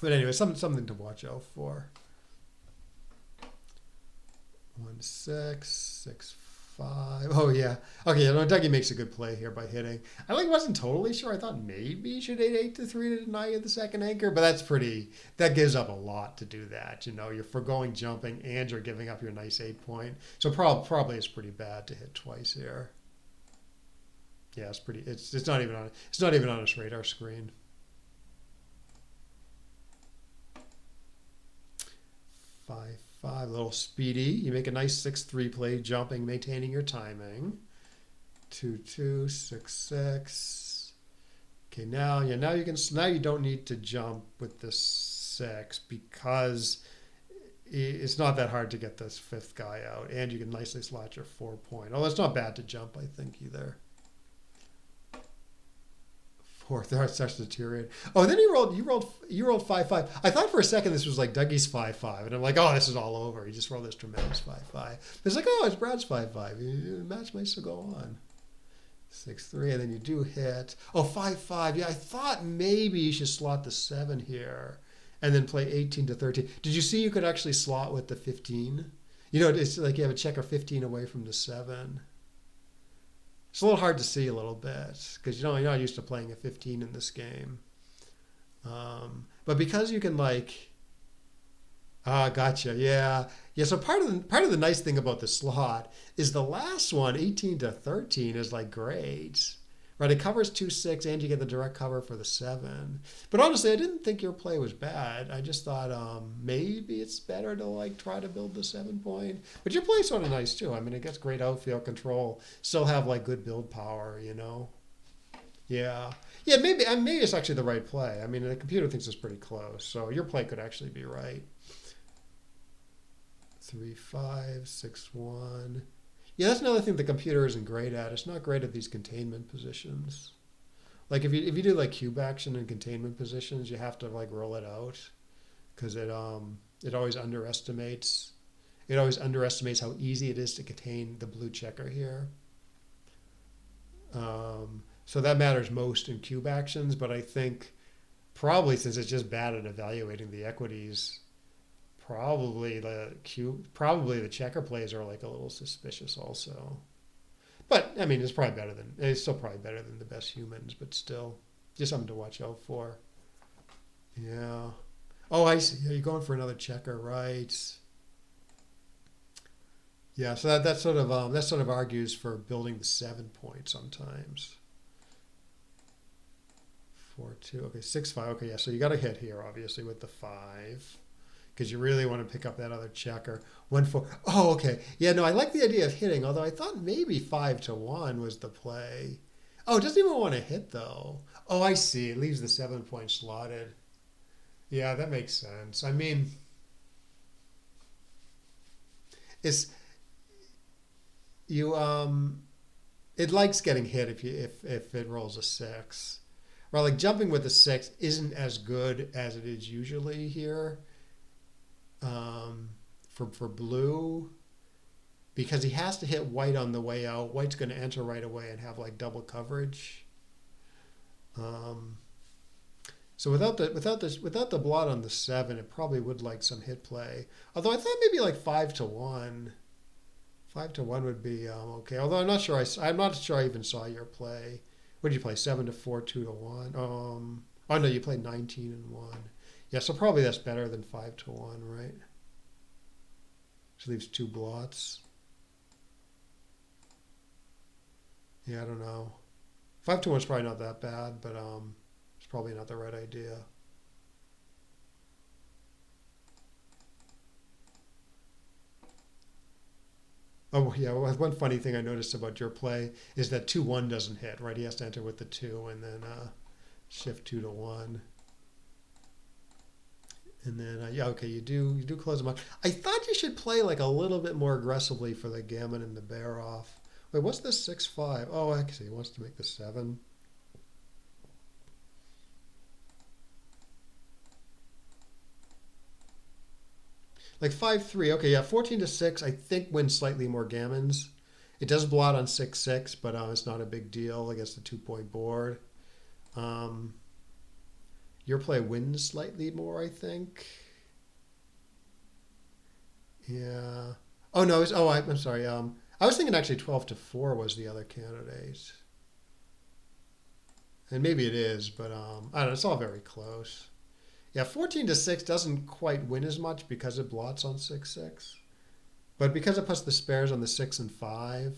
S1: but anyway, something to watch out for. 1-6-6-5. Oh yeah. Okay, no, Dougie makes a good play here by hitting. I wasn't totally sure. I thought maybe you should hit 8-3 to deny you the second anchor, but that gives up a lot to do that. You're foregoing jumping and you're giving up your nice 8-point. So probably it's pretty bad to hit twice here. Yeah, it's not even on its radar screen. 5-5, a little speedy. You make a nice 6-3 play, jumping, maintaining your timing. 2-2, 6-6. Okay, now you don't need to jump with the 6 because it's not that hard to get this 5th guy out, and you can nicely slot your 4-point. Oh, it's not bad to jump, I think, either. 4th, that starts to deteriorate. Oh, and then you rolled 5-5. I thought for a second this was like Dougie's 5-5, and I'm like, oh, this is all over. He just rolled this tremendous 5-5. It's like, oh, it's Brad's 5-5. The match might still go on. 6-3, and then you do hit. Oh, 5-5. Yeah, I thought maybe you should slot the 7 here, and then play 18-13. Did you see you could actually slot with the 15? It's like you have a checker 15 away from the 7. It's a little hard to see a little bit because you're not used to playing a 15 in this game. But because you can gotcha, yeah. So part of the nice thing about the slot is the last one, 18-13, is great, right? It covers 2-6 and you get the direct cover for the 7. But honestly, I didn't think your play was bad. I just thought maybe it's better to try to build the 7-point. But your play's sort of nice too. I mean, it gets great outfield control. Still have good build power, Yeah. Yeah, maybe it's actually the right play. I mean, the computer thinks it's pretty close, so your play could actually be right. 3-5, 6-1. Yeah, that's another thing the computer isn't great at. It's not great at these containment positions. If you do cube action and containment positions, you have to roll it out because it always underestimates how easy it is to contain the blue checker here. So that matters most in cube actions, but I think probably since it's just bad at evaluating the equities, probably the checker plays are a little suspicious also. But I mean, it's still probably better than the best humans, but still just something to watch out for. Yeah. Oh, I see. Yeah, you're going for another checker, right? Yeah, so that sort of argues for building the 7-point sometimes. 4-2. Okay, 6-5. Okay, yeah. So you got to hit here, obviously, with the 5, because you really want to pick up that other checker. 1-4. Oh, okay. Yeah, no, I like the idea of hitting. Although I thought maybe 5-1 was the play. Oh, it doesn't even want to hit though. Oh, I see. It leaves the 7-point slotted. Yeah, that makes sense. I mean, it's you. It likes getting hit if it rolls a 6. Well, jumping with a 6 isn't as good as it is usually here. For blue, because he has to hit white on the way out. White's going to enter right away and have double coverage. So without the blot on the 7, it probably would like some hit play. Although I thought maybe 5-1. 5-1 would be okay. Although I'm not sure I even saw your play. What did you play? 7-4, 2-1. Oh no, you played 19-1. Yeah, so probably that's better than 5-1, right? Which leaves 2 blots. Yeah, I don't know. 5-1 is probably not that bad, but it's probably not the right idea. Oh yeah, one funny thing I noticed about your play is that 2-1 doesn't hit, right? He has to enter with the 2 and then shift 2-1. And then, yeah, okay, you do close them up. I thought you should play a little bit more aggressively for the gammon and the bear off. Wait, what's this 6-5? Oh, I see. He wants to make the 7. Like 5-3. Okay, yeah, 14-6, I think wins slightly more gammons. It does blot on 6-6, but it's not a big deal against the 2-point board. Um, your play wins slightly more, I think. Yeah. Oh no. I'm sorry. I was thinking actually 12-4 was the other candidate, and maybe it is, but I don't know. It's all very close. Yeah, 14-6 doesn't quite win as much because it blots on 6-6, but because it puts the spares on the 6 and 5,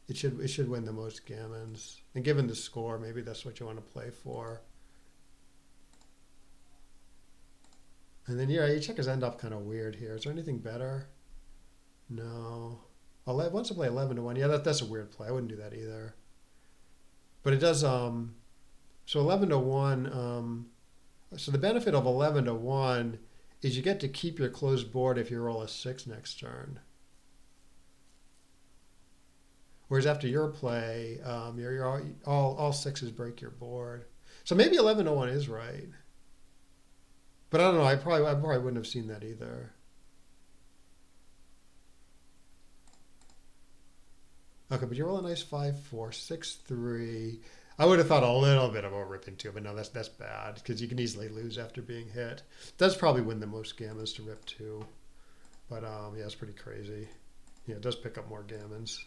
S1: it should win the most gammons. And given the score, maybe that's what you want to play for. And then yeah, your checkers end up kind of weird here. Is there anything better? No. Wants to play 11-1. Yeah, that's a weird play. I wouldn't do that either. But it does. So 11-1. So the benefit of 11-1 is you get to keep your closed board if you roll a 6 next turn. Whereas after your play, all 6s break your board. So maybe 11-1 is right. But I don't know. I probably wouldn't have seen that either. Okay, but you roll a nice 5-4, 6-3. I would have thought a little bit about ripping 2, but no, that's bad because you can easily lose after being hit. Does probably win the most gammons to rip 2, but yeah, it's pretty crazy. Yeah, it does pick up more gammons.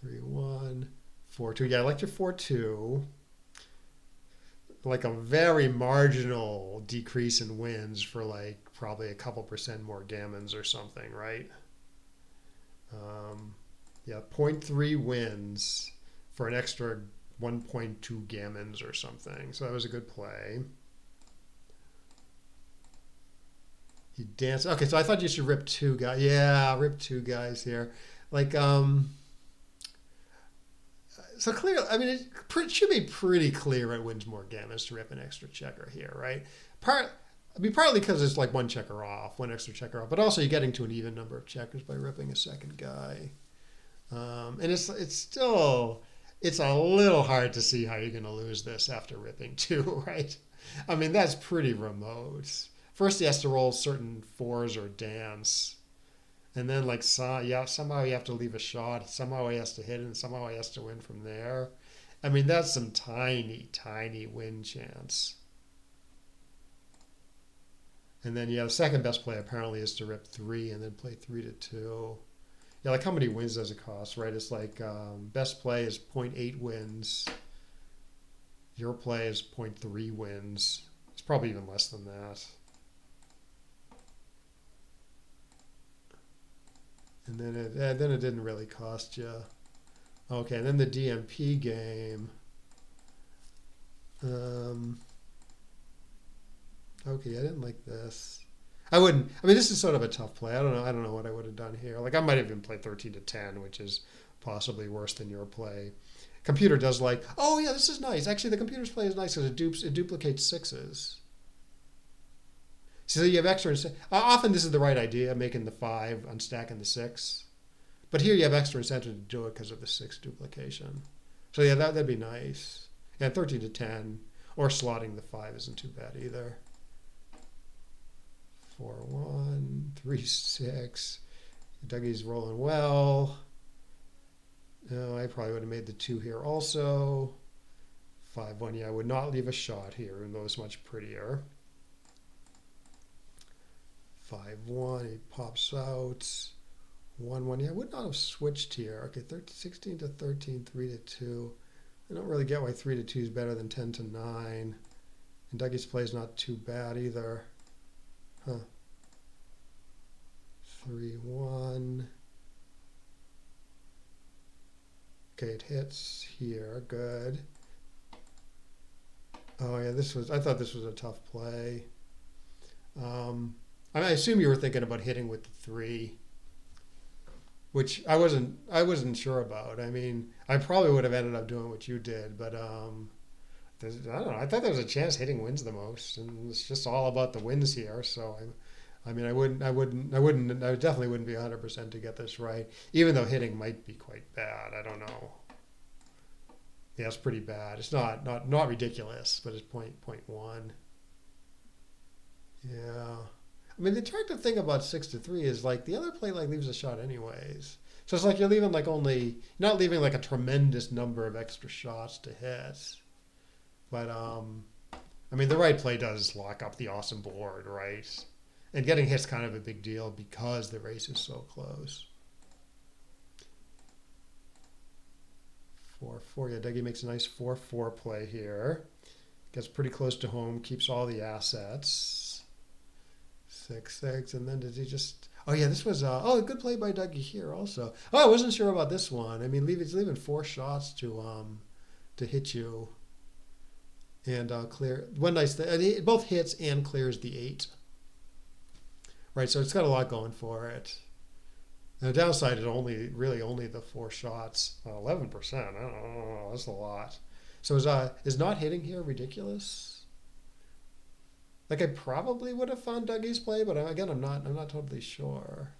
S1: 3-1, 4-2. Yeah, I like your 4-2. Like a very marginal decrease in wins for like probably a couple percent more gammons or something, right? Yeah, 0.3 wins for an extra 1.2 gammons or something. So that was a good play. You dance. Okay, so I thought you should rip 2 guys. Yeah, rip 2 guys here. Like, so clear. I mean, it should be pretty clear it wins more gammons to rip an extra checker here, right? Partly because it's like 1 checker off, 1 extra checker off, but also you're getting to an even number of checkers by ripping a second guy. And it's a little hard to see how you're going to lose this after ripping 2, right? I mean, that's pretty remote. First, he has to roll certain 4s or dance. And then, like, somehow you have to leave a shot. Somehow he has to hit it, and somehow he has to win from there. I mean, that's some tiny, tiny win chance. And then, yeah, the second best play apparently is to rip 3 and then play 3-2. Yeah, like how many wins does it cost, right? It's like best play is 0.8 wins. Your play is 0.3 wins. It's probably even less than that. And then it didn't really cost you. Okay, and then the DMP game. Okay, I didn't like this. I wouldn't. I mean, this is sort of a tough play. I don't know what I would have done here. Like I might have even played 13-10, which is possibly worse than your play. Computer does like. Oh yeah, this is nice. Actually, the computer's play is nice because it duplicates 6s. So you have extra. Often this is the right idea, making the 5 unstacking the 6. But here you have extra incentive to do it because of the 6 duplication. So yeah, that'd be nice. And 13-10 or slotting the 5 isn't too bad either. 4-1, 3-6. Dougie's rolling well. No, I probably would have made the 2 here also. 5-1. Yeah, I would not leave a shot here, even though it's much prettier. 5-1. He pops out. 1-1. Yeah, I would not have switched here. Okay, 16-13, 3-2. I don't really get why 3-2 is better than 10-9. And Dougie's play is not too bad either. Huh. 3-1. Okay, it hits here. Good. Oh yeah, I thought this was a tough play. I assume you were thinking about hitting with the 3, which I wasn't sure about. I mean, I probably would have ended up doing what you did, but I don't know. I thought there was a chance hitting wins the most, and it's just all about the wins here. So I mean, I definitely wouldn't be 100% to get this right, even though hitting might be quite bad. I don't know. Yeah, it's pretty bad. It's not ridiculous, but it's 0.1. Yeah. I mean, the attractive thing about 6 to 3 is like the other play like leaves a shot anyways. So it's like you're leaving like only not leaving like a tremendous number of extra shots to hit. But I mean, the right play does lock up the awesome board, right? And getting hit's kind of a big deal because the race is so close. 4-4. Yeah, Dougie makes a nice 4-4 play here. Gets pretty close to home, keeps all the assets. 6-6, and then did he just? Oh yeah, this was a good play by Dougie here also. Oh, I wasn't sure about this one. I mean, he's leaving 4 shots to hit you, and clear one nice thing. It both hits and clears the 8. Right, so it's got a lot going for it. And the downside is really only the 4 shots, 11%. I don't know, that's a lot. So is not hitting here ridiculous? Like I probably would have found Dougie's play, but again, I'm not totally sure.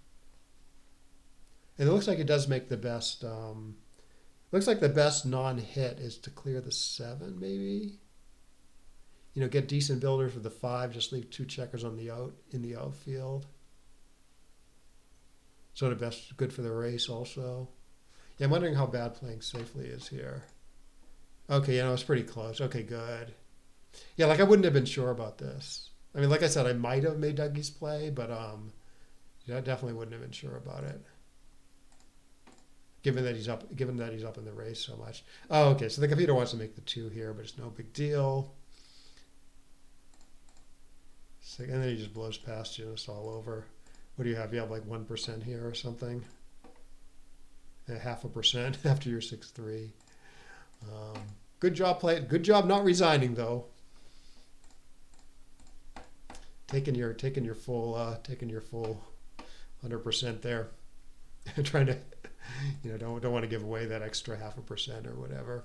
S1: And it looks like it does make the best. Looks like the best non-hit is to clear the 7, maybe. You know, get decent builders with the 5. Just leave 2 checkers on the outfield. So the best good for the race also. Yeah, I'm wondering how bad playing safely is here. Okay, it's pretty close. Okay, good. Yeah, like I wouldn't have been sure about this. I mean, like I said, I might have made Dougie's play, but I definitely wouldn't have been sure about it. Given that he's up in the race so much. Oh, okay. So the computer wants to make the 2 here, but it's no big deal. So, and then he just blows past you and it's all over. What do you have? You have like 1% here or something. 0.5% after your 6-3. Good job playing. Good job not resigning though. Taking your full 100% there. Trying to, don't want to give away that extra 0.5% or whatever.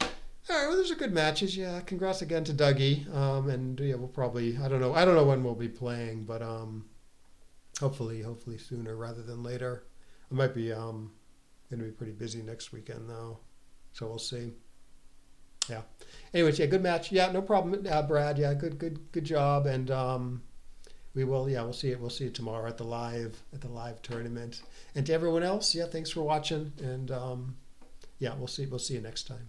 S1: All right, well, those are good matches. Yeah, congrats again to Dougie. And yeah, we'll probably I don't know when we'll be playing, but hopefully sooner rather than later. I might be going to be pretty busy next weekend though, so we'll see. Yeah. Anyways, yeah, good match. Yeah, no problem, Brad. Yeah, good job, and we'll see it. We'll see it tomorrow at the live tournament. And to everyone else, yeah, thanks for watching, and yeah, we'll see you next time.